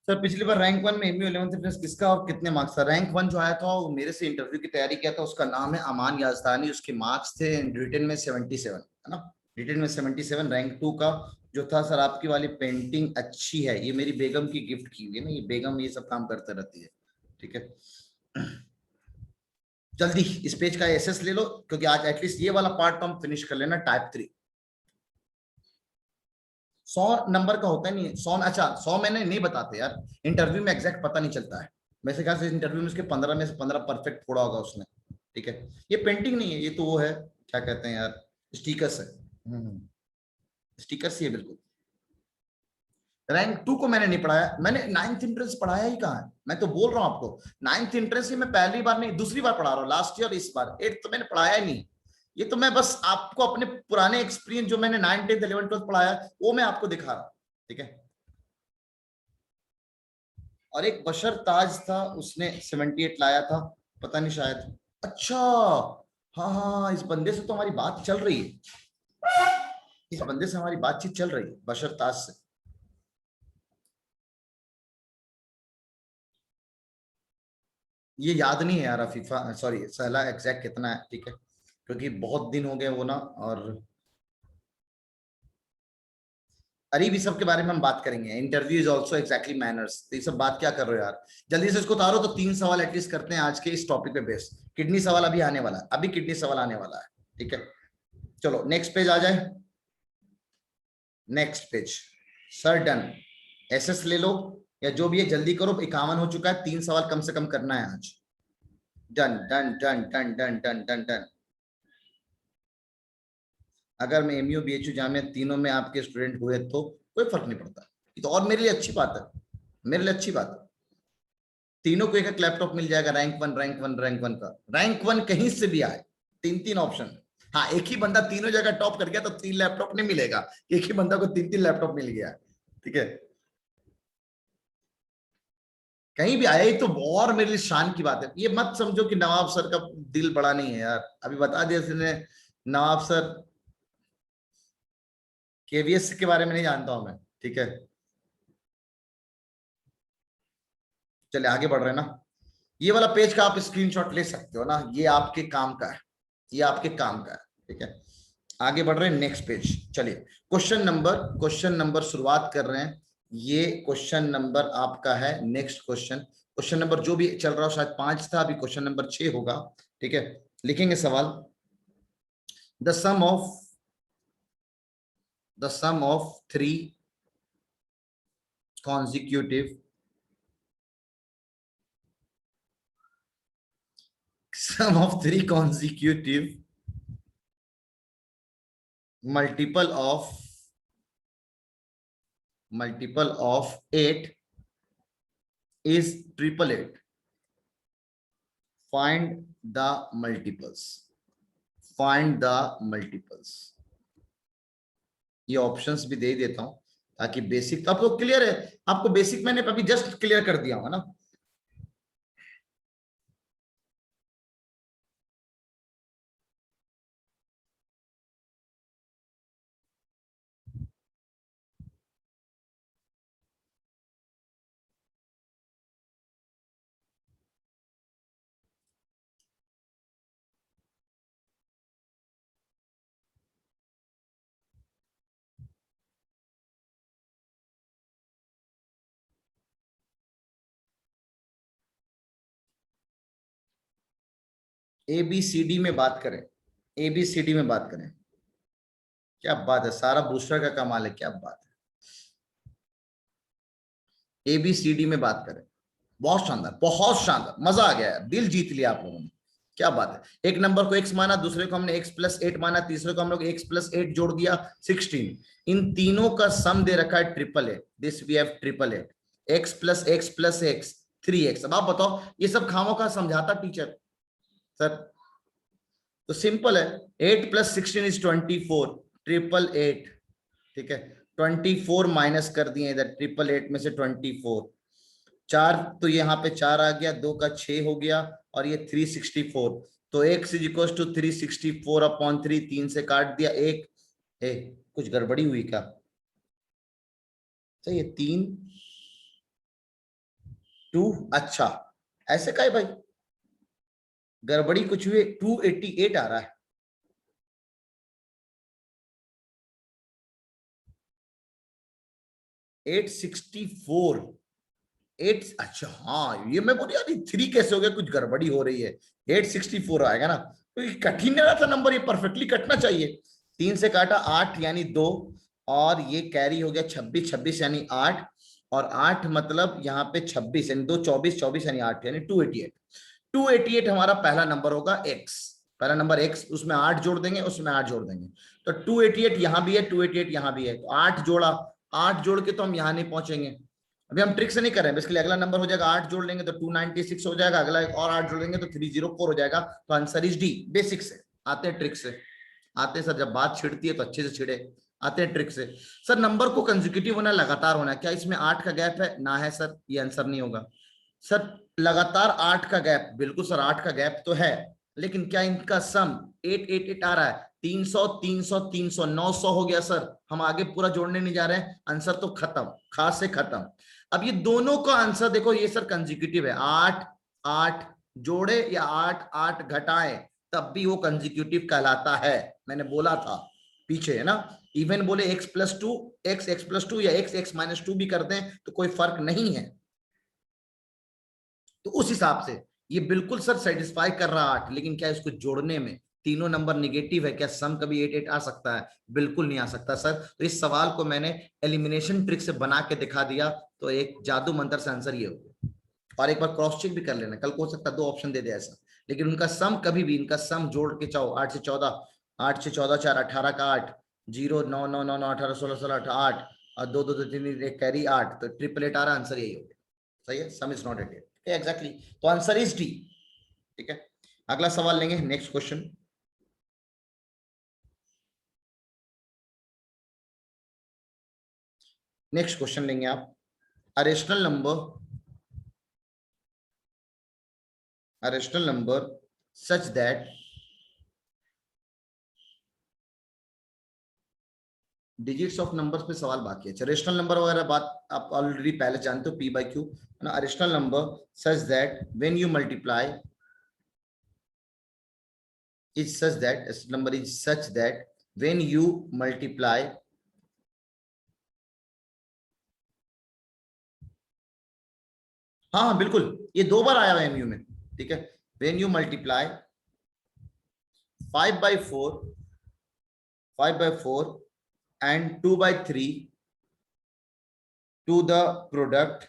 सर पिछली बार रैंक 1 में एमयू 11th प्लस किसका और कितने मार्क्स था? रैंक 1 जो आया था वो मेरे से इंटरव्यू की तैयारी किया था, उसका नाम है अमान याजदानी, उसके मार्क्स थे रिटन में 77, है ना, रिटन में 77। रैंक 2 का जो था, सर आपकी वाली पेंटिंग अच्छी है, ये मेरी बेगम की गिफ्ट की हुई है ना, ये बेगम ये सब काम करते रहती है, ठीक है। जल्दी इस पेज का एसएस ले लो, क्योंकि आज एटलीस्ट ये वाला पार्ट तो हम फिनिश कर लेना। टाइप 3 100 नंबर का होता है नहीं 100, अच्छा 100 मैंने नहीं बताते यार, इंटरव्यू में एग्जैक्ट पता नहीं चलता है। वैसे ख्याल से इंटरव्यू में उसके 15 में से 15 परफेक्ट फोड़ा होगा उसने, ठीक है। ये पेंटिंग नहीं है, ये तो वो है, क्या कहते हैं यार, स्टिकर्स है, स्टिकर्स ही है बिल्कुल। रैंक 2 को मैंने नहीं पढ़ाया, मैंने 9th एंट्रेंस पढ़ाया ही कहाँ है, मैं तो बोल रहा हूँ आपको 9th एंट्रेंस ही मैं पहली बार नहीं दूसरी बार पढ़ा रहा हूँ, लास्ट ईयर इस बार 8th तो मैंने पढ़ाया ही नहीं। ये तो मैं बस आपको अपने पुराने एक्सपीरियंस जो मैंने 9th 10th 11th 12th पढ़ाया वो मैं आपको दिखा रहा हूँ, ठीक है। और एक बशर ताज था, उसने 78 लाया था, पता नहीं शायद, अच्छा हाँ हाँ, इस बंदे से तो हमारी बात चल रही है, इस बंदे से हमारी बातचीत चल रही है, बशर ताज से। ये याद नहीं है यार अफीफा, सॉरी सहला एग्जैक्ट कितना है, ठीक है, क्योंकि बहुत दिन हो गए वो ना। और अरीब इस सब के बारे में हम बात करेंगे, interview is also exactly manners, तो ये सब बात क्या कर रहे हो यार, जल्दी से इसको उतारो। तो 3 सवाल एटलीस्ट करते हैं आज के इस टॉपिक पे बेस। किडनी सवाल अभी आने वाला है, अभी किडनी सवाल आने वाला है, ठीक है। चलो नेक्स्ट पेज आ जाए, next page. Sir done, SS ले लो या जो भी है जल्दी करो, 51 हो चुका है, 3 सवाल कम से कम करना है आज। Done done done done done done done done. अगर मैं एमयू बीएचयू जामिया तीनों में आपके स्टूडेंट हुए तो कोई फर्क नहीं पड़ता, ये तो और मेरे लिए अच्छी बात है, मेरे लिए अच्छी बात है। तीनों को एक एक लैपटॉप मिल जाएगा, रैंक 1 रैंक 1 रैंक 1 का, रैंक 1 कहीं से भी आए, 3 ऑप्शन। हाँ एक ही बंदा तीनों जगह टॉप कर गया तो 3 लैपटॉप नहीं मिलेगा, एक ही बंदा को 3 लैपटॉप मिल गया, ठीक है। कहीं भी आया ही तो और मेरे लिए शान की बात है। ये मत समझो कि नवाब सर का दिल बड़ा नहीं है यार, अभी बता दिया इसने, नवाब सर केवीएस के बारे में नहीं जानता हूं मैं, ठीक है। चले आगे बढ़ रहे हैं ना, ये वाला पेज का आप स्क्रीनशॉट ले सकते हो ना, ये आपके काम का है, ये आपके काम का है, ठीक है। आगे बढ़ रहे हैं नेक्स्ट पेज, चलिए क्वेश्चन नंबर शुरुआत कर रहे हैं। ये क्वेश्चन नंबर आपका है नेक्स्ट क्वेश्चन नंबर जो भी चल रहा हो, शायद 5 था, अभी क्वेश्चन नंबर 6 होगा, ठीक है। लिखेंगे सवाल, the sum of 3 consecutive sum of 3 consecutive multiple of 8 is 888. Find the multiples. ये ऑप्शंस भी दे देता हूं ताकि बेसिक तो आपको क्लियर है। आपको बेसिक मैंने अभी जस्ट क्लियर कर दिया हूं ना। ABCD में बात करें, ABCD में बात करें, क्या बात है, सारा बूस्टर का कमाल है, क्या बात है। ABCD में बात करें, बहुत शानदार, बहुत शानदार, मजा आ गया है, दिल जीत लिया आप लोगों ने, क्या बात है। एक नंबर को x माना, दूसरे को हमने x+8 माना, तीसरे को हम लोग x+8 जोड़ दिया 16। इन तीनों का सम दे रखा है 888। This we have 888, x+x+x 3x। अब आप बताओ ये सब खामों का समझाता टीचर सर? तो सिंपल है, 8 + 16 = 24, 888, ठीक है। 24 माइनस कर दिए इधर 888 में से 24, 4 तो यहाँ पे 4 आ गया, 2 का 6 हो गया, और ये 364। तो x = 364/3, 3 से काट दिया 1। कुछ गड़बड़ी हुई क्या? सही है, 3 2, अच्छा ऐसे का है भाई, गड़बड़ी कुछ हुई, 288 आ रहा है। अच्छा हाँ, ये मैं बोल यार 3 कैसे हो गया, कुछ गड़बड़ी हो रही है। 864 आएगा ना, तो ये कठिन नहीं रहा था नंबर, ये परफेक्टली कटना चाहिए। 3 से काटा 8 यानी 2, और ये कैरी हो गया 26, 26 यानी 8, और 8 मतलब यहाँ पे 26 यानी 2, 24, 24 यानी 8 यानी 288। 288 हमारा पहला नंबर होगा x, पहला नंबर x, उसमें 8 जोड़ देंगे, उसमें 8 जोड़ देंगे, तो 288 यहां भी है, 288 यहां भी है, तो 8 जोड़ा, 8 जोड़ के तो हम यहां नहीं पहुंचेंगे। अभी हम ट्रिक से नहीं कर रहे हैं, बेसिकली अगला नंबर हो जाएगा, 8 जोड़ लेंगे तो 296 हो जाएगा, अगला एक और 8 जोड़ लेंगे तो 304 हो जाएगा। तो आंसर इज डी। बेसिक से आते हैं, ट्रिक से आते हैं सर, जब बात छिड़ती है तो अच्छे से छिड़े। आते हैं ट्रिक से। सर नंबर को कंसेक्यूटिव होना, लगातार होना, क्या इसमें 8 का गैप है? ना है सर, ये आंसर नहीं होगा। सर लगातार 8 का गैप, बिल्कुल सर 8 का गैप तो है, लेकिन क्या इनका सम 888 आ रहा है? 300 300 300 900 हो गया सर, हम आगे पूरा जोड़ने नहीं जा रहे हैं, आंसर तो खत्म, खास से खत्म। अब ये दोनों का आंसर देखो, ये सर कंसेक्यूटिव है, 8 8 जोड़े या 8 8 घटाएं, तब भी वो कंसेक्यूटिव कहलाता है। मैंने बोला था पीछे, है ना, इवन बोले x+2 x+2 या x(x-2) भी कर दें तो कोई फर्क नहीं है। तो उस हिसाब से ये बिल्कुल सर सेटिस्फाई कर रहा 8, लेकिन क्या इसको जोड़ने में तीनों नंबर निगेटिव है, क्या सम कभी 8 8 आ सकता है? बिल्कुल नहीं आ सकता सर। तो इस सवाल को मैंने एलिमिनेशन ट्रिक से बना के दिखा दिया, तो एक जादू मंत्र से आंसर ये हो गया। और एक बार क्रॉस चेक भी कर लेना, कल को हो सकता है 2 ऑप्शन दे दे ऐसा, लेकिन उनका सम कभी भी, इनका सम जोड़ के चाहो 8 से 14, 8 से 14 4 18 का 8, 0 9 9 9 9 18 16 16 8, और 2 2 2 3 1 कैरी 8, तो 888 आ रहा, आंसर यही हो गया। सही है, सम इज नॉट 8 एग्जैक्टली, तो आंसर इज डी। ठीक है, अगला सवाल लेंगे, नेक्स्ट क्वेश्चन। नेक्स्ट क्वेश्चन लेंगे आप, a rational number such that digits of numbers पे सवाल बाकी है। रेशनल नंबर वगैरह बात आप ऑलरेडी पहले जानते हो, p/q है ना। Rational number such that when you multiply is such that, number is such that when you multiply हाँ बिल्कुल, ये 2 बार आया हुआ एमयू में, ठीक है। when you multiply 5/4 and 2/3 to the product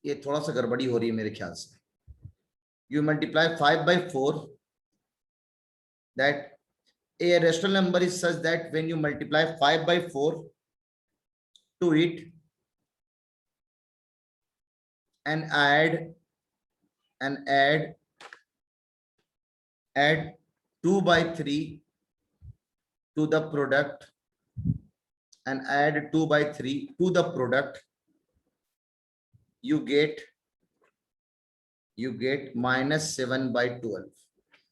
ये थोड़ा सा गड़बड़ी हो रही है मेरे ख्याल से। You multiply 5 by 4, that a rational number is such that when you multiply 5 by 4 to it and add 2 by 3 to the product and add 2 by 3 to the product, you get -7 by 12.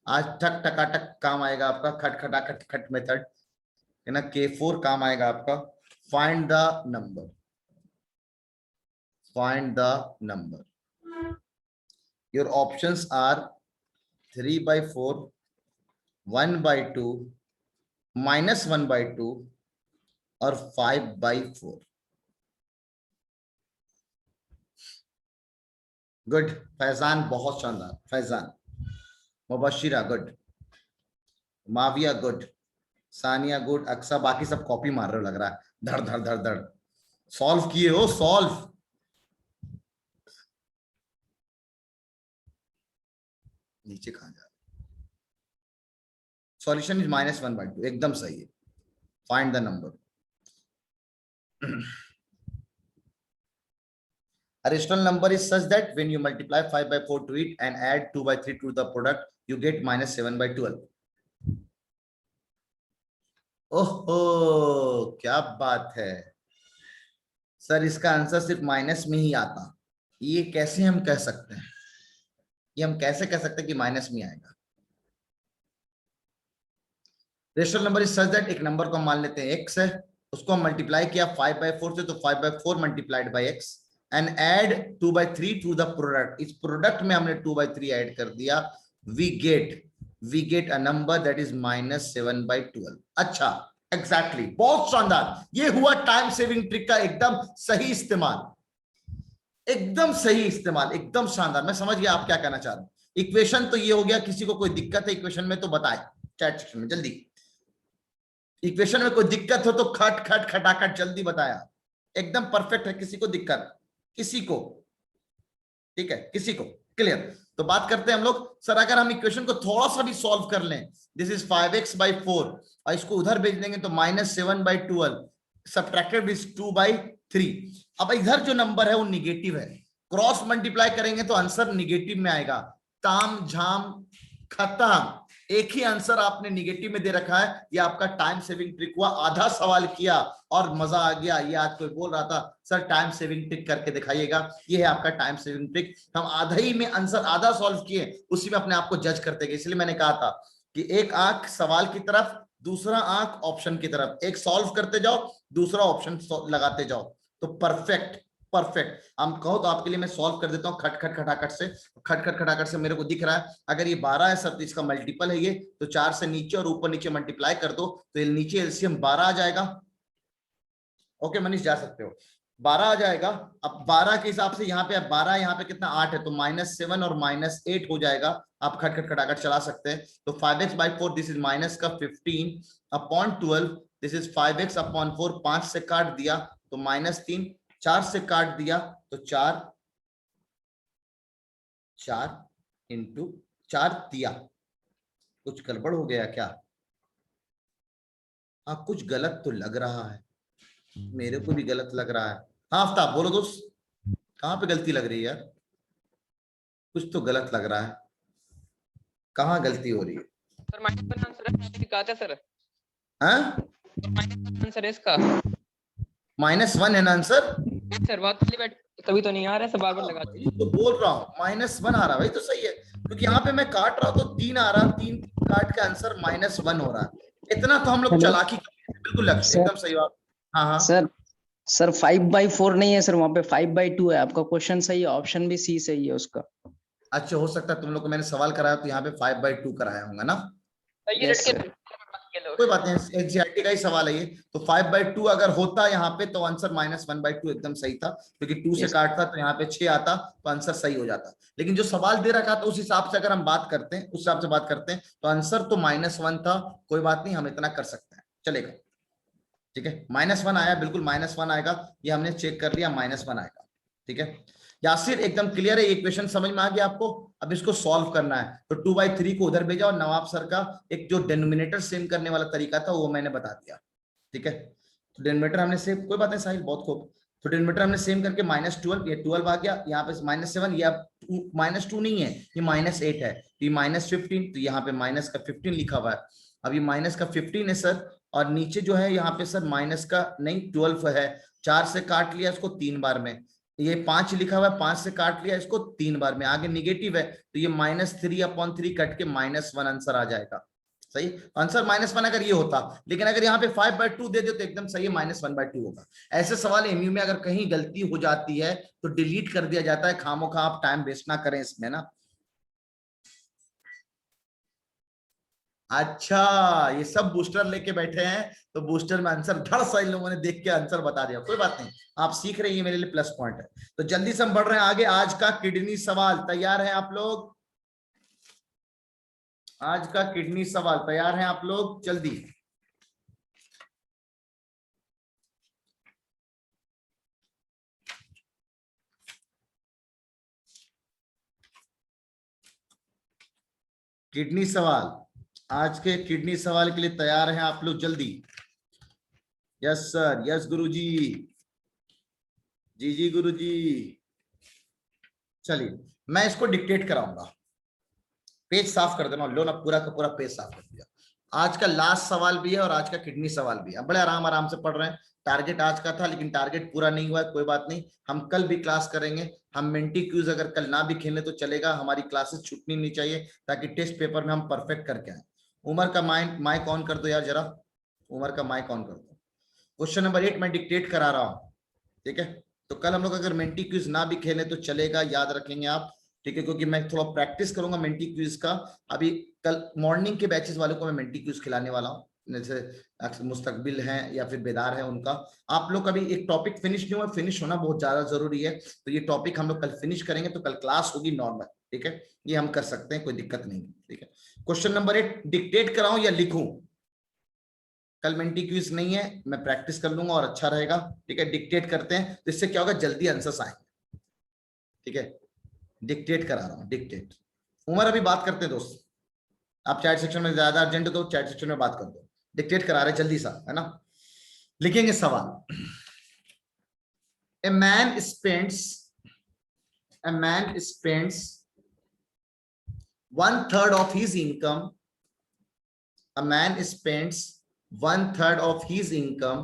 आज ठक टकाटक काम आएगा आपका, खट खटाखट खट method है ना। K4 काम आएगा आपका। Find the number. Your options are 3 by 4, 1 by 2, -1 by 2 और 5 by 4। गुड फैजान, बहुत शानदार Faizan. Mubashira good, Mavia good, Sania good, Aqsa, बाकी सब कॉपी मार रहे हो लग रहा है, धड़ धड़ धड़ धड़। सॉल्व किए हो? सॉल्व नीचे कहां जा रहा? सॉल्यूशन इज -1 by 2, एकदम सही है। Find the number. A rational number is such that when you multiply 5 by 4 to it and add 2 by 3 to the product, you get -7 by 12. ओहो, क्या बात है सर, इसका आंसर सिर्फ माइनस में ही आता। ये कैसे हम कह सकते हैं? ये हम कैसे कह सकते हैं कि माइनस में आएगा? Rational number is such that, एक नंबर को हम मान लेते हैं x है, उसको हम मल्टीप्लाई किया 5 by 4 से, तो 5 by 4 multiplied by x and add 2 by 3 to the product. इस प्रोडक्ट में हमने 2 by 3 ऐड कर दिया। We get a number that is -7 by 12। अच्छा, एग्जैक्टली, बहुत शानदार। ये हुआ टाइम सेविंग ट्रिक का एकदम सही इस्तेमाल, एकदम सही इस्तेमाल, एकदम शानदार। मैं समझ गया आप क्या कहना चाह रहे हो। इक्वेशन तो ये हो गया, किसी को कोई दिक्कत है इक्वेशन में तो बताए चैट सेक्शन में जल्दी। इक्वेशन में कोई दिक्कत हो तो खट खट खटाखट जल्दी बताया। एकदम परफेक्ट है, किसी को दिक्कत, किसी को, ठीक है, किसी को क्लियर? तो बात करते हैं हम लोग। सर अगर हम इक्वेशन को थोड़ा सा भी सॉल्व कर लें, दिस इज 5x by 4 और इसको उधर भेज देंगे तो -7 by 12 सब्ट्रैक्टेड इज 2 by 3। अब इधर जो नंबर है वो निगेटिव है, क्रॉस मल्टीप्लाई करेंगे तो आंसर निगेटिव में आएगा। ताम झाम खत्म, एक ही आंसर आपने निगेटिव में दे रखा है। ये आपका टाइम सेविंग ट्रिक हुआ। आधा सवाल किया और मजा आ गया। ये आज कोई बोल रहा था सर टाइम सेविंग ट्रिक करके दिखाइएगा, ये है आपका टाइम सेविंग ट्रिक। हम आधा ही में आंसर आधा सॉल्व किए, उसी में अपने आप को जज करते गए। इसलिए मैंने कहा था कि एक आंख सवाल की तरफ, दूसरा आंख ऑप्शन की तरफ, एक सॉल्व करते जाओ, दूसरा ऑप्शन लगाते जाओ, तो परफेक्ट। हम कहो तो आपके लिए मैं सॉल्व कर देता हूँ खट खट खटाखट से। खट खट खटाखट से मेरे को दिख रहा है, अगर ये 12 है सर तो इसका मल्टीपल है ये, तो 4 से नीचे और ऊपर नीचे मल्टीप्लाई कर दो तो ये नीचे एलसीएम 12 आ जाएगा। ओके मनीष, जा सकते हो, 12 आ जाएगा। अब 12 के हिसाब से यहाँ पे 12, यहाँ पे कितना 8 है, तो -7 और -8 हो जाएगा। आप खट खट खटाखट चला सकते हैं। तो 5x by 4 this is minus का 15 upon 12, this is 5x upon 4, 5 से काट दिया तो -3, 4 से काट दिया तो 4 इंटू 4 दिया। कुछ गड़बड़ हो गया क्या? हाँ, कुछ गलत तो लग रहा है, मेरे को भी गलत लग रहा है। हाँ आफ्ताब बोलो दोस्त, कहाँ पे गलती लग रही है यार? कुछ तो गलत लग रहा है, कहाँ गलती हो रही है? सर -1 आंसर कहा था सर। हाँ आंसर है इसका -1 है ना आंसर? सर बात तभी तो नहीं आ रहा है, सब बार बार लगाते हैं। तो बोल रहा हूँ -1 आ रहा भाई, तो सही है, क्योंकि यहाँ पे मैं काट रहा हूँ तो 3 आ रहा, 3 काट के आंसर -1 हो रहा है। इतना तो हम लोग चालाकी करते हैं, बिल्कुल एकदम सही बात। हाँ हाँ सर 5 by 4 नहीं है सर, वहाँ पे 5 by 2 है। आपका क्वेश्चन सही है, ऑप्शन भी सी सही है उसका। अच्छा, हो सकता है तुम लोग को मैंने सवाल कराया तो यहाँ पे 5 by 2 कराया होगा ना। Yes, sir. कोई बात नहीं, एनसीईआरटी का ही सवाल है ये। तो 5 by 2 अगर होता यहाँ पे तो आंसर -1 by 2 एकदम सही था, क्योंकि 2 से काटता तो यहाँ पे 6 आता तो आंसर सही हो जाता। लेकिन जो सवाल दे रखा था उस हिसाब से अगर हम बात करते हैं, उस हिसाब से बात करते हैं तो आंसर तो -1 था। कोई बात नहीं, हम इतना कर सकते हैं, चलेगा, ठीक है। -1 आया, बिल्कुल -1 आएगा, ये हमने चेक कर लिया, -1 आएगा, ठीक है। यासिर एकदम क्लियर है, ये क्वेश्चन समझ में आ गया आपको? अब इसको सॉल्व करना है तो 2/3 को उधर भेजा और नवाब सर का एक जो डिनोमिनेटर सेम करने वाला तरीका था वो मैंने बता दिया। ठीक है, तो डिनोमिनेटर हमने सेम, कोई बात नहीं साहिल, बहुत खूब। तो डिनोमिनेटर हमने सेम करके -12, ये 12 आ गया, यहाँ पे -7, ये अब -2 नहीं है, ये -8 है, तो ये -15, तो यहाँ पे माइनस का 15 लिखा हुआ है। अब ये माइनस का 15 है सर, और नीचे जो है यहाँ पे सर माइनस का नहीं 12 है, 4 से काट लिया इसको 3 बार में, ये 5 लिखा हुआ है, 5 से काट लिया इसको 3 बार में, आगे निगेटिव है तो ये -3/3 कट के -1 आंसर आ जाएगा। सही आंसर -1 अगर ये होता, लेकिन अगर यहाँ पे 5/2 दे दो तो एकदम सही है, -1/2 होगा। ऐसे सवाल एमयू में अगर कहीं गलती हो जाती है तो डिलीट कर दिया जाता है, खामोखा आप टाइम वेस्ट ना करें इसमें ना। अच्छा, ये सब बूस्टर लेके बैठे हैं तो बूस्टर में आंसर धड़ सा इन लोगों ने देख के आंसर बता दिया, कोई बात नहीं, आप सीख रहे हैं, ये मेरे लिए प्लस पॉइंट है। तो जल्दी से हम बढ़ रहे हैं आगे। आज का किडनी सवाल तैयार है आप लोग? आज का किडनी सवाल तैयार है आप लोग? जल्दी। किडनी सवाल, आज के किडनी सवाल के लिए तैयार हैं आप लोग? जल्दी। यस सर, यस गुरुजी, जी गुरुजी। चलिए मैं इसको डिक्टेट कराऊंगा, पेज साफ कर देना, लो ना, पूरा का पूरा पेज साफ कर दिया। आज का लास्ट सवाल भी है और आज का किडनी सवाल भी है, बड़े आराम से पढ़ रहे हैं। टारगेट आज का था लेकिन टारगेट पूरा नहीं हुआ, कोई बात नहीं, हम कल भी क्लास करेंगे। हम मेंटी क्यूज अगर कल ना भी खेलें तो चलेगा, हमारी क्लासेस छूटनी नहीं चाहिए ताकि टेस्ट पेपर में हम परफेक्ट करके आए। उमर का माइक ऑन कर दो यार जरा, उमर का माइक ऑन कर दो। क्वेश्चन नंबर 8 मैं डिक्टेट करा रहा हूँ, ठीक है? तो कल हम लोग अगर मेंटी क्यूज ना भी खेलें तो चलेगा, याद रखेंगे आप, ठीक है? क्योंकि मैं थोड़ा प्रैक्टिस करूंगा मेंटी क्यूज का। अभी कल मॉर्निंग के बैचेस वालों को मैं मेंटी क्यूज खिलाने वाला हूँ, जैसे मुस्तकबिल हैं या फिर बेदार है उनका। आप लोग का भी एक टॉपिक फिनिश नहीं हुआ, फिनिश होना बहुत ज्यादा जरूरी है, तो ये टॉपिक हम लोग कल फिनिश करेंगे, तो कल क्लास होगी नॉर्मल, ठीक है? ये हम कर सकते हैं, कोई दिक्कत नहीं, ठीक है? क्वेश्चन नंबर 8 डिक्टेट कराऊं या लिखूं? कल मेंटी क्विज नहीं है, मैं प्रैक्टिस कर लूंगा और अच्छा रहेगा, ठीक है? डिक्टेट करते हैं तो इससे क्या होगा, जल्दी आंसर्स आएंगे, ठीक है? डिक्टेट करा रहा हूं, डिक्टेट। उमर अभी बात करते हैं दोस्त, आप चैट सेक्शन में ज्यादा अर्जेंट हो तो चैट सेक्शन में बात कर दो। डिक्टेट करा रहे जल्दी सा, है ना? लिखेंगे सवाल। A man spends 1/3 of his income. A man spends 1/3 of his income.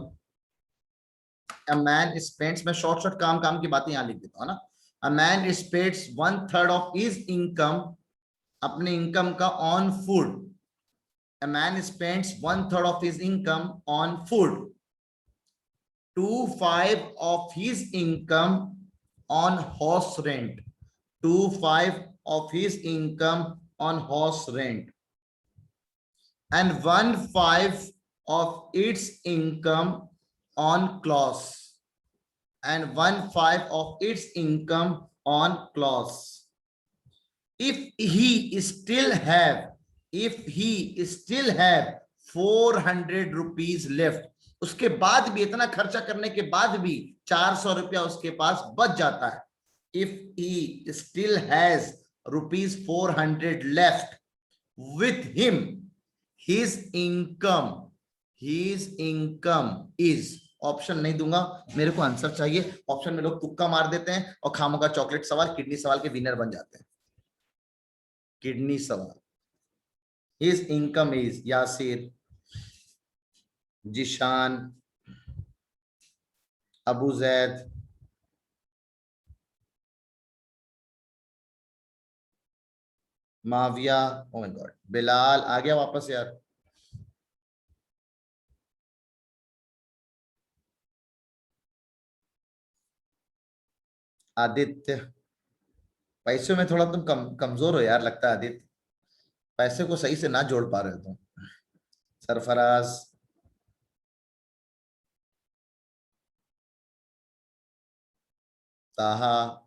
A man spends, मैं शॉर्ट काम की बातें यहां लिख देता हूं ना। A man spends 1/3 of his income, अपने इनकम का, on food. A man spends 1/3 of his income on food. 2/5 of his income on horse rent. 2/5 of his income on horse rent. And 1/5 of its income on clothes. And 1/5 of its income on clothes. If he still have 400 rupees left, उसके बाद भी, इतना खर्चा करने के बाद भी 400 रुपया उसके पास बच जाता है। If he still has rupees 400 left with him, his income is, option नहीं दूंगा, मेरे को आंसर चाहिए। ऑप्शन में लोग तुक्का मार देते हैं और खामों का चॉकलेट सवाल, किडनी सवाल के विनर बन जाते हैं। किडनी सवाल, his income is, Yasir, Zishan, Abu Zaid, Mavia, oh my god, Bilal आ गया वापस यार, आदित्य। पैसों में थोड़ा तुम कमजोर हो यार, लगता है आदित्य, पैसे को सही से ना जोड़ पा रहे हो तुम। सरफराज, ताहा।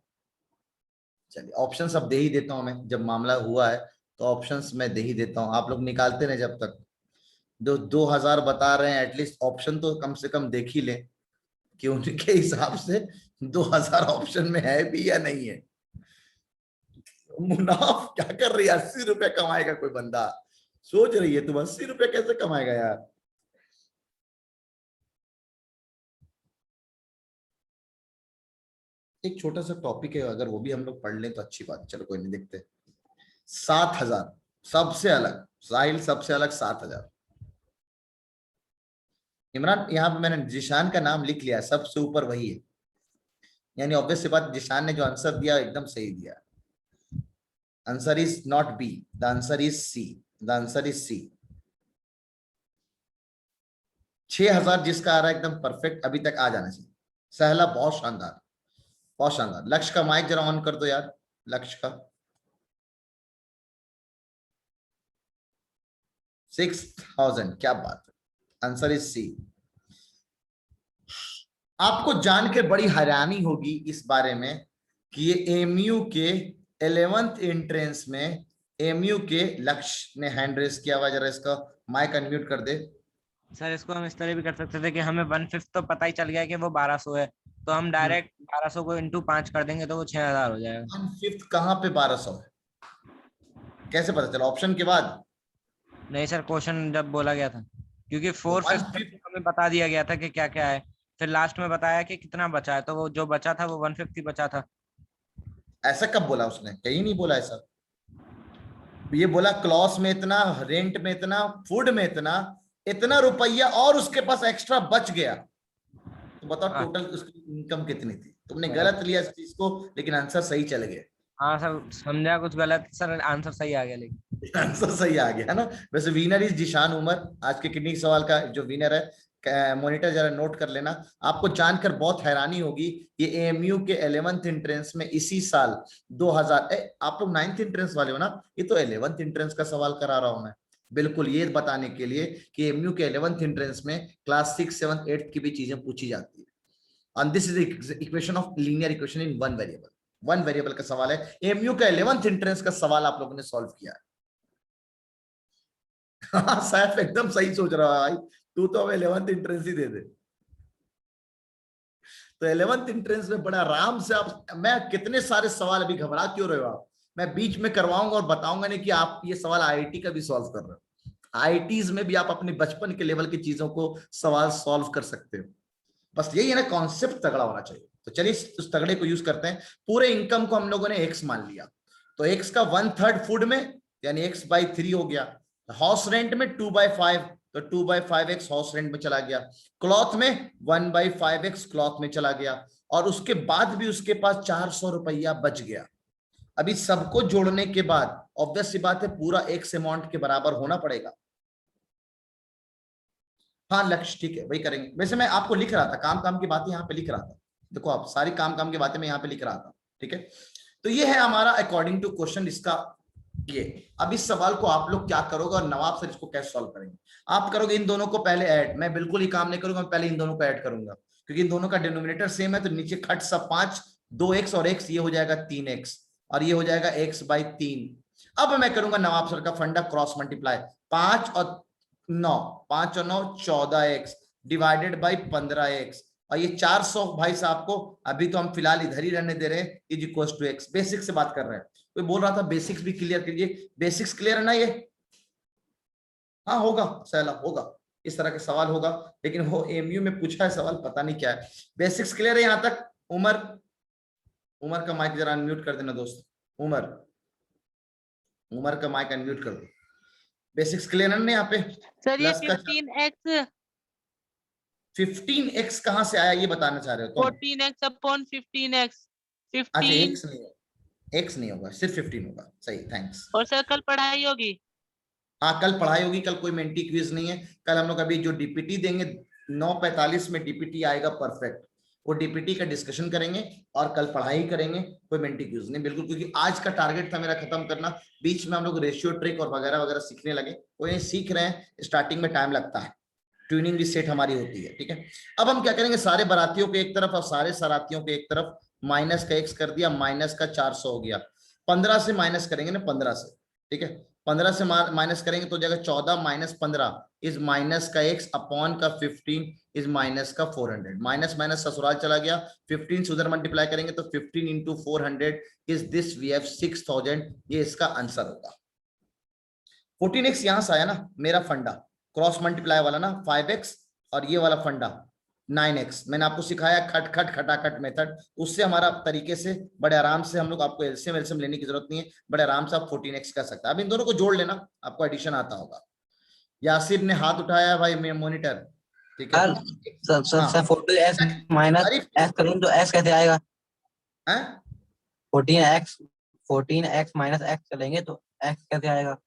चलिए ऑप्शंस अब दे ही देता हूं मैं, जब मामला हुआ है तो ऑप्शंस मैं दे ही देता हूं, आप लोग निकालते रहे जब तक। 2000 बता रहे हैं, एटलीस्ट ऑप्शन तो कम से कम देख ही ले। कि उनके हिसाब से 2000 ऑप्शन में है भी या नहीं है। मुनाफ क्या कर रही है? 80 रुपए कमाएगा कोई बंदा? सोच रही है तुम 80 रुपए कैसे कमाएगा यार? एक छोटा सा टॉपिक है, अगर वो भी हम लोग पढ़ लें तो अच्छी बात। चलो कोई नहीं, देखते। 7000 सबसे अलग, साहिल सबसे अलग 7000। इमरान यहाँ पे मैंने जिशान का नाम लिख लिया, सबसे ऊपर वही है, यानी ऑब्वियस सी बात, जिशान ने जो आंसर दिया एकदम सही दिया। Answer is not B, the answer is C, the answer is C. 6000 जिसका आ रहा है एकदम परफेक्ट, अभी तक आ जाना चाहिए। सहला बहुत शानदार, बहुत शानदार। लक्ष्य का माइक जरा ऑन कर दो यार, लक्ष्य का। 6000, क्या बात है। Answer is C. आपको जान के बड़ी हैरानी होगी इस बारे में कि ये एमयू के 11th एंट्रेंस में, एमयू के लक्ष्य ने हैंड रेस किया हुआ, जरा इसका माइक अनम्यूट कर दे। सर इसको हम इस तरह भी कर सकते थे कि हमें 1/5 तो पता ही चल गया कि वो 1200 है, तो हम डायरेक्ट 1200 को इंटू 5 कर देंगे तो वो 6000 हो जाएगा। 1/5 कहाँ पे 1200 है? कैसे पता चला? ऑप्शन के बाद? नहीं सर, क्वेश्चन जब बोला गया था, क्योंकि 4/5 हमें बता दिया गया था कि क्या क्या है, फिर लास्ट में बताया कि कितना बचा है, तो वो जो बचा था वो 1/5 बचा था। ऐसा कब बोला उसने? कहीं नहीं बोला ऐसा। ये बोला क्लॉस में इतना, रेंट में इतना, फूड में इतना, इतना रुपया और उसके पास एक्स्ट्रा बच गया। तो बताओ टोटल उसकी इनकम कितनी थी? तुमने गलत लिया इस चीज को, लेकिन आंसर सही चले गए। हाँ सर, समझा कुछ गलत सर, आंसर सही आ गया, लेकिन आंसर सही आ गया है ना। वैसे विनर इज जिशान उमर। आज के किडनी सवाल का जो विनर है, मॉनिटर जरा नोट कर लेना। आपको जानकर बहुत हैरानी होगी, ये एएमयू के 11th एंट्रेंस में इसी साल 2000, आप लोग 9th एंट्रेंस वाले हो ना, ये तो 11th एंट्रेंस का सवाल करा रहा हूं मैं, बिल्कुल ये बताने के लिए कि एएमयू के 11th एंट्रेंस में क्लास 6, 7, 8 की भी चीजें पूछी जाती है। And this is the equation of linear equation in one variable. One variable का सवाल है, एमयू का 11th एंट्रेंस का सवाल आप लोगों ने सॉल्व किया है। सैफ एकदम सही सोच रहा है भाई, तू तो हमें 11th एंट्रेंस ही दे दे। तो 11th एंट्रेंस में बड़ा आराम से आप, मैं कितने सारे सवाल, अभी घबरा क्यों रहे हो आप? मैं बीच में करवाऊंगा और बताऊंगा नहीं कि आप ये सवाल आईआईटी का भी सॉल्व कर रहे हो। आईआईटीज में भी आप अपने बचपन के लेवल की चीजों को सवाल सॉल्व कर सकते हो। बस यही है ना, कॉन्सेप्ट तगड़ा होना चाहिए। तो चलिए उस तगड़े को यूज करते हैं। पूरे इनकम को हम लोगों ने एक्स मान लिया, तो एक्स का 1/3 फूड में, यानी x/3 हो गया। हाउस रेंट में 2/5, तो 2/5x हाउस रेंट में चला गया। क्लॉथ में 1/5x क्लॉथ में चला गया, और उसके बाद भी उसके पास 400 रुपया बच गया। अभी सबको जोड़ने के बाद ऑब्वियस सी बात है पूरा एक्स अमाउंट के बराबर होना पड़ेगा। हाँ लक्ष्य, ठीक है वही करेंगे। वैसे मैं आपको लिख रहा था, काम की बातें यहाँ पे लिख रहा था, देखो आप सारी काम की बातें मैं यहाँ पे लिख रहा था, ठीक है। तो ये है हमारा अकॉर्डिंग टू क्वेश्चन इसका ये। अब इस सवाल को आप लोग क्या करोगे और नवाब सर इसको कैसे सॉल्व करेंगे? आप करोगे इन दोनों को पहले ऐड, मैं बिल्कुल ही काम नहीं करूंगा, मैं पहले इन दोनों को ऐड करूंगा, क्योंकि इन दोनों का डिनोमिनेटर सेम है। तो नीचे खट सब 5, 2x और x, ये हो जाएगा 3x, और ये हो जाएगा x/3। अब मैं करूंगा नवाब सर का फंडा, क्रॉस मल्टीप्लाई। 5 और 9, 5 और 9 14x डिवाइडेड बाई 15x, और ये 400 भाई साहब को अभी तो हम फिलहाल इधर ही रहने दे रहे हैं, is equal to x। Basic से बात कर रहे हैं, कोई बोल रहा था बेसिक्स भी क्लियर कीजिए। बेसिक्स क्लियर है ना ये? हाँ होगा सहला, होगा इस तरह का सवाल होगा, लेकिन वो एमयू में पूछा है सवाल, पता नहीं क्या है। बेसिक्स क्लियर है यहां तक? उमर का माइक जरा अनम्यूट कर देना दोस्त। उमर का माइक अनम्यूट कर दो। बेसिक्स क्लियर है ना यहाँ पे? सर ये 15x 15x कहां से आया ये बताना चाह रहे हो? 14x upon 15x 15। अच्छा x नहीं होगा, सिर्फ 15 होगा, सही, थैंक्स। और सर कल पढ़ाई होगी? हाँ कल पढ़ाई होगी, कल कोई मेंटी क्विज नहीं है। कल हम लोग अभी जो डीपीटी देंगे 9:45 में डीपीटी आएगा परफेक्ट, वो डीपीटी का डिस्कशन करेंगे और कल पढ़ाई करेंगे, कोई मेंटी क्विज नहीं बिल्कुल, क्योंकि आज का टारगेट था मेरा खत्म करना। बीच में हम लोग रेशियो ट्रिक और वगैरह वगैरह सीखने लगे, कोई नहीं सीख रहे हैं, स्टार्टिंग में टाइम लगता है, ट्यूनिंग भी सेट हमारी होती है, ठीक है। अब हम क्या करेंगे, सारे बारातियों को एक तरफ और सारे सरातियों को एक तरफ, माइनस का x कर दिया, माइनस का 400 हो गया। 15 से माइनस करेंगे ना, 15 से, ठीक है, 15 से माइनस करेंगे तो हो जाएगा 14 - 15 इज माइनस का x अपॉन का 15 इज माइनस का 400, माइनस माइनस ससुराल चला गया, 15 से उधर मल्टीप्लाई करेंगे तो 15 into 400 is this, we have 6000, ये इसका आंसर होगा। 14x यहां से आया ना, मेरा फंडा क्रॉस मल्टीप्लाई वाला ना, 5x और ये वाला फंडा 9x, मैंने आपको सिखाया खट खट खटाखट मेथड, उससे हमारा तरीके से बड़े आराम से हम लोग, आपको एलसीएम एलसीएम लेने की जरूरत नहीं है, बड़े आराम से आप 14x कर सकते हैं। अब इन दोनों को जोड़ लेना, आपको एडिशन आता होगा। यासिर ने हाथ उठाया भाई, मैं मॉनिटर, ठीक है सर 14x माइनस x करूं तो x कैसे आएगा? 14x माइनस x चलेंगे तो x कैसे आएगा?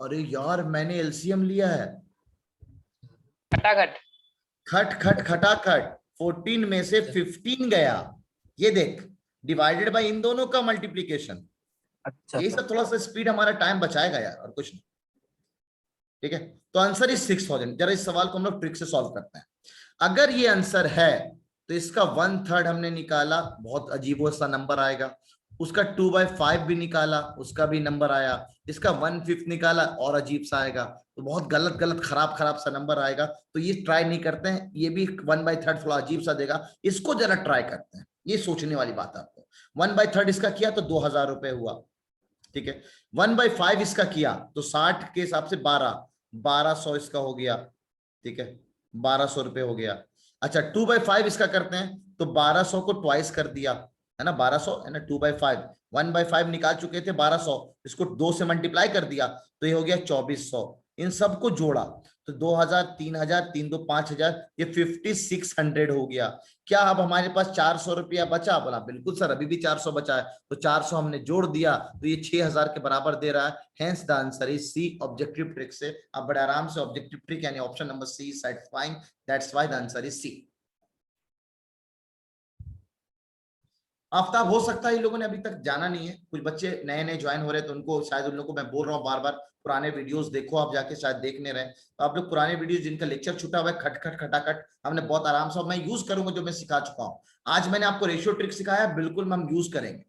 अरे यार मैंने एलसीएम लिया है, खटाखट खट खट खटाखट, 14 में से 15 गया, ये देख डिवाइडेड बाय इन दोनों का मल्टीप्लीकेशन। अच्छा यही सब थोड़ा सा स्पीड हमारा टाइम बचाएगा यार, और कुछ नहीं, ठीक है। तो आंसर इज 6000। जरा इस सवाल को हम लोग ट्रिक से सॉल्व करते हैं। अगर ये आंसर है तो इसका 1/3 हमने निकाला, बहुत अजीब सा नंबर आएगा। उसका 2/5 भी निकाला, उसका भी नंबर आया। इसका 1/5 निकाला, और अजीब सा आएगा। तो बहुत गलत गलत खराब खराब सा नंबर आएगा, तो ये ट्राई नहीं करते हैं। ये भी 1/3 थोड़ा अजीब सा देगा, इसको जरा ट्राई करते हैं। ये सोचने वाली बात है आपको। 1/3 इसका किया तो 2000 रुपए हुआ, ठीक है। 1/5 इसका किया तो 60 के हिसाब से 1200 इसका हो गया, ठीक है, 1200 रुपए हो गया। अच्छा 2/5 इसका करते हैं तो 1200 को ट्वाइस कर दिया, है ना, 1200 है ना, 2/5, 1/5 निकाल चुके थे 1200, इसको 2 से मल्टीप्लाई कर दिया तो ये हो गया 2400। इन सबको जोड़ा तो 2000, 3000, 3 2 5000, ये 5600 हो गया। क्या अब हमारे पास 400 रुपया बचा? बोला बिल्कुल सर, अभी भी 400 बचा है, तो 400 हमने जोड़ दिया तो ये 6000 के बराबर दे रहा है। Hence the answer is C, objective trick से आप बड़े आराम से ऑब्जेक्टिव ट्रिक यानी option number C satisfying, that's why the answer is C. Aftab, हो सकता है इन लोगों ने अभी तक जाना नहीं है, कुछ बच्चे नए नए ज्वाइन हो रहे हैं, तो उनको शायद, उन लोगों को मैं बोल रहा हूँ बार बार, पुराने वीडियोस देखो, आप जाके शायद देखने रहे। तो आप लोग पुराने वीडियोस जिनका लेक्चर छूटा हुआ है, खट खट खटाखट हमने बहुत आराम से, मैं यूज करूंगा जो मैं सिखा चुका हूँ। आज मैंने आपको रेशियो ट्रिक सिखाया, बिल्कुल हम यूज करेंगे।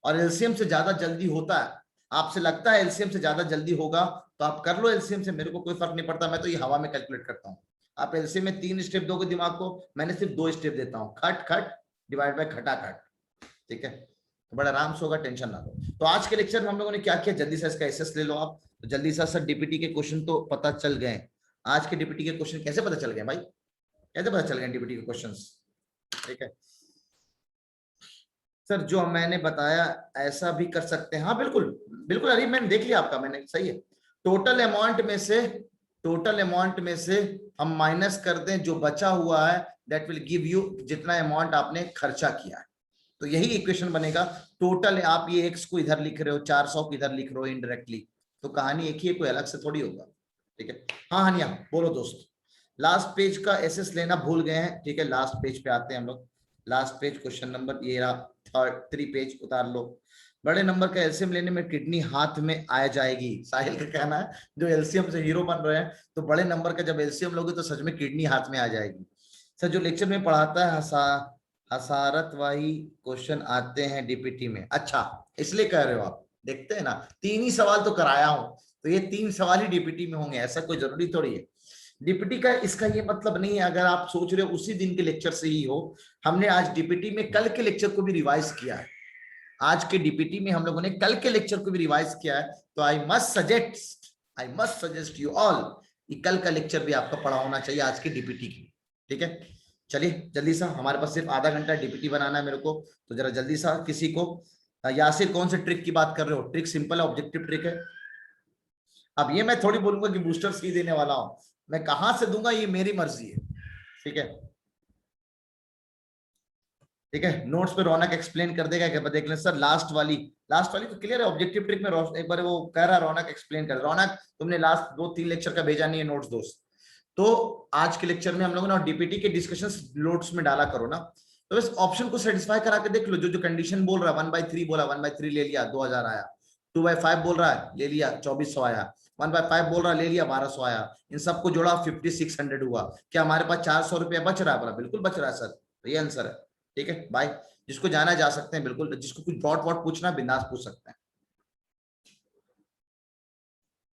और एलसीएम से ज्यादा जल्दी होता है, आपसे लगता है एलसीएम से ज्यादा जल्दी होगा तो आप कर लो एलसीएम से, मेरे को कोई फर्क नहीं पड़ता, मैं तो ये हवा में कैलकुलेट करता हूँ। आप एलसीएम में 3 स्टेप दोगे दिमाग को, मैंने सिर्फ 2 स्टेप देता हूँ, खट खट डिवाइड बाय खटाखट, ठीक है। तो बड़ा आराम से होगा, टेंशन ना लो। तो आज के लेक्चर में हम लोगों ने क्या किया, जल्दी से इसका एसएस ले लो आप। तो जल्दी से सर डीपीटी के क्वेश्चन तो पता चल गए। आज के डीपीटी के क्वेश्चन कैसे पता चल गए भाई, कैसे पता चल गए डीपीटी के क्वेश्चंस, ठीक है सर? जो मैंने बताया ऐसा भी कर सकते हैं, हाँ बिल्कुल बिल्कुल। अरे मैंने देख लिया आपका, मैंने सही है। टोटल अमाउंट में से हम माइनस कर दें जो बचा हुआ है, दैट विल गिव यू जितना अमाउंट आपने खर्चा किया है। तो यही इक्वेशन बनेगा। टोटल आप ये x को इधर लिख रहे हो, 400 को इधर लिख रहे हो इनडायरेक्टली, तो कहानी एक ही है, कोई अलग से थोड़ी होगा, ठीक है। हाँ हानिया बोलो दोस्त, लास्ट पेज का एसएस लेना भूल गए हैं, ठीक है। लास्ट पेज पे आते हैं हम लोग। लास्ट पेज क्वेश्चन नंबर ये रहा 3 पेज उतार लो। बड़े नंबर का एलसीएम लेने में किडनी हाथ में आ जाएगी, साहिल का कहना है। जो एलसीएम से हीरो बन रहे हैं, तो बड़े नंबर का जब एलसीएम लोगे तो सच में किडनी हाथ में आ जाएगी। सर जो लेक्चर में पढ़ाता है हसारत वाही क्वेश्चन आते हैं डीपीटी में, अच्छा इसलिए कह रहे हो आप। देखते हैं ना, 3 ही सवाल तो कराया हूं, तो ये 3 सवाल ही डीपीटी में होंगे, ऐसा कोई जरूरी थोड़ी है। डीपीटी का इसका ये मतलब नहीं है, अगर आप सोच रहे हो उसी दिन के लेक्चर से ही हो, हमने आज डीपीटी में कल के लेक्चर को भी रिवाइज किया है। आज के डीपीटी में हम लोगों ने कल के लेक्चर को भी रिवाइज किया है। तो I must suggest you all कि कल का लेक्चर भी आपका पढ़ा होना चाहिए आज के डीपीटी की, ठीक है। चलिए जल्दी सा, हमारे पास सिर्फ आधा घंटा डीपीटी बनाना है मेरे को, तो जरा जल्दी सा किसी को। यासिर कौन से ट्रिक की बात कर रहे हो? ट्रिक सिंपल है, ऑब्जेक्टिव ट्रिक है। अब ये मैं थोड़ी बोलूंगा कि बूस्टर्स की देने वाला हूं, मैं कहां से दूंगा ये मेरी मर्जी है, ठीक है ठीक है। नोट्स पे रौनक एक्सप्लेन कर देगा, क्या देख लें सर। लास्ट वाली तो क्लियर है, ऑब्जेक्टिव ट्रिक में एक बार वो कह रहा है रौनक एक्सप्लेन कर। रौनक तुमने लास्ट 2-3 लेक्चर का भेजा नहीं है नोट्स दोस्त, तो आज के लेक्चर में हम लोगों ने डीपीटी के डिस्कशंस नोट्स में डाला करो ना। तो इस ऑप्शन को सेटिस्फाई करा के देख लो, जो कंडीशन बोल रहा है 1/3 बोला, 1/3 ले लिया 2000 आया। 2/5 बोल रहा है ले लिया 2400 आया। 1/5 बोल रहा है ले लिया 1200 आया। इन सबको जोड़ा 5600 हुआ। क्या हमारे पास 400 रुपया बच रहा है? बोला बिल्कुल बच रहा है सर, तो ये आंसर है, ठीक है। बाय, जिसको जाना जा सकते हैं बिल्कुल, जिसको कुछ डॉट वॉट पूछना बिंदास पूछ सकते हैं,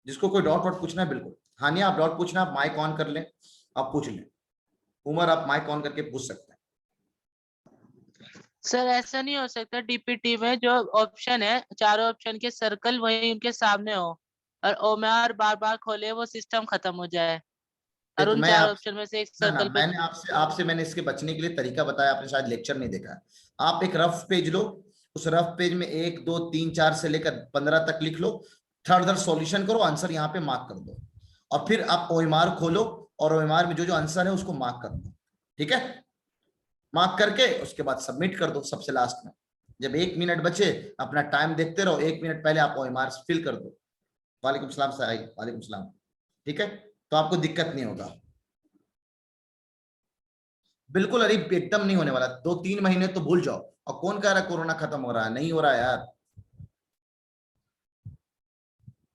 जिसको कोई डॉट वॉट पूछना है बिल्कुल। हानिया आप डॉट पूछना, आप माइक ऑन कर लें, आप पूछ लें। उमर आप माइक ऑन करके पूछ सकते हैं। सर ऐसा नहीं हो सकता डीपीटी में जो ऑप्शन है, चारों ऑप्शन के सर्कल वही उनके सामने हो और ओमआर बार बार खोले वो सिस्टम खत्म हो जाए और देखो उन मैं चार आप ऑप्शन में से एक ना सर्कल पे मैंने आपसे आपसे मैंने इसके बचने के लिए तरीका बताया, आपने शायद लेक्चर नहीं देखा है। आप एक रफ पेज लो, उस रफ पेज में 1 2 3 4 से लेकर 15 तक लिख लो, थर्ड सॉल्यूशन करो, आंसर यहाँ पे मार्क कर दो और फिर आप ओएमआर खोलो और ओएमआर में जो जो आंसर है उसको मार्क कर दो। ठीक है, मार्क करके उसके बाद सबमिट कर दो सबसे लास्ट में। जब 1 मिनट बचे अपना टाइम देखते रहो, 1 मिनट पहले आप ओएमआर फिल कर दो। वालेकुम सलाम साई, वालेकुम सलाम। ठीक है, तो आपको दिक्कत नहीं होगा बिल्कुल। अरे एकदम नहीं होने वाला, 2-3 महीने तो भूल जाओ। और कौन कह रहा है कोरोना खत्म हो रहा है, नहीं हो रहा है यार।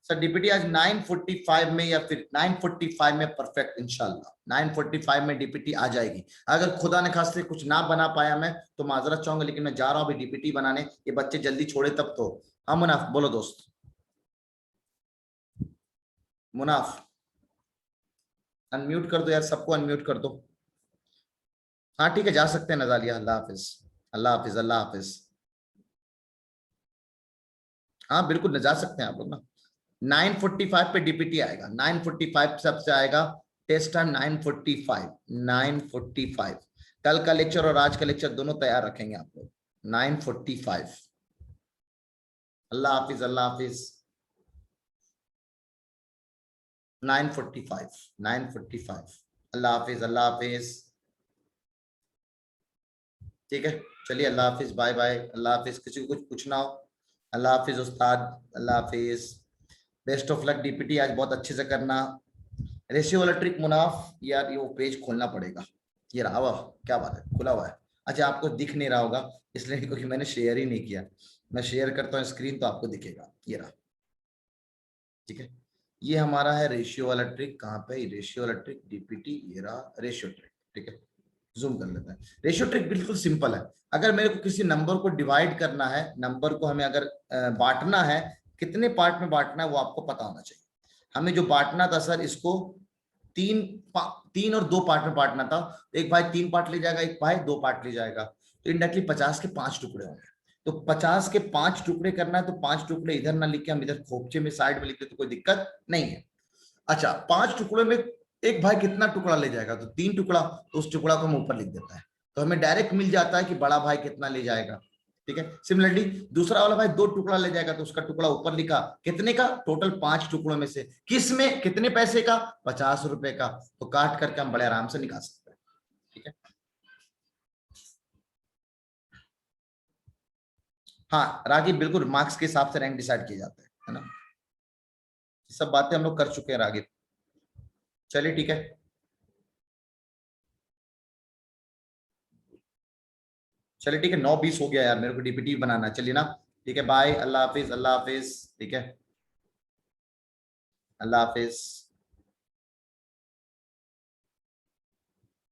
सर डीपीटी आज 9:45 में या फिर 9:45 में परफेक्ट, इंशाल्लाह 9:45 में डीपीटी आ जाएगी। अगर खुदा ने खास से कुछ ना बना पाया मैं तो माजरत चाहूंगा, लेकिन मैं जा रहा हूं अभी डीपीटी बनाने। ये बच्चे जल्दी छोड़े तब तो। हाँ मुनाफ बोलो दोस्त। मुनाफ अनम्यूट कर दो यार, सबको अनम्यूट कर दो। हाँ ठीक है, जा सकते हैं नजालिया। अल्लाह हाफिज, अल्लाह हाफिज, अल्लाह हाफिज। हाँ बिल्कुल जा सकते हैं आप लोग ना। 9:45 पे डीपीटी आएगा, 9:45 सबसे आएगा। Test time 9:45, 9:45। कल का लेक्चर और आज का लेक्चर दोनों तैयार रखेंगे आप लोग। 9:45। अल्लाह हाफिज, अल्लाह हाफिज। 9:45, 9:45। अल्लाह हाफिज, अल्लाह हाफिज। ठीक है चलिए, अल्लाह हाफिज, बाय बाय, अल्लाह हाफिज। किसी को कुछ पूछना हो, अल्लाह हाफिज उस्ताद, अल्लाह हाफिज। बेस्ट ऑफ लक डीपीटी आज बहुत अच्छे से करना। रेशियो वाला ट्रिक मुनाफ यार, ये वो पेज खोलना पड़ेगा। ये रहा, वाह क्या बात है, खुला हुआ है। अच्छा आपको दिख नहीं रहा होगा इसलिए क्योंकि मैंने शेयर ही नहीं किया। मैं शेयर करता हूँ स्क्रीन तो आपको दिखेगा, ये रहा। ठीक है, ये हमारा है रेशियो वाला ट्रिक। कहाँ पे रेशियो वाला ट्रिक, डीपीटी, ये रहा रेशियो ट्रिक। ठीक है, जूम कर लेते हैं। रेशियो ट्रिक बिल्कुल सिंपल है। अगर मेरे को किसी नंबर को डिवाइड करना है, नंबर को हमें अगर बांटना है, कितने पार्ट में बांटना है वो आपको पता होना चाहिए। हमें जो बांटना था सर, इसको 3 और 2 पार्ट में बांटना था। एक भाई 3 पार्ट ले जाएगा, एक भाई 2 पार्ट ले जाएगा, तो इंडायरेक्टली 50 के 5 टुकड़े होंगे। तो 50 के 5 टुकड़े करना है, तो 5 टुकड़े इधर ना लिख के हम इधर खोपचे में साइड में लिखते तो कोई दिक्कत नहीं है। अच्छा 5 टुकड़े में एक भाई कितना टुकड़ा ले जाएगा, तो 3 टुकड़ा, तो उस टुकड़ा को हम ऊपर लिख देता है, तो हमें डायरेक्ट मिल जाता है कि बड़ा भाई कितना ले जाएगा। ठीक है, सिमिलरली दूसरा वाला भाई 2 टुकड़ा ले जाएगा, तो उसका टुकड़ा ऊपर लिखा, कितने का, टोटल 5 टुकड़ों में से किस में कितने पैसे का, 50 रुपए का, तो काट करके हम बड़े आराम से निकाल सकते हैं। ठीक है, हाँ रागिब बिल्कुल मार्क्स के हिसाब से रैंक डिसाइड किए जाते हैं, है ना। सब बातें हम लोग कर चुके हैं रागिब। चलिए ठीक है, चलिए ठीक है, 9:20 हो गया यार, मेरे को डीपीटी बनाना है। चलिए ना, ठीक है, बाय, अल्लाह हाफिज, अल्लाह हाफिज। ठीक है, अल्लाह हाफिज।